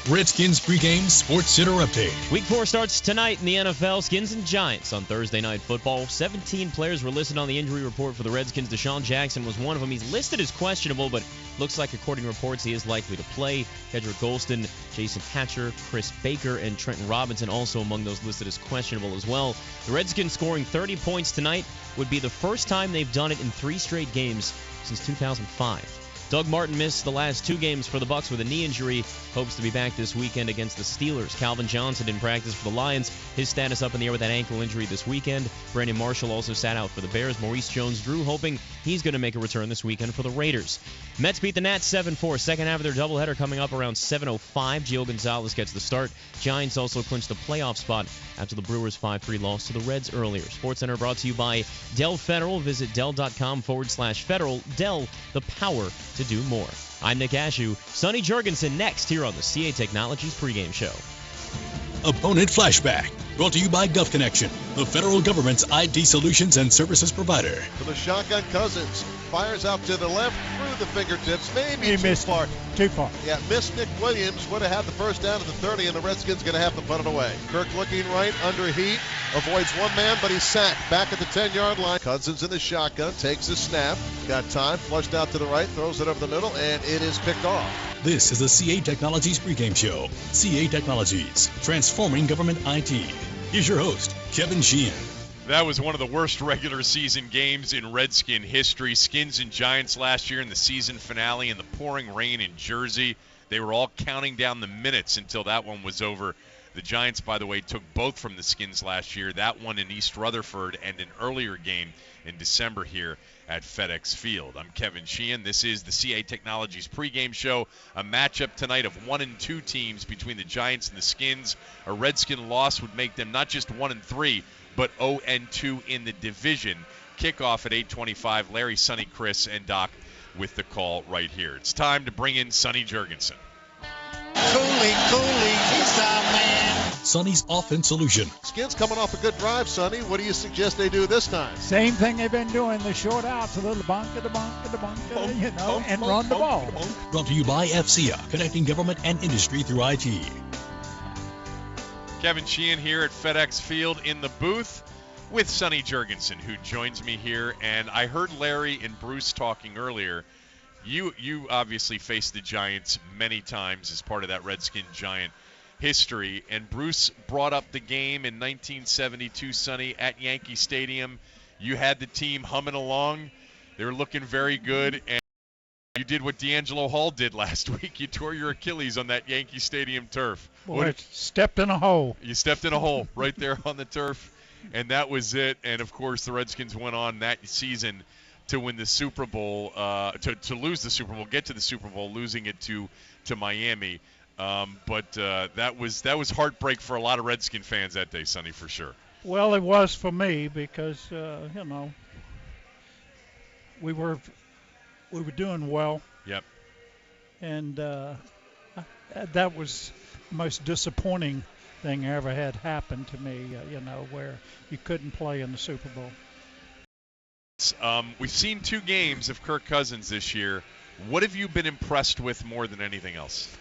Redskins pregame Sports Center update. Week 4 starts tonight in the NFL. Skins and Giants on Thursday Night Football. 17 players were listed on the injury report for the Redskins. Deshaun Jackson was one of them. He's listed as questionable, but looks like, according to reports, he is likely to play. Kedrick Golston, Jason Hatcher, Chris Baker, and Trenton Robinson also among those listed as questionable as well. The Redskins scoring 30 points tonight would be the first time they've done it in 3 straight games since 2005. Doug Martin missed the last 2 games for the Bucs with a knee injury. Hopes to be back this weekend against the Steelers. Calvin Johnson didn't practice for the Lions. His status up in the air with that ankle injury this weekend. Brandon Marshall also sat out for the Bears. Maurice Jones-Drew hoping he's going to make a return this weekend for the Raiders. Mets beat the Nats 7-4. Second half of their doubleheader coming up around 7:05. Gio Gonzalez gets the start. Giants also clinched the playoff spot after the Brewers' 5-3 loss to the Reds earlier. SportsCenter brought to you by Dell Federal. Visit Dell.com/Federal. Dell, the power to do more. I'm Nick Ashew. Sonny Jurgensen next here on the CA Technologies pregame show. Opponent Flashback, brought to you by GovConnection, the federal government's IT solutions and services provider. For the Shotgun Cousins, fires out to the left through the fingertips. Maybe He too missed far. Too far. Yeah, missed Nick Williams. Would have had the first down at the 30, and the Redskins going to have to punt it away. Kirk looking right, under heat, avoids one man, but he's sacked back at the 10-yard line. Cousins in the shotgun, takes the snap, got time, flushed out to the right, throws it over the middle, and it is picked off. This is the CA Technologies pregame show. CA Technologies, transforming government IT. Here's your host, Kevin Sheehan. That was one of the worst regular season games in Redskin history. Skins and Giants last year in the season finale in the pouring rain in Jersey. They were all counting down the minutes until that one was over. The Giants, by the way, took both from the Skins last year. That one in East Rutherford and an earlier game in December here at FedExField. I'm Kevin Sheehan. This is the CA Technologies pregame show. A matchup tonight of 1 and 2 teams between the Giants and the Skins. A Redskin loss would make them not just 1 and 3, but 0 and 2 in the division. Kickoff at 8:25. Larry, Sonny, Chris, and Doc with the call right here. It's time to bring in Sonny Jurgensen. Cooley, he's our man. Sonny's offense solution. Skins coming off a good drive, Sonny. What do you suggest they do this time? Same thing they've been doing, the short outs, a little bunker, and run the ball. Brought to you by FCA, connecting government and industry through IT. Kevin Sheehan here at FedExField in the booth with Sonny Jurgensen, who joins me here. And I heard Larry and Bruce talking earlier. You obviously faced the Giants many times as part of that Redskin-Giant history. And Bruce brought up the game in 1972, Sonny, at Yankee Stadium. You had the team humming along. They were looking very good. And you did what D'Angelo Hall did last week. You tore your Achilles on that Yankee Stadium turf. Boy, stepped in a hole. You stepped in a hole right there on the turf, and that was it. And, of course, the Redskins went on that season to win the Super Bowl, to lose the Super Bowl, get to the Super Bowl, losing it to Miami. But that was heartbreak for a lot of Redskin fans that day, Sonny, for sure. Well, it was for me because, we were doing well. Yep. And that was the most disappointing thing I ever had happen to me, where you couldn't play in the Super Bowl. We've seen 2 games of Kirk Cousins this year. What have you been impressed with more than anything else?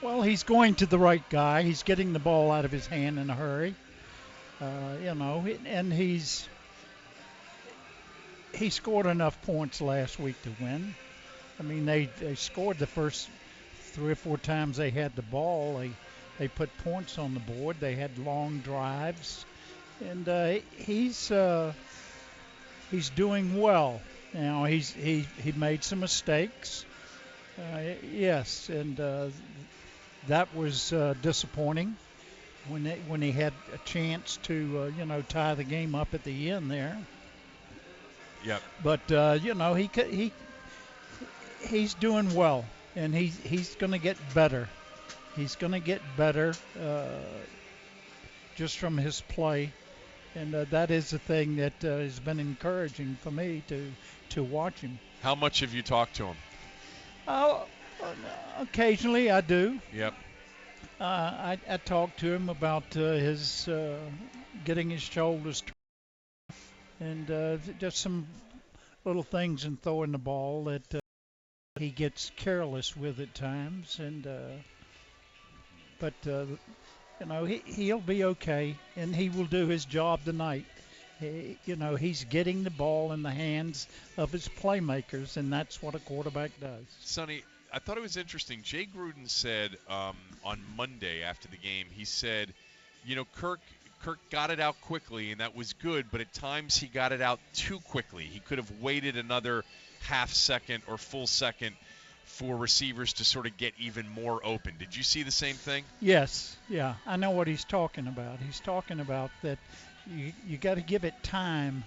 Well, he's going to the right guy. He's getting the ball out of his hand in a hurry. And he scored enough points last week to win. I mean, they scored the first 3 or 4 times they had the ball. They put points on the board. They had long drives, and he's doing well. Now he made some mistakes, yes, and that was disappointing when he had a chance to tie the game up at the end there. Yep. But he's doing well, and he's going to get better. He's going to get better just from his play, and that is the thing that has been encouraging for me to watch him. How much have you talked to him? Oh, occasionally I do. Yep. I talked to him about his getting his shoulders and just some little things in throwing the ball that he gets careless with at times, and but he'll be okay, and he will do his job tonight. He's getting the ball in the hands of his playmakers, and that's what a quarterback does. Sonny, I thought it was interesting. Jay Gruden said on Monday after the game, he said, Kirk got it out quickly, and that was good, but at times he got it out too quickly. He could have waited another half second or full second for receivers to sort of get even more open. Did you see the same thing? Yes. Yeah. I know what he's talking about. He's talking about that you got to give it time.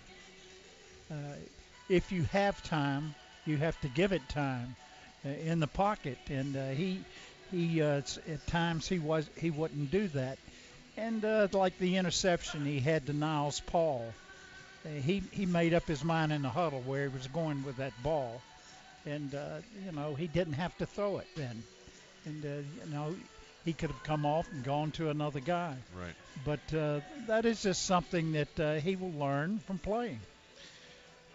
If you have time, you have to give it time in the pocket. And he at times he wouldn't do that. And like the interception he had to Niles Paul, he made up his mind in the huddle where he was going with that ball. And, he didn't have to throw it then. And, he could have come off and gone to another guy. Right. But that is just something that he will learn from playing.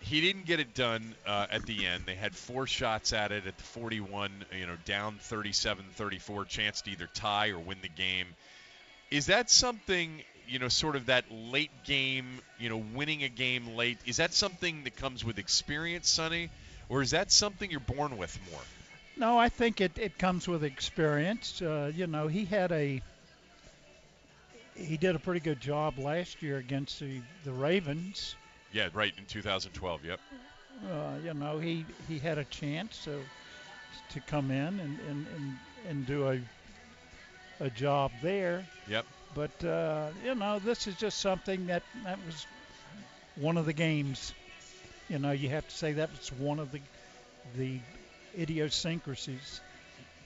He didn't get it done at the end. They had 4 shots at it at the 41, down 37-34, chance to either tie or win the game. Is that something, sort of that late game, winning a game late, is that something that comes with experience, Sonny, or is that something you're born with more? No, I think it comes with experience. He did a pretty good job last year against the Ravens. Yeah, right, in 2012, yep. He had a chance to come in and do a job there. Yep. But, this is just something that was one of the games. You have to say that was one of the idiosyncrasies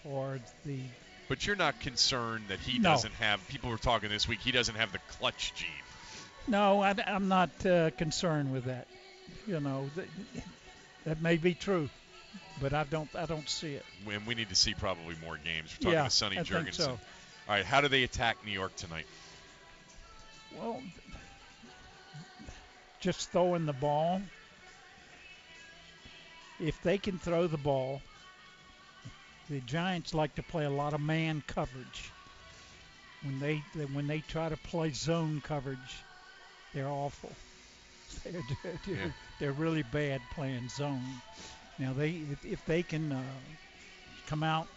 or the... But you're not concerned that he doesn't have, people were talking this week, he doesn't have the clutch gene. No, I'm not concerned with that. That may be true, but I don't see it. And we need to see probably more games. We're talking to Sonny Jurgensen. Think so. All right, how do they attack New York tonight? Well, just throwing the ball. If they can throw the ball, the Giants like to play a lot of man coverage. When they try to play zone coverage, they're awful. They're really bad playing zone. Now if they can come out,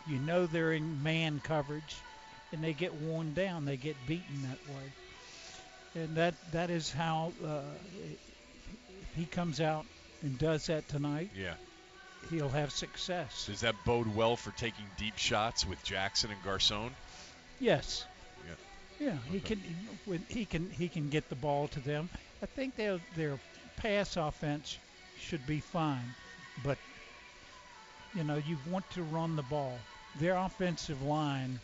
they're in man coverage, and they get worn down. They get beaten that way, and that is how if he comes out and does that tonight. Yeah. He'll have success. Does that bode well for taking deep shots with Jackson and Garcon? Yes. Yeah. Yeah, he can get the ball to them. I think their pass offense should be fine, but you want to run the ball. Their offensive line,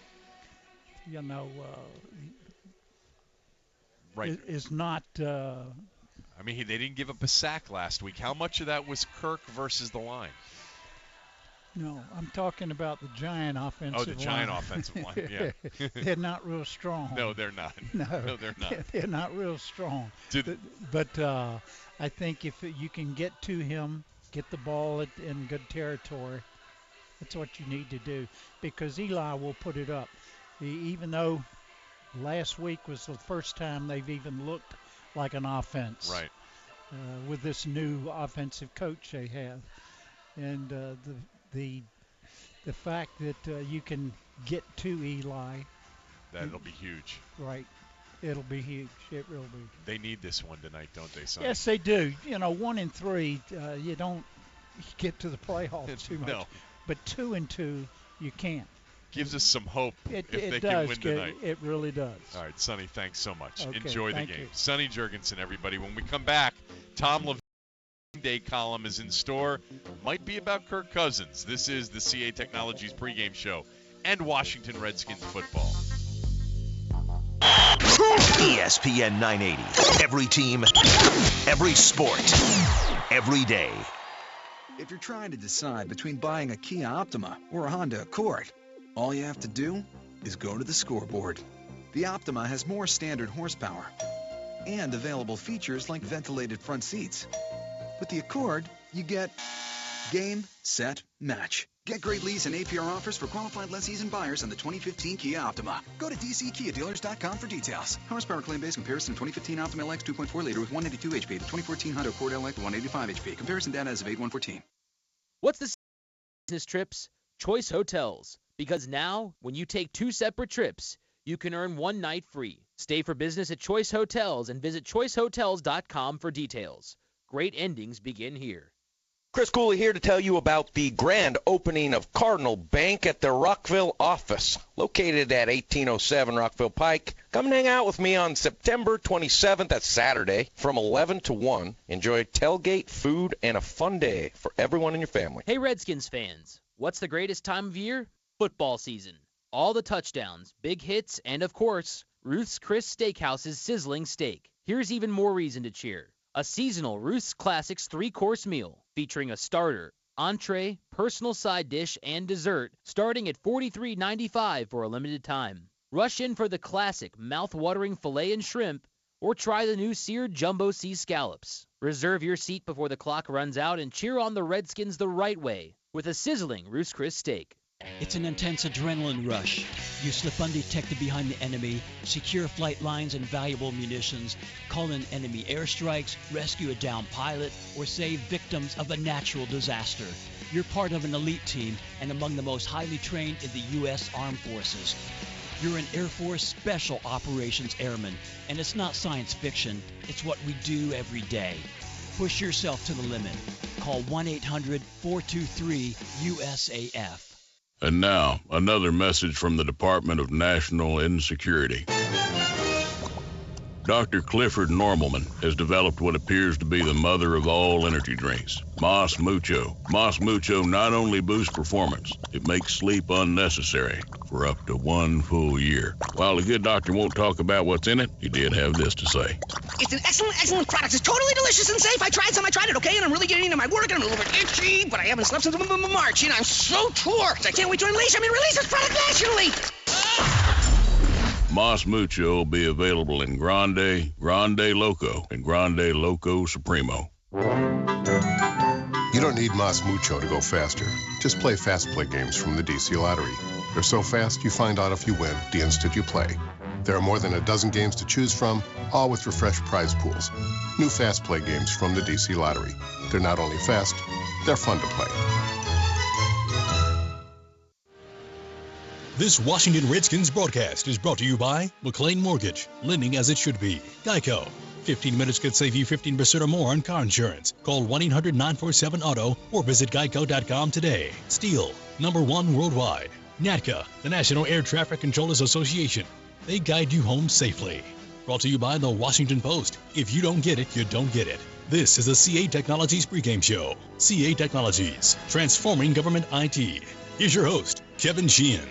right, is not. They didn't give up a sack last week. How much of that was Kirk versus the line? No, I'm talking about the Giant offensive line. Oh, the Giant offensive line, yeah. They're not real strong. No, they're not. No, they're not. They're not real strong. But I think if you can get to him, get the ball in good territory, that's what you need to do. Because Eli will put it up. Even though last week was the first time they've even looked like an offense. Right. With this new offensive coach they have. And the fact that you can get to Eli. That'll be huge. Right. It'll be huge. It will be. They need this one tonight, don't they, Sonny? Yes, they do. 1-3, you don't get to the playoffs too much. No. But 2-2, you can. Gives us some hope if they does, can win tonight. It really does. All right, Sonny, thanks so much. Okay, enjoy the thank game. you. Sonny Jurgensen, everybody. When we come back, Tom Levine's Day column is in store. Might be about Kirk Cousins. This is the CA Technologies pregame show and Washington Redskins football. ESPN 980. Every team, every sport, every day. If you're trying to decide between buying a Kia Optima or a Honda Accord, all you have to do is go to the scoreboard. The Optima has more standard horsepower and available features like ventilated front seats. With the Accord, you get game, set, match. Get great lease and APR offers for qualified lessees and buyers on the 2015 Kia Optima. Go to dckiadealers.com for details. Horsepower claim-based comparison of 2015 Optima LX 2.4 liter with 182 HP. The 2014 Honda Accord LX with 185 HP. Comparison data as of 8/114. What's the business trips? Choice Hotels. Because now, when you take 2 separate trips, you can earn 1 night free. Stay for business at Choice Hotels and visit choicehotels.com for details. Great endings begin here. Chris Cooley here to tell you about the grand opening of Cardinal Bank at their Rockville office, located at 1807 Rockville Pike. Come and hang out with me on September 27th, that's Saturday, from 11 to 1. Enjoy tailgate, food, and a fun day for everyone in your family. Hey Redskins fans, what's the greatest time of year? Football season. All the touchdowns, big hits, and of course, Ruth's Chris Steakhouse's sizzling steak. Here's even more reason to cheer. A seasonal Ruth's Classics 3-course meal featuring a starter, entree, personal side dish, and dessert starting at $43.95 for a limited time. Rush in for the classic mouth-watering filet and shrimp Or try the new seared jumbo sea scallops. Reserve your seat before the clock runs out and cheer on the Redskins the right way with a sizzling Roost Chris steak. It's an intense adrenaline rush. You slip undetected behind the enemy, secure flight lines and valuable munitions, call in enemy airstrikes, rescue a downed pilot, or save victims of a natural disaster. You're part of an elite team and among the most highly trained in the U.S. Armed Forces. You're an Air Force Special Operations Airman, and it's not science fiction. It's what we do every day. Push yourself to the limit. Call 1-800-423-USAF. And now, another message from the Department of National Insecurity. Dr. Clifford Normalman has developed what appears to be the mother of all energy drinks, Mas Mucho. Mas Mucho not only boosts performance, it makes sleep unnecessary for up to 1 full year. While the good doctor won't talk about what's in it, he did have this to say. It's an excellent product. It's totally delicious and safe. I tried it, okay? And I'm really getting into my work, and I'm a little bit itchy, but I haven't slept since March, and I'm so torqued. I can't wait to release this product nationally. Mas Mucho will be available in Grande, Grande Loco, and Grande Loco Supremo. You don't need Mas Mucho to go faster. Just play Fast Play games from the DC Lottery. They're so fast, you find out if you win the instant you play. There are more than a dozen games to choose from, all with refreshed prize pools. New Fast Play games from the DC Lottery. They're not only fast, they're fun to play. This Washington Redskins broadcast is brought to you by McLean Mortgage, lending as it should be. Geico. 15 minutes could save you 15% or more on car insurance. Call 1-800-947-AUTO or visit geico.com today. Steel, #1 worldwide. NATCA, the National Air Traffic Controllers Association. They guide you home safely. Brought to you by the Washington Post. If you don't get it, you don't get it. This is the CA Technologies pregame show. CA Technologies, transforming government IT. Here's your host, Kevin Sheehan.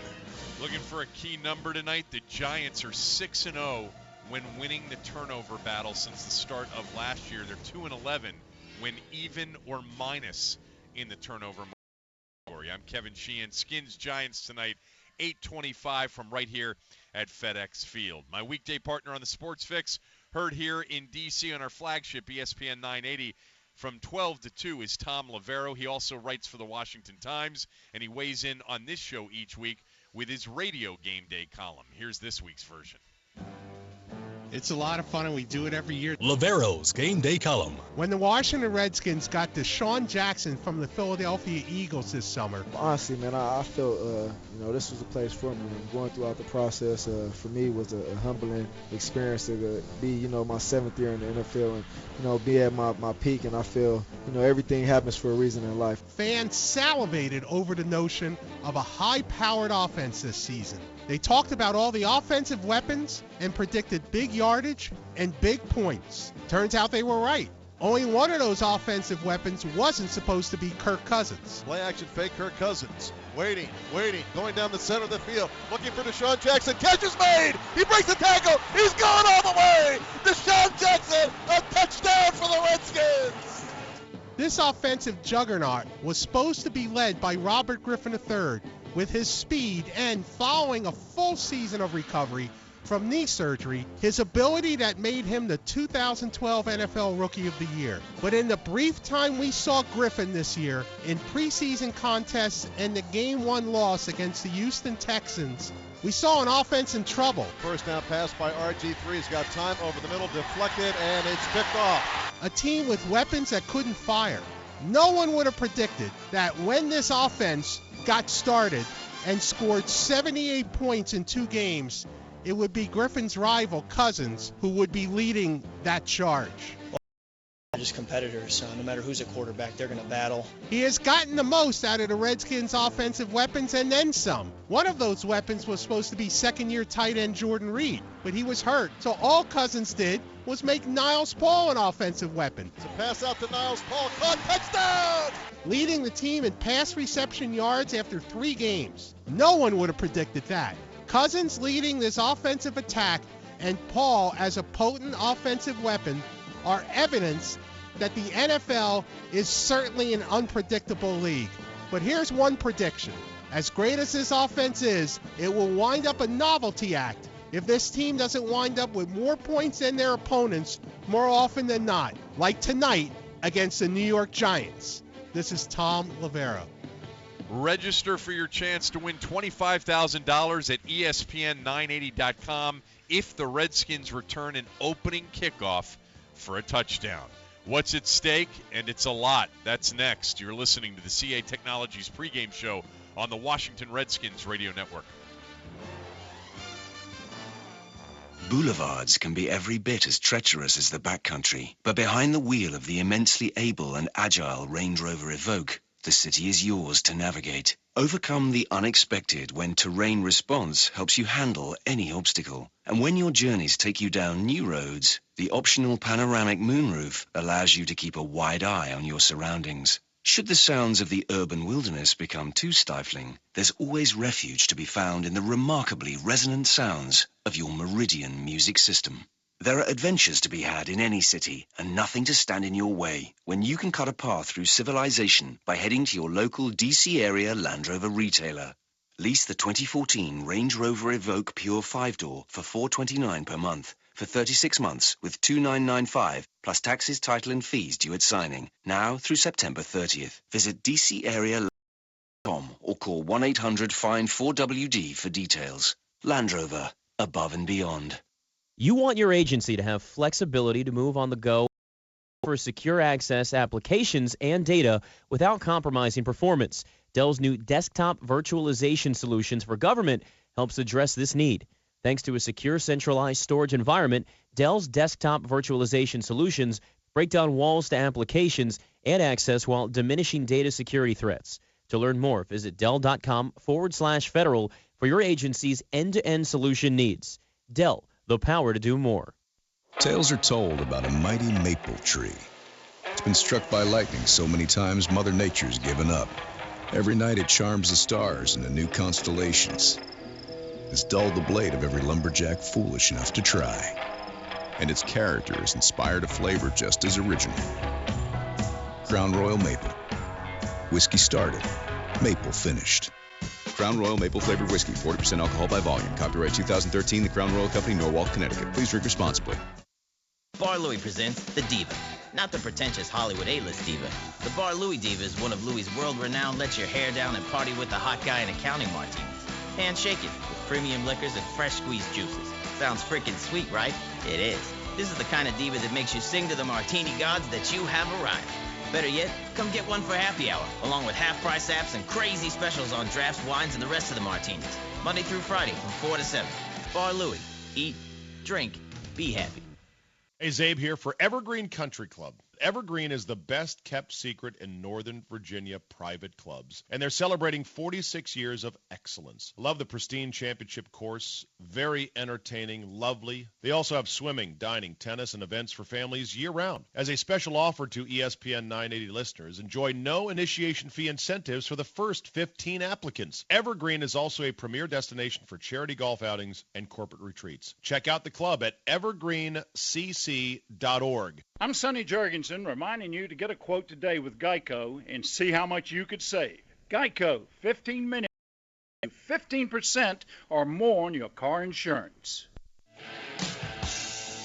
Looking for a key number tonight. The Giants are 6-0 when winning the turnover battle since the start of last year. They're 2-11 when even or minus in the turnover category. I'm Kevin Sheehan. Skins Giants tonight, 8:25 from right here at FedExField. My weekday partner on the Sports Fix, heard here in D.C. on our flagship ESPN 980 from 12 to 2 is Tom Lavero. He also writes for the Washington Times, and he weighs in on this show each week with his radio game day column. Here's this week's version. It's a lot of fun, and we do it every year. Lavero's Game Day column. When the Washington Redskins got Deshaun Jackson from the Philadelphia Eagles this summer. Honestly, man, I felt, this was a place for me. Going throughout the process, for me, was a humbling experience to be, my 7th year in the NFL and, be at my peak. And I feel, everything happens for a reason in life. Fans salivated over the notion of a high-powered offense this season. They talked about all the offensive weapons and predicted big yardage and big points. Turns out they were right. Only one of those offensive weapons wasn't supposed to be Kirk Cousins. Play action fake Kirk Cousins. Waiting, going down the center of the field, looking for Deshaun Jackson. Catch is made! He breaks the tackle! He's gone all the way! Deshaun Jackson, a touchdown for the Redskins! This offensive juggernaut was supposed to be led by Robert Griffin III with his speed and, following a full season of recovery from knee surgery, his ability that made him the 2012 NFL Rookie of the Year. But in the brief time we saw Griffin this year in preseason contests and the Game 1 loss against the Houston Texans, we saw an offense in trouble. First down pass by RG3. He's got time over the middle, deflected, and it's picked off. A team with weapons that couldn't fire. No one would have predicted that when this offense got started and scored 78 points in 2 games, it would be Griffin's rival, Cousins, who would be leading that charge. Just competitors, so no matter who's a quarterback, they're going to battle. He has gotten the most out of the Redskins' offensive weapons and then some. One of those weapons was supposed to be second-year tight end Jordan Reed, but he was hurt. So all Cousins did was make Niles Paul an offensive weapon. It's a pass out to Niles Paul, caught, touchdown! Leading the team in pass reception yards after 3 games. No one would have predicted that. Cousins leading this offensive attack and Paul as a potent offensive weapon are evidence that the NFL is certainly an unpredictable league. But here's one prediction. As great as this offense is, it will wind up a novelty act if this team doesn't wind up with more points than their opponents more often than not, like tonight against the New York Giants. This is Tom Lavera. Register for your chance to win $25,000 at ESPN980.com if the Redskins return an opening kickoff for a touchdown. What's at stake? And it's a lot. That's next. You're listening to the CA Technologies pregame show on the Washington Redskins Radio Network. Boulevards can be every bit as treacherous as the backcountry, but behind the wheel of the immensely able and agile Range Rover Evoque, the city is yours to navigate. Overcome the unexpected when terrain response helps you handle any obstacle. And when your journeys take you down new roads, the optional panoramic moonroof allows you to keep a wide eye on your surroundings. Should the sounds of the urban wilderness become too stifling, there's always refuge to be found in the remarkably resonant sounds of your Meridian music system. There are adventures to be had in any city, and nothing to stand in your way when you can cut a path through civilization by heading to your local DC area Land Rover retailer. Lease the 2014 Range Rover Evoque Pure 5-door for $429 per month for 36 months with $2,995 plus taxes, title and fees due at signing, now through September 30th. Visit DCArea.com or call 1-800-FIND-4WD for details. Land Rover, above and beyond. You want your agency to have flexibility to move on the go for secure access applications and data without compromising performance. Dell's new desktop virtualization solutions for government helps address this need. Thanks to a secure centralized storage environment, Dell's desktop virtualization solutions break down walls to applications and access while diminishing data security threats. To learn more, visit Dell.com/federal for your agency's end-to-end solution needs. Dell, the power to do more. Tales are told about a mighty maple tree. It's been struck by lightning so many times Mother Nature's given up. Every night it charms the stars into new constellations. It's dulled the blade of every lumberjack foolish enough to try. And its character has inspired a flavor just as original. Crown Royal Maple. Whiskey started, maple finished. Crown Royal Maple Flavored Whiskey, 40% alcohol by volume. Copyright 2013, the Crown Royal Company, Norwalk, Connecticut. Please drink responsibly. Bar Louie presents The Diva. Not the pretentious Hollywood A-list diva. The Bar Louie Diva is one of Louie's world-renowned let your hair down and party with the hot guy in accounting martinis. Handshaken with premium liquors and fresh squeezed juices. Sounds freaking sweet, right? It is. This is the kind of diva that makes you sing to the martini gods that you have arrived. Better yet, come get one for happy hour, along with half-price apps and crazy specials on drafts, wines, and the rest of the martinis. Monday through Friday from 4 to 7. Bar Louie. Eat, drink, be happy. Hey, Zabe here for Evergreen Country Club. Evergreen is the best kept secret in Northern Virginia private clubs, and they're celebrating 46 years of excellence. Love the pristine championship course, very entertaining, lovely. They also have swimming, dining, tennis, and events for families year-round. As a special offer to ESPN 980 listeners, enjoy no initiation fee incentives for the first 15 applicants. Evergreen is also a premier destination for charity golf outings and corporate retreats. Check out the club at evergreencc.org. I'm Sonny Jurgensen, reminding you to get a quote today with Geico and see how much you could save. Geico, 15 minutes, 15% or more on your car insurance.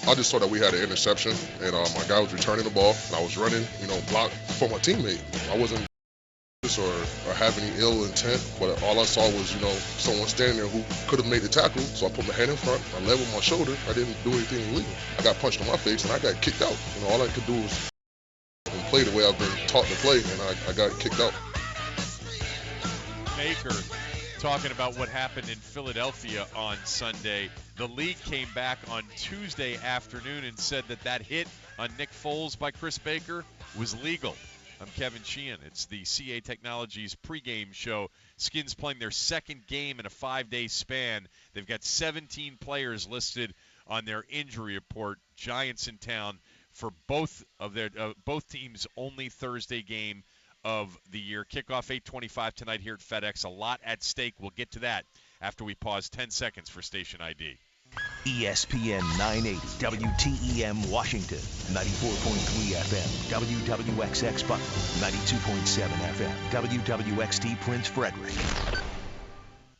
I just saw that we had an interception, and my guy was returning the ball, and I was running, block for my teammate. I wasn't or have any ill intent, but all I saw was, someone standing there who could have made the tackle, so I put my hand in front, I leveled my shoulder, I didn't do anything illegal. I got punched in my face, and I got kicked out. All I could do was play the way I've been taught to play, and I got kicked out. Baker talking about what happened in Philadelphia on Sunday. The league came back on Tuesday afternoon and said that hit on Nick Foles by Chris Baker was legal. I'm Kevin Sheehan. It's the CA Technologies pregame show. Skins playing their second game in a 5-day span. They've got 17 players listed on their injury report. Giants in town for both teams' only Thursday game of the year. Kickoff 8:25 tonight here at FedEx. A lot at stake. We'll get to that after we pause 10 seconds for station ID. ESPN 980 WTEM Washington, 94.3 FM WWXX Butler, 92.7 FM WWXT Prince Frederick.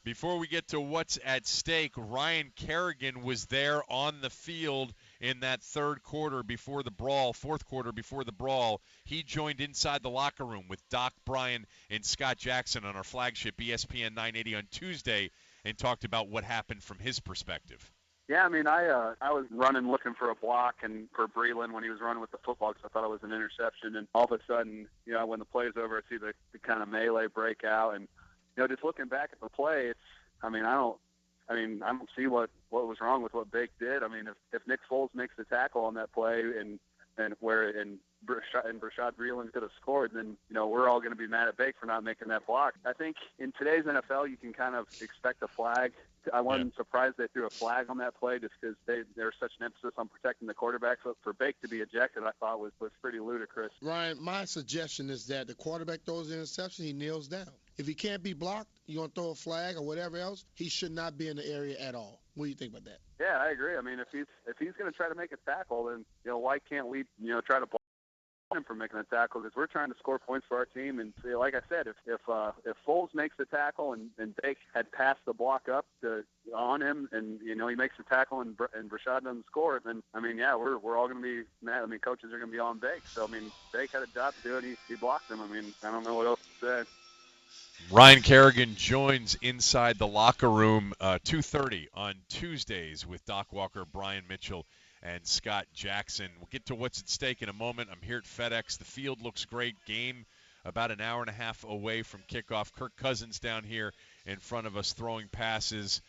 Before we get to what's at stake, Ryan Kerrigan was there on the field in that fourth quarter before the brawl. He joined inside the locker room with Doc Bryan and Scott Jackson on our flagship ESPN 980 on Tuesday and talked about what happened from his perspective. Yeah, I mean, I was running looking for a block and for Breland when he was running with the football because I thought it was an interception. And all of a sudden, when the play's over, I see the kind of melee break out. And, just looking back at the play, I don't see what was wrong with what Bake did. I mean, if Nick Foles makes the tackle on that play and Brashad Breeland could have scored, then, we're all going to be mad at Bake for not making that block. I think in today's NFL, you can kind of expect a flag. I wasn't surprised they threw a flag on that play just because there's such an emphasis on protecting the quarterback. So for Bake to be ejected, I thought was pretty ludicrous. Ryan, my suggestion is that the quarterback throws an interception, he kneels down. If he can't be blocked, you're going to throw a flag or whatever else, he should not be in the area at all. What do you think about that? Yeah, I agree. I mean, if he's going to try to make a tackle, then, why can't we, try to block him from making a tackle? Because we're trying to score points for our team. And like I said, if Foles makes the tackle and Bake had passed the block up on him and, he makes the tackle and Brashad doesn't score, then, we're all going to be mad. I mean, coaches are going to be on Bake. So, Bake had a job to do it. He blocked him. I don't know what else to say. Ryan Kerrigan joins inside the locker room 2:30 on Tuesdays with Doc Walker, Brian Mitchell, and Scott Jackson. We'll get to what's at stake in a moment. I'm here at FedEx. The field looks great. Game about an hour and a half away from kickoff. Kirk Cousins down here in front of us throwing passes.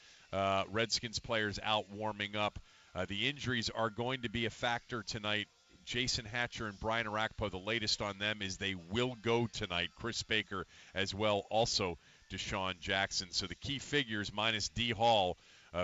Redskins players out warming up. The injuries are going to be a factor tonight. Jason Hatcher and Brian Arakpo, the latest on them is they will go tonight. Chris Baker as well, also Deshaun Jackson. So the key figures minus D. Hall,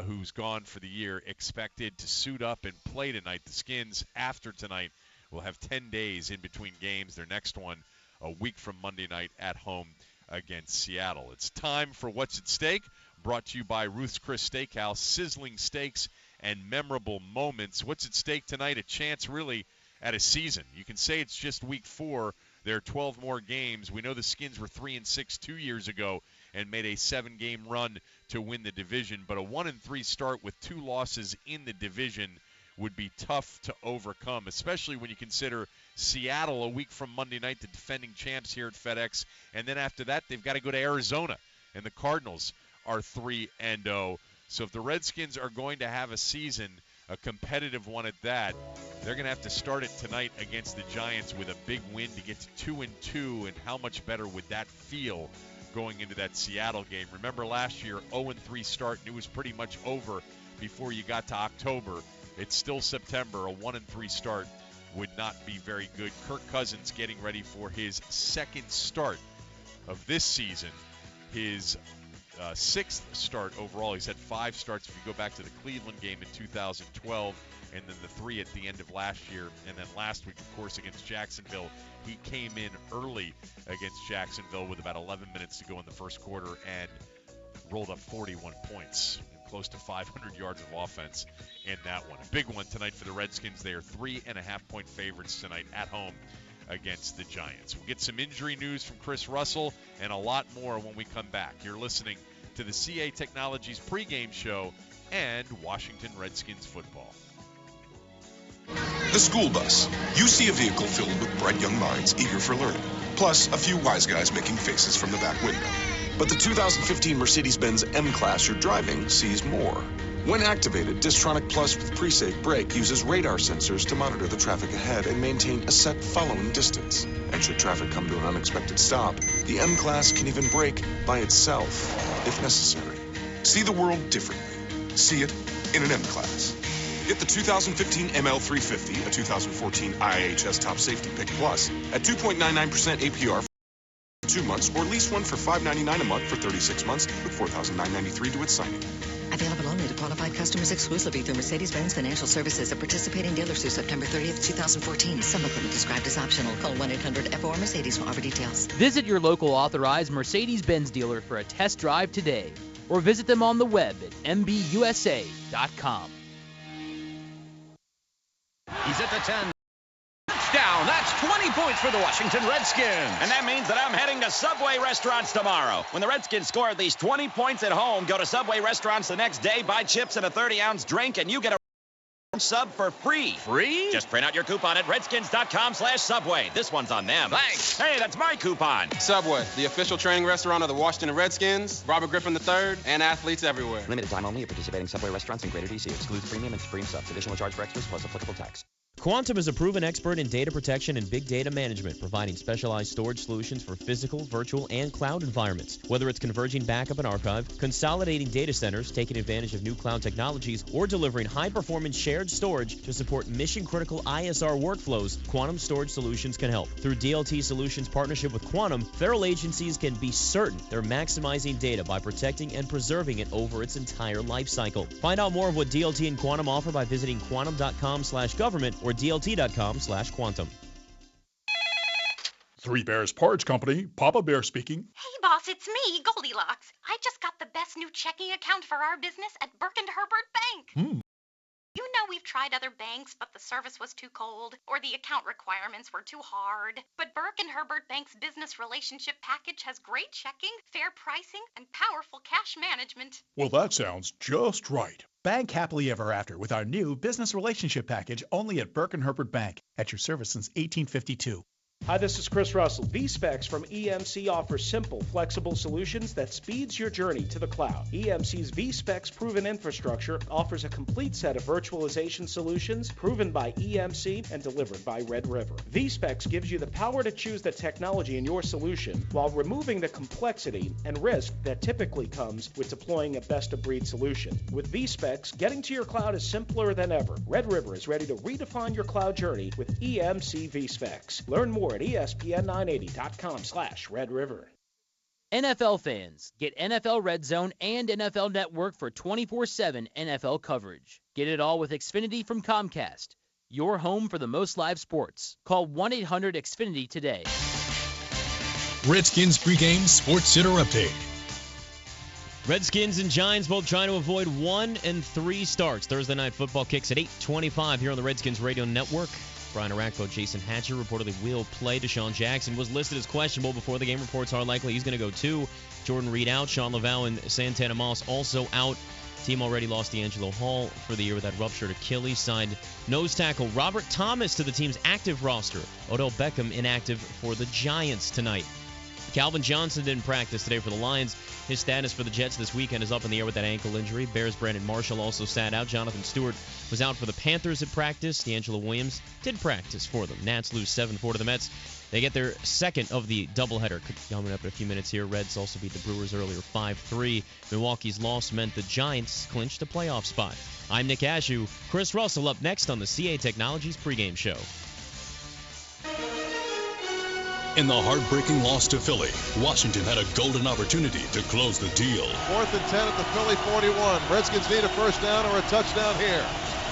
who's gone for the year, expected to suit up and play tonight. The Skins, after tonight, will have 10 days in between games. Their next one a week from Monday night at home against Seattle. It's time for What's at Stake, brought to you by Ruth's Chris Steakhouse. Sizzling steaks and memorable moments. What's at stake tonight? A chance, really, at a season. You can say it's just week 4. There are 12 more games. We know the Skins were 3-6 2 years ago and made a 7-game run to win the division, but a 1-3 start with 2 losses in the division would be tough to overcome, especially when you consider Seattle a week from Monday night, the defending champs here at FedEx, and then after that they've got to go to Arizona, and the Cardinals are 3-0. So if the Redskins are going to have a season, a competitive one at that, they're going to have to start it tonight against the Giants with a big win to get to 2-2, and how much better would that feel going into that Seattle game? Remember last year, 0-3 start, and it was pretty much over before you got to October. It's still September. A 1-3 start would not be very good. Kirk Cousins getting ready for his second start of this season, his 6th start overall. He's had 5 starts if you go back to the Cleveland game in 2012, and then the 3 at the end of last year. And then last week, of course, against Jacksonville, he came in early against Jacksonville with about 11 minutes to go in the first quarter and rolled up 41 points and close to 500 yards of offense in that one. A big one tonight for the Redskins. They are 3.5-point favorites tonight at home against the Giants. We'll get some injury news from Chris Russell and a lot more when we come back. You're listening to the CA Technologies pregame show and Washington Redskins football. The school bus. You see a vehicle filled with bright young minds eager for learning, plus a few wise guys making faces from the back window. But the 2015 Mercedes-Benz M-Class you're driving sees more. When activated, Distronic Plus with pre-safe brake uses radar sensors to monitor the traffic ahead and maintain a set following distance. And should traffic come to an unexpected stop, the M-Class can even brake by itself, if necessary. See the world differently. See it in an M-Class. Get the 2015 ML350, a 2014 IIHS Top Safety Pick Plus, at 2.99% APR for 2 months, or lease one for $599 a month for 36 months with $4,993 to its signing. Available only to qualified customers exclusively through Mercedes-Benz Financial Services, a participating dealer through September 30th, 2014. Some equipment described as optional. Call 1-800-FOR-Mercedes for offer details. Visit your local authorized Mercedes-Benz dealer for a test drive today, or visit them on the web at mbusa.com. He's at the 10. touchdown. That's 20 points for the Washington Redskins. And that means that I'm heading to Subway restaurants tomorrow. When the Redskins score at least 20 points at home, go to Subway restaurants the next day, buy chips and a 30-ounce drink, and you get a sub for free. Free? Just print out your coupon at redskins.com/Subway. This one's on them. Thanks. Hey, that's my coupon. Subway, the official training restaurant of the Washington Redskins, Robert Griffin III, and athletes everywhere. Limited time only at participating Subway restaurants in Greater D.C. Excludes premium and supreme subs. Additional charge for extras plus applicable tax. Quantum is a proven expert in data protection and big data management, providing specialized storage solutions for physical, virtual, and cloud environments. Whether it's converging backup and archive, consolidating data centers, taking advantage of new cloud technologies, or delivering high-performance shared storage to support mission-critical ISR workflows, Quantum Storage Solutions can help. Through DLT Solutions' partnership with Quantum, federal agencies can be certain they're maximizing data by protecting and preserving it over its entire life cycle. Find out more of what DLT and Quantum offer by visiting quantum.com/government or DLT.com/quantum. Three Bears Porridge Company, Papa Bear speaking. Hey, boss, it's me, Goldilocks. I just got the best new checking account for our business at Burke & Herbert Bank. You know we've tried other banks, but the service was too cold, or the account requirements were too hard. But Burke & Herbert Bank's business relationship package has great checking, fair pricing, and powerful cash management. Well, that sounds just right. Bank happily ever after with our new business relationship package only at Burke & Herbert Bank. At your service since 1852. Hi, this is Chris Russell. VSpecs from EMC offers simple, flexible solutions that speeds your journey to the cloud. EMC's VSpecs proven infrastructure offers a complete set of virtualization solutions proven by EMC and delivered by Red River. VSpecs gives you the power to choose the technology in your solution while removing the complexity and risk that typically comes with deploying a best-of-breed solution. With VSpecs, getting to your cloud is simpler than ever. Red River is ready to redefine your cloud journey with EMC VSpecs. Learn more at ESPN980.com/Red River. NFL fans, get NFL Red Zone and NFL Network for 24/7 NFL coverage. Get it all with Xfinity from Comcast. Your home for the most live sports. Call 1-800-XFINITY today. Redskins pregame Sports Center update. Redskins and Giants both trying to avoid 1 and 3 starts. Thursday Night Football kicks at 8:25 here on the Redskins Radio Network. Brian Arakpo, Jason Hatcher reportedly will play. Deshaun Jackson was listed as questionable before the game. Reports are likely he's going to go too. Jordan Reed out. Sean Laval and Santana Moss also out. Team already lost D'Angelo Hall for the year with that ruptured Achilles. Signed nose tackle Robert Thomas to the team's active roster. Odell Beckham inactive for the Giants tonight. Calvin Johnson didn't practice today for the Lions. His status for the Jets this weekend is up in the air with that ankle injury. Bears' Brandon Marshall also sat out. Jonathan Stewart was out for the Panthers at practice. D'Angelo Williams did practice for them. Nats lose 7-4 to the Mets. They get their second of the doubleheader coming up in a few minutes here. Reds also beat the Brewers earlier 5-3. Milwaukee's loss meant the Giants clinched a playoff spot. I'm Nick Ashew. Chris Russell up next on the CA Technologies pregame show. In the heartbreaking loss to Philly, Washington had a golden opportunity to close the deal. 4th and 10 at the Philly 41. Redskins need a first down or a touchdown here.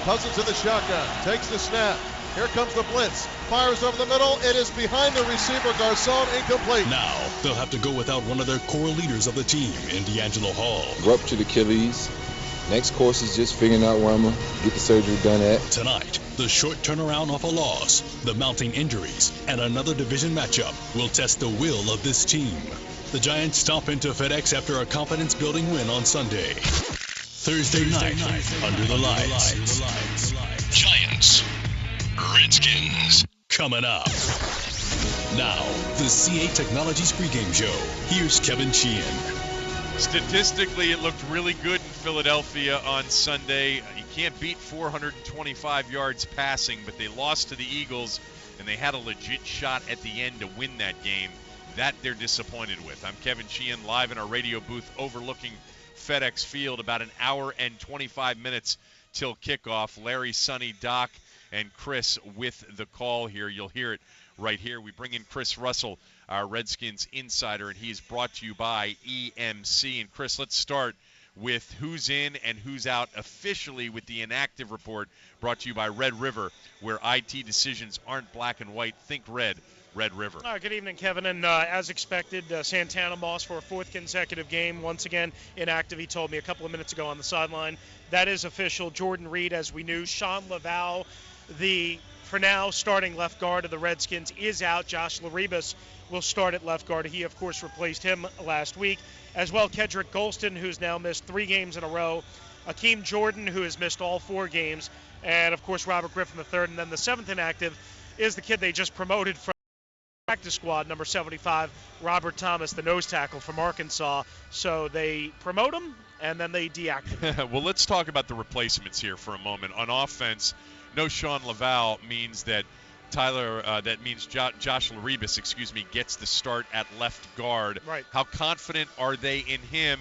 Cousins in the shotgun. Takes the snap. Here comes the blitz. Fires over the middle. It is behind the receiver. Garcon incomplete. Now, they'll have to go without one of their core leaders of the team in D'Angelo Hall. Ruptured Achilles. Next course is just figuring out where I'm going to get the surgery done at. Tonight, the short turnaround off a loss, the mounting injuries, and another division matchup will test the will of this team. The Giants stomp into FedEx after a confidence-building win on Sunday. Thursday night, under the lights. Giants, Redskins, coming up. Now, the CA Technologies pregame show. Here's Kevin Sheehan. Statistically, it looked really good in Philadelphia on Sunday. You can't beat 425 yards passing, but they lost to the Eagles, and they had a legit shot at the end to win that game. That they're disappointed with. I'm Kevin Sheehan, live in our radio booth overlooking FedExField. About an hour and 25 minutes till kickoff. Larry, Sonny, Doc, and Chris with the call here. You'll hear it right here. We bring in Chris Russell, our Redskins insider, and he is brought to you by EMC. And Chris, let's start with who's in and who's out officially with the inactive report brought to you by Red River, where IT decisions aren't black and white. Think red. Red River. Good evening, Kevin. And as expected, Santana Moss for a 4th consecutive game. Once again, inactive. He told me a couple of minutes ago on the sideline. That is official. Jordan Reed, as we knew. Sean Laval, the for now, starting left guard of the Redskins is out. Josh Laribas will start at left guard. He, of course, replaced him last week. As well, Kedrick Golston, who's now missed 3 games in a row. Akeem Jordan, who has missed all 4 games. And, of course, Robert Griffin III. And then the 7th inactive is the kid they just promoted from practice squad, number 75, Robert Thomas, the nose tackle from Arkansas. So they promote him, and then they deactivate. Well, let's talk about the replacements here for a moment. On offense, no Sean Laval means that Josh Laribas, gets the start at left guard. Right. How confident are they in him?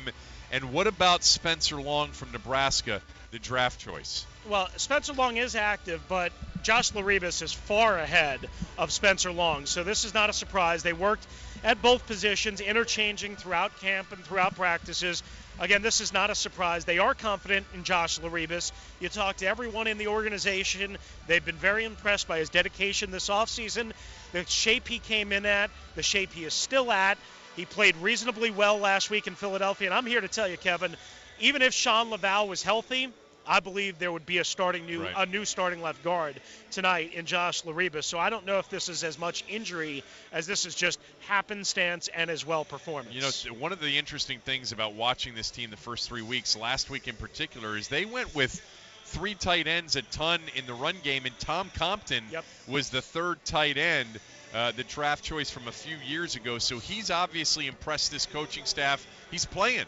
And what about Spencer Long from Nebraska, the draft choice? Well, Spencer Long is active, but Josh Laribas is far ahead of Spencer Long. So this is not a surprise. They worked at both positions, interchanging throughout camp and throughout practices. Again, this is not a surprise. They are confident in Josh Laribas. You talk to everyone in the organization. They've been very impressed by his dedication this offseason, the shape he came in at, the shape he is still at. He played reasonably well last week in Philadelphia. And I'm here to tell you, Kevin, even if Sean Laval was healthy, I believe there would be a new starting left guard tonight in Josh Laribas. So I don't know if this is as much injury as this is just happenstance and as well performance. You know, one of the interesting things about watching this team the first 3 weeks, last week in particular, is they went with 3 tight ends a ton in the run game, and Tom Compton was the 3rd tight end, the draft choice from a few years ago. So he's obviously impressed this coaching staff. He's playing.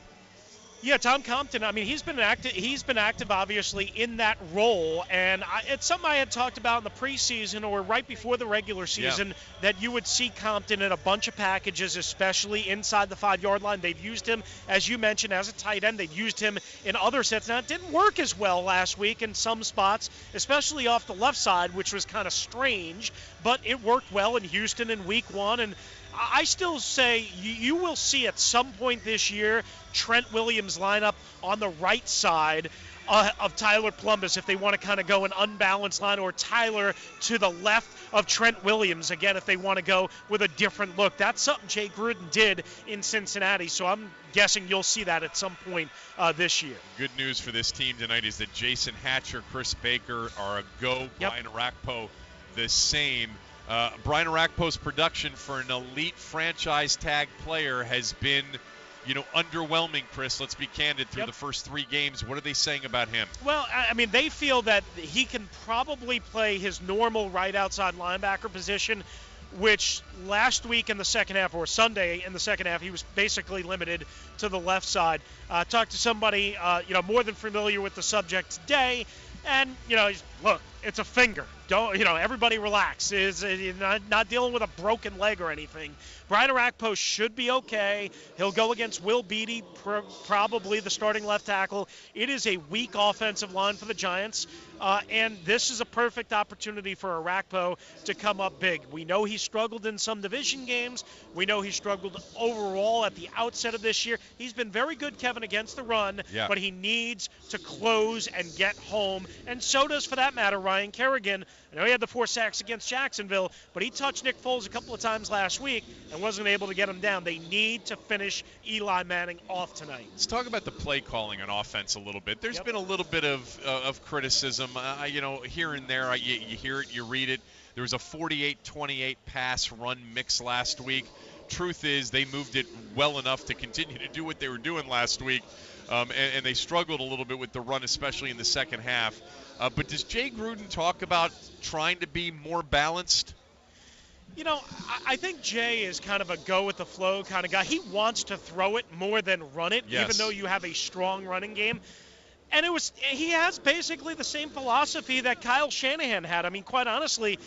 Yeah, Tom Compton, I mean, he's been active, obviously, in that role, and it's something I had talked about in the preseason or right before the regular season, that you would see Compton in a bunch of packages, especially inside the 5-yard line. They've used him, as you mentioned, as a tight end. They've used him in other sets. Now, it didn't work as well last week in some spots, especially off the left side, which was kind of strange, but it worked well in Houston in week 1, and I still say you will see at some point this year Trent Williams line up on the right side of Tyler Plumbus if they want to kind of go an unbalanced line, or Tyler to the left of Trent Williams, again, if they want to go with a different look. That's something Jay Gruden did in Cincinnati, so I'm guessing you'll see that at some point this year. Good news for this team tonight is that Jason Hatcher, Chris Baker are a go. Brian Arakpo the same. Brian Arakpo's production for an elite franchise tag player has been, underwhelming, Chris. Let's be candid, through the first 3 games. What are they saying about him? Well, I mean, they feel that he can probably play his normal right outside linebacker position, which last week in the second half, or Sunday in the second half, he was basically limited to the left side. Talked to somebody, more than familiar with the subject today, and, look, it's a finger. Don't, everybody relax. Is not dealing with a broken leg or anything. Brian Arakpo should be okay. He'll go against Will Beatty, probably the starting left tackle. It is a weak offensive line for the Giants, and this is a perfect opportunity for Arakpo to come up big. We know he struggled in some division games. We know he struggled overall at the outset of this year. He's been very good, Kevin, against the run, but he needs to close and get home, and so does, for that matter, Ryan Kerrigan. I know he had the 4 sacks against Jacksonville, but he touched Nick Foles a couple of times last week and wasn't able to get him down. They need to finish Eli Manning off tonight. Let's talk about the play calling on offense a little bit. There's been a little bit of criticism, here and there. You hear it, you read it. There was a 48-28 pass run mix last week. Truth is, they moved it well enough to continue to do what they were doing last week, and they struggled a little bit with the run, especially in the second half. But does Jay Gruden talk about trying to be more balanced? I think Jay is kind of a go-with-the-flow kind of guy. He wants to throw it more than run it, even though you have a strong running game. And he has basically the same philosophy that Kyle Shanahan had. I mean, quite honestly,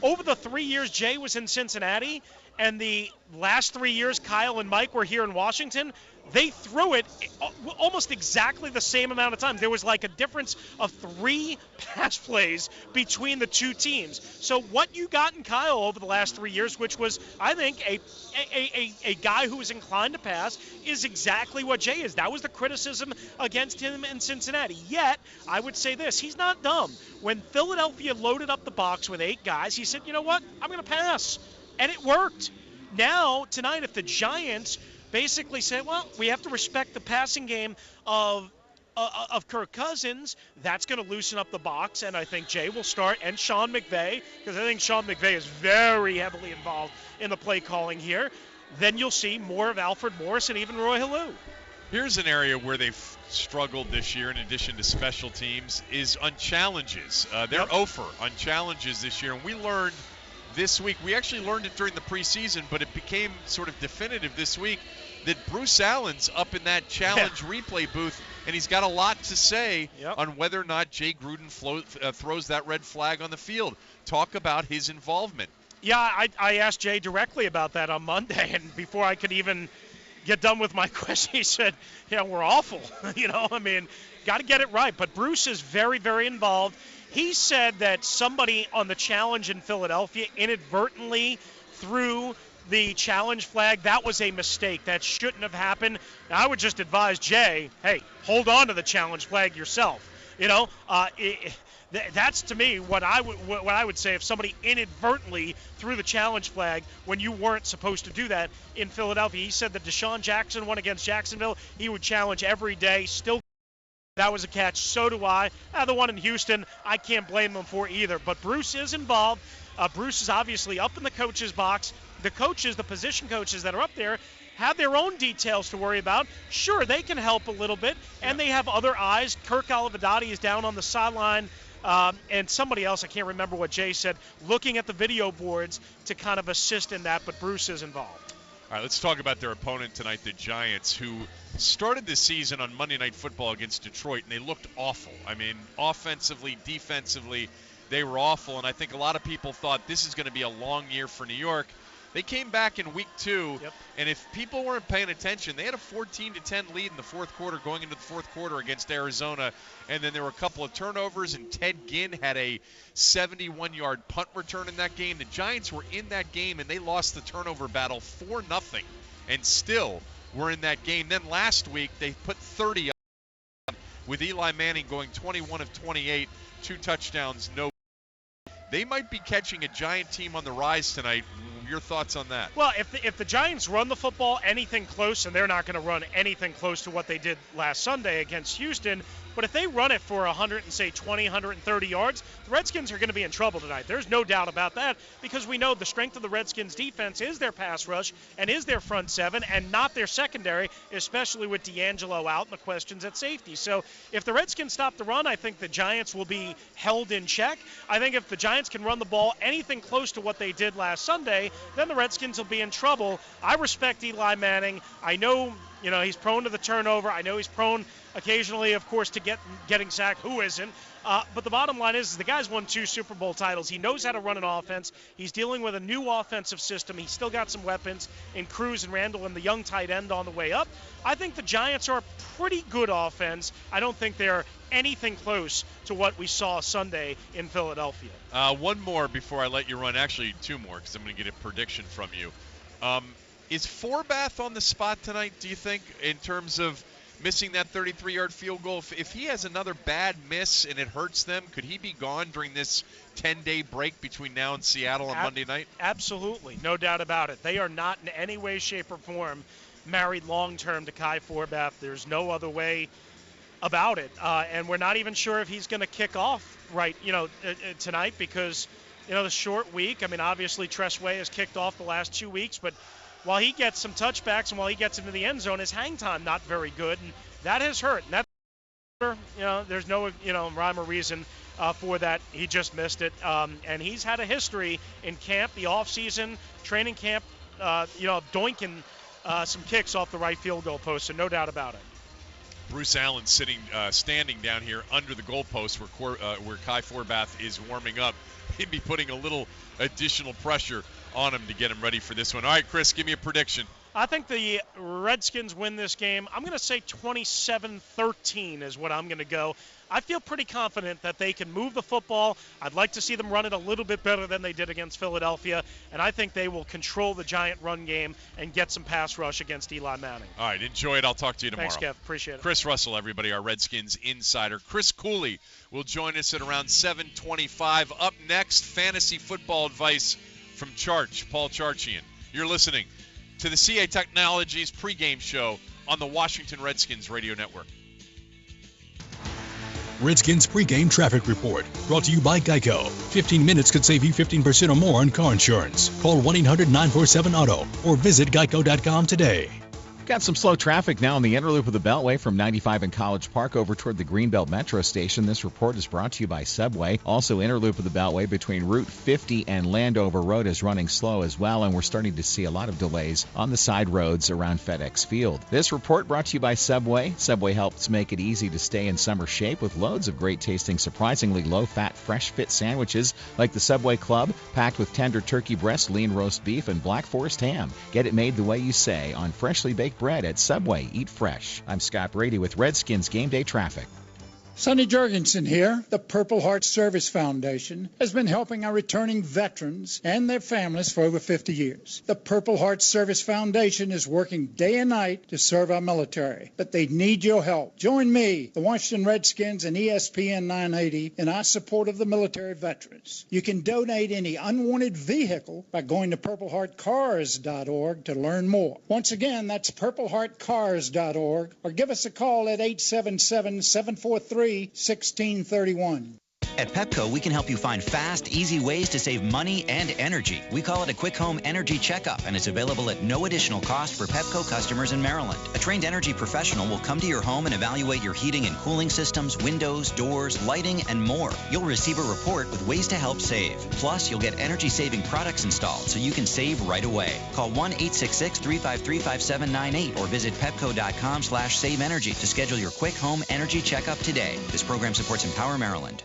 over the 3 years Jay was in Cincinnati and the last 3 years Kyle and Mike were here in Washington, they threw it almost exactly the same amount of times. There was like a difference of 3 pass plays between the 2 teams. So what you got in Kyle over the last 3 years, which was, I think, a guy who is inclined to pass, is exactly what Jay is. That was the criticism against him in Cincinnati. Yet, I would say this, he's not dumb. When Philadelphia loaded up the box with 8 guys, he said, you know what, I'm going to pass. And it worked. Now, tonight, if the Giants basically say, well, we have to respect the passing game of of Kirk Cousins, that's going to loosen up the box, and I think Jay will start, and Sean McVay, because I think Sean McVay is very heavily involved in the play calling here. Then you'll see more of Alfred Morris and even Roy Halou. Here's an area where they've struggled this year, in addition to special teams, is on challenges. They're 0 for on challenges this year, and we learned this week, we actually learned it during the preseason, but it became sort of definitive this week, that Bruce Allen's up in that challenge replay booth, and he's got a lot to say on whether or not Jay Gruden throws that red flag on the field. Talk about his involvement. Yeah, I asked Jay directly about that on Monday, and before I could even get done with my question, he said, we're awful. Got to get it right. But Bruce is very, very involved. He said that somebody on the challenge in Philadelphia inadvertently threw the challenge flag. That was a mistake. That shouldn't have happened. Now, I would just advise Jay, hey, hold on to the challenge flag yourself. That's to me what I would say if somebody inadvertently threw the challenge flag when you weren't supposed to do that in Philadelphia. He said that Deshaun Jackson won against Jacksonville. He would challenge every day. Still, that was a catch. So do I. The one in Houston, I can't blame them for either. But Bruce is involved. Bruce is obviously up in the coach's box. The coaches, the position coaches that are up there, have their own details to worry about. Sure, they can help a little bit, and they have other eyes. Kirk Olivadotti is down on the sideline. And somebody else, I can't remember what Jay said, looking at the video boards to kind of assist in that, but Bruce is involved. All right, let's talk about their opponent tonight, the Giants, who started the season on Monday Night Football against Detroit, and they looked awful. I mean, offensively, defensively, they were awful, and I think a lot of people thought this is going to be a long year for New York. They came back in week 2, and if people weren't paying attention, they had a 14-10 lead in the fourth quarter going into the fourth quarter against Arizona, and then there were a couple of turnovers, and Ted Ginn had a 71-yard punt return in that game. The Giants were in that game, and they lost the turnover battle 4-0, and still were in that game. Then last week, they put 30 up with Eli Manning going 21 of 28, 2 touchdowns, no. They might be catching a Giant team on the rise tonight. Your thoughts on that? Well, if the Giants run the football anything close, and they're not going to run anything close to what they did last Sunday against Houston, but if they run it for 120, 130 yards, the Redskins are going to be in trouble tonight. There's no doubt about that, because we know the strength of the Redskins defense is their pass rush and is their front seven and not their secondary, especially with D'Angelo out and the questions at safety. So if the Redskins stop the run, I think the Giants will be held in check. I think if the Giants can run the ball anything close to what they did last Sunday, then the Redskins will be in trouble. I respect Eli Manning. I know, he's prone to the turnover. I know he's prone occasionally, of course, to getting sacked. Who isn't? But the bottom line is the guy's won 2 Super Bowl titles. He knows how to run an offense. He's dealing with a new offensive system. He's still got some weapons in Cruz and Randall and the young tight end on the way up. I think the Giants are a pretty good offense. I don't think they're anything close to what we saw Sunday in Philadelphia. One more before I let you run. Actually, 2 more, because I'm going to get a prediction from you. Is Forbath on the spot tonight, do you think, in terms of missing that 33-yard field goal? If he has another bad miss and it hurts them, could he be gone during this 10-day break between now and Seattle on Monday night? Absolutely, no doubt about it. They are not in any way, shape, or form married long-term to Kai Forbath. There's no other way about it. And we're not even sure if he's going to kick off tonight, because, the short week. I mean, obviously Tress Way has kicked off the last 2 weeks, but while he gets some touchbacks and while he gets into the end zone, his hang time not very good, and that has hurt. And there's no rhyme or reason for that. He just missed it, and he's had a history in camp, the off-season training camp, doinking some kicks off the right field goal post, so no doubt about it. Bruce Allen standing down here under the goalpost where Kai Forbath is warming up. He'd be putting a little additional pressure on him to get him ready for this one. All right, Chris, give me a prediction. I think the Redskins win this game. I'm going to say 27-13 is what I'm going to go. I feel pretty confident that they can move the football. I'd like to see them run it a little bit better than they did against Philadelphia, and I think they will control the Giant run game and get some pass rush against Eli Manning. All right, enjoy it. I'll talk to you tomorrow. Thanks, Kev. Appreciate it. Chris Russell, everybody, our Redskins insider. Chris Cooley will join us at around 7:25. Up next, fantasy football advice from Paul Charchian. You're listening to the CA Technologies pregame show on the Washington Redskins Radio Network. Redskins pregame traffic report brought to you by Geico. 15 minutes could save you 15% or more on car insurance. Call 1-800-947-AUTO or visit geico.com today. Got some slow traffic now on the inner loop of the Beltway from 95 in College Park over toward the Greenbelt Metro Station. This report is brought to you by Subway. Also, inner loop of the Beltway between Route 50 and Landover Road is running slow as well, and we're starting to see a lot of delays on the side roads around FedExField. This report brought to you by Subway. Subway helps make it easy to stay in summer shape with loads of great tasting, surprisingly low-fat, fresh-fit sandwiches like the Subway Club, packed with tender turkey breast, lean roast beef, and Black Forest ham. Get it made the way you say on freshly baked bread at Subway. Eat fresh. I'm Scott Brady with Redskins Game Day Traffic. Sonny Jurgensen here. The Purple Heart Service Foundation has been helping our returning veterans and their families for over 50 years. The Purple Heart Service Foundation is working day and night to serve our military, but they need your help. Join me, the Washington Redskins, and ESPN 980 in our support of the military veterans. You can donate any unwanted vehicle by going to purpleheartcars.org to learn more. Once again, that's purpleheartcars.org, or give us a call at 877-743-1631. At Pepco, we can help you find fast, easy ways to save money and energy. We call it a Quick Home Energy Checkup, and it's available at no additional cost for Pepco customers in Maryland. A trained energy professional will come to your home and evaluate your heating and cooling systems, windows, doors, lighting, and more. You'll receive a report with ways to help save. Plus, you'll get energy-saving products installed so you can save right away. Call 1-866-353-5798 or visit pepco.com/saveenergy to schedule your Quick Home Energy Checkup today. This program supports Empower Maryland.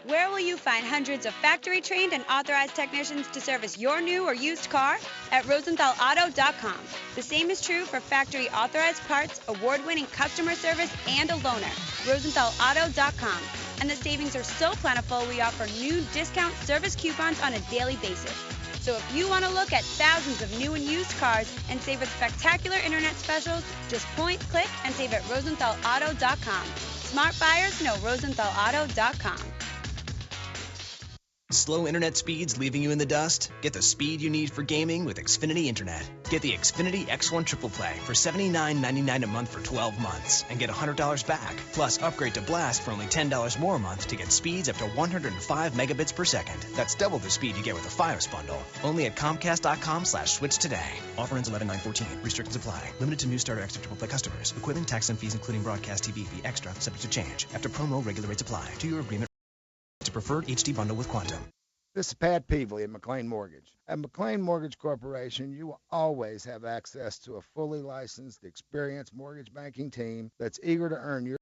Where will you find hundreds of factory-trained and authorized technicians to service your new or used car? At RosenthalAuto.com. The same is true for factory-authorized parts, award-winning customer service, and a loaner. RosenthalAuto.com. And the savings are so plentiful, we offer new discount service coupons on a daily basis. So if you want to look at thousands of new and used cars and save with spectacular internet specials, just point, click, and save at RosenthalAuto.com. Smart buyers know RosenthalAuto.com. Slow internet speeds leaving you in the dust? Get the speed you need for gaming with Xfinity Internet. Get the Xfinity X1 Triple Play for $79.99 a month for 12 months and get $100 back. Plus, upgrade to Blast for only $10 more a month to get speeds up to 105 megabits per second. That's double the speed you get with a Fios bundle. Only at Comcast.com/switch today. Offer ends 11/9/14. Restrictions apply. Limited to new starter extra Triple Play customers. Equivalent tax and fees including broadcast TV fee extra, subject to change. After promo, regular rates apply. 2-year agreement to preferred HD bundle with Quantum. This is Pat Peevely at McLean Mortgage. At McLean Mortgage Corporation, you will always have access to a fully licensed, experienced mortgage banking team that's eager to earn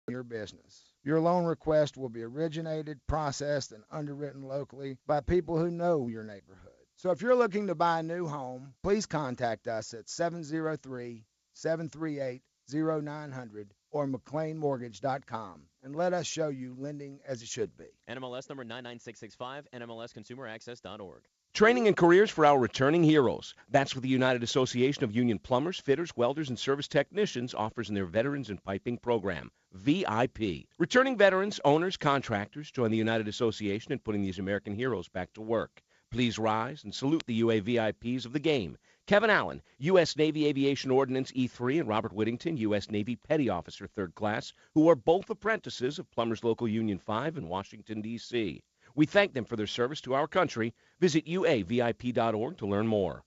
your business. Your loan request will be originated, processed, and underwritten locally by people who know your neighborhood. So if you're looking to buy a new home, please contact us at 703-738-0900 or McLeanMortgage.com and let us show you lending as it should be. NMLS number 99665, NMLSConsumerAccess.org. Training and careers for our returning heroes. That's what the United Association of Union Plumbers, Fitters, Welders, and Service Technicians offers in their Veterans and Piping program, VIP. Returning veterans, owners, contractors join the United Association in putting these American heroes back to work. Please rise and salute the UA VIPs of the game. Kevin Allen, U.S. Navy Aviation Ordnance E3, and Robert Whittington, U.S. Navy Petty Officer 3rd Class, who are both apprentices of Plumbers Local Union 5 in Washington, D.C. We thank them for their service to our country. Visit uavip.org to learn more.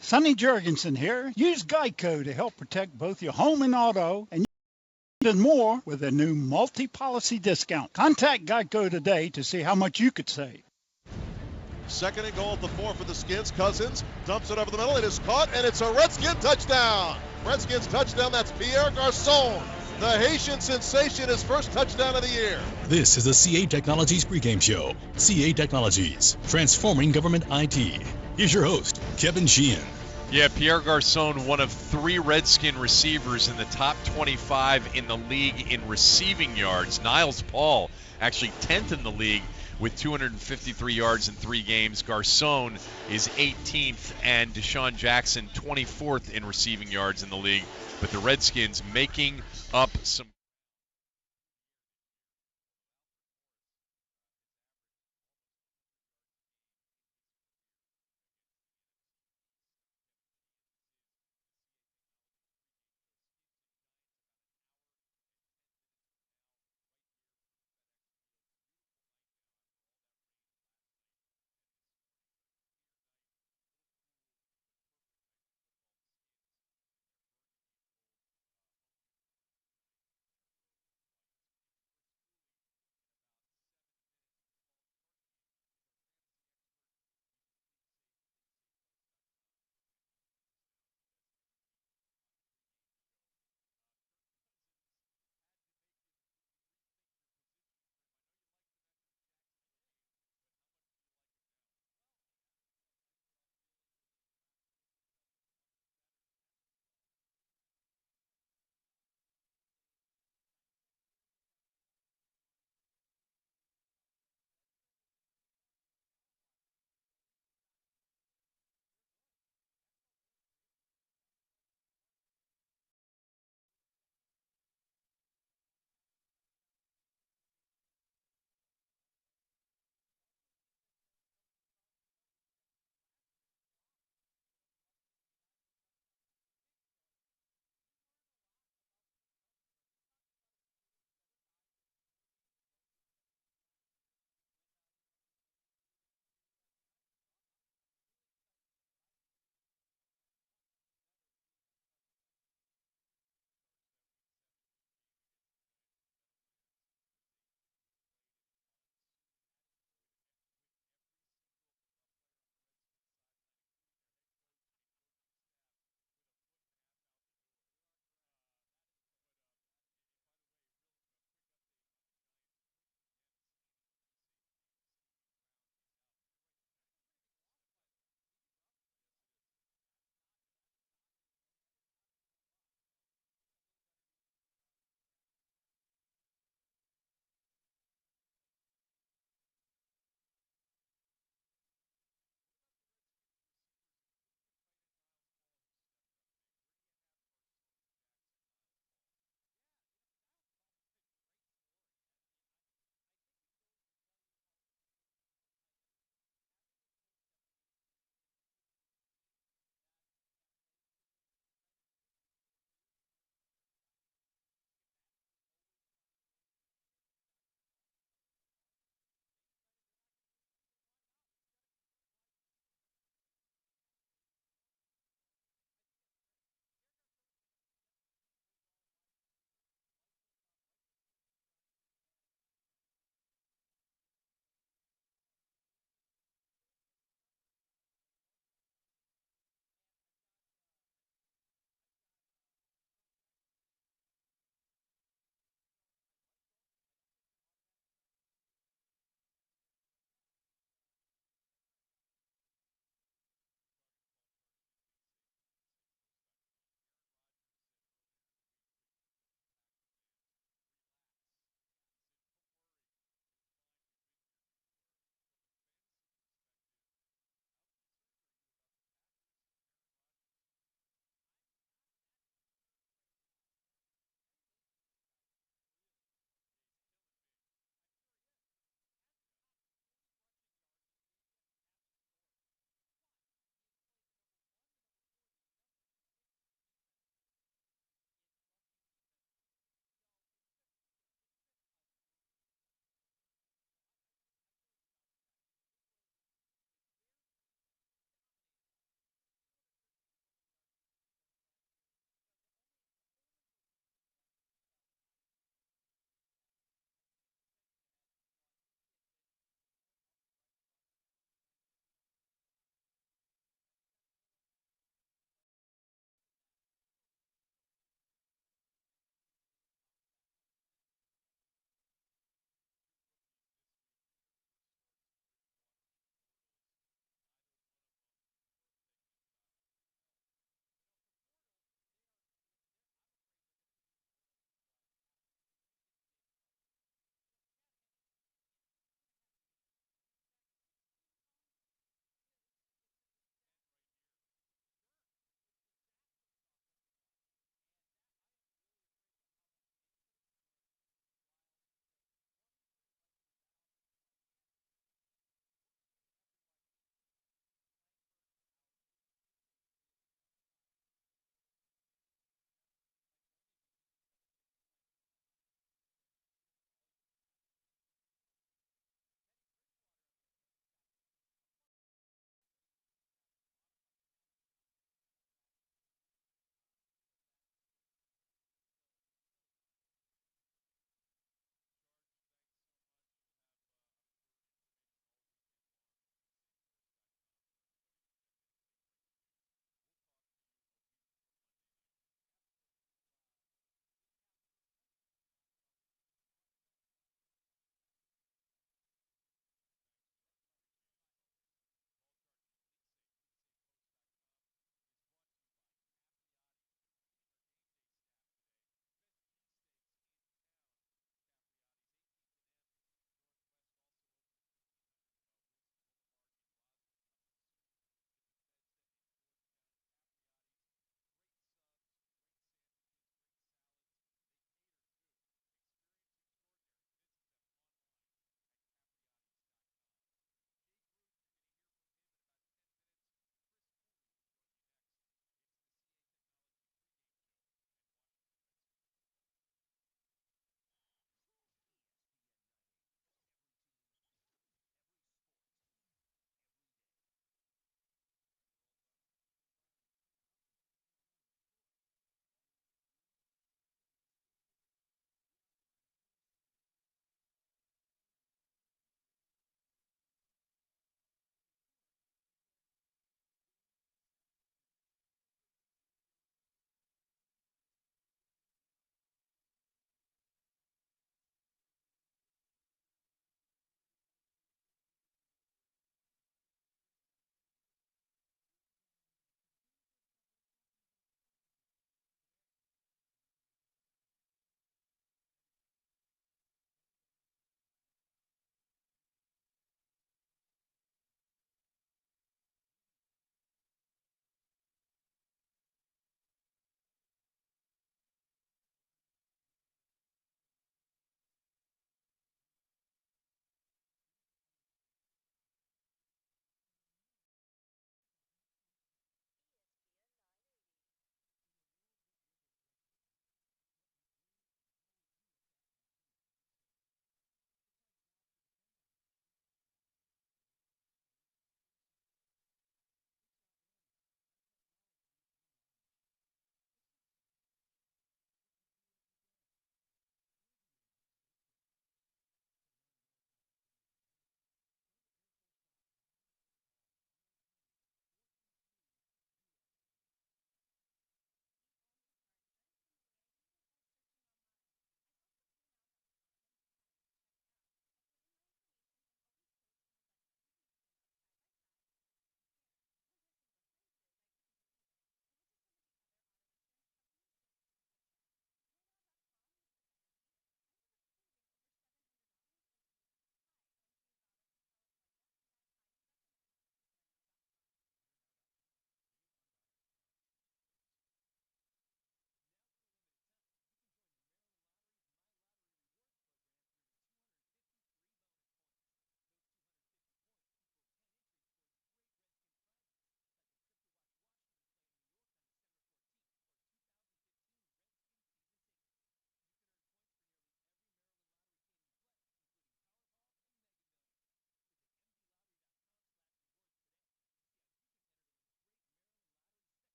Sonny Jurgensen here. Use Geico to help protect both your home and auto, and more with a new multi-policy discount. Contact Geico today to see how much you could save. Second and goal at the 4 for the Skins. Cousins dumps it over the middle. It is caught, and it's a Redskin touchdown. Redskins touchdown. That's Pierre Garçon. The Haitian sensation, his first touchdown of the year. This is the CA Technologies pregame show. CA Technologies, transforming government IT. Here's your host, Kevin Sheehan. Yeah, Pierre Garçon, one of 3 Redskin receivers in the top 25 in the league in receiving yards. Niles Paul, actually 10th in the league with 253 yards in 3 games. Garçon is 18th, and Deshaun Jackson 24th in receiving yards in the league. But the Redskins making up some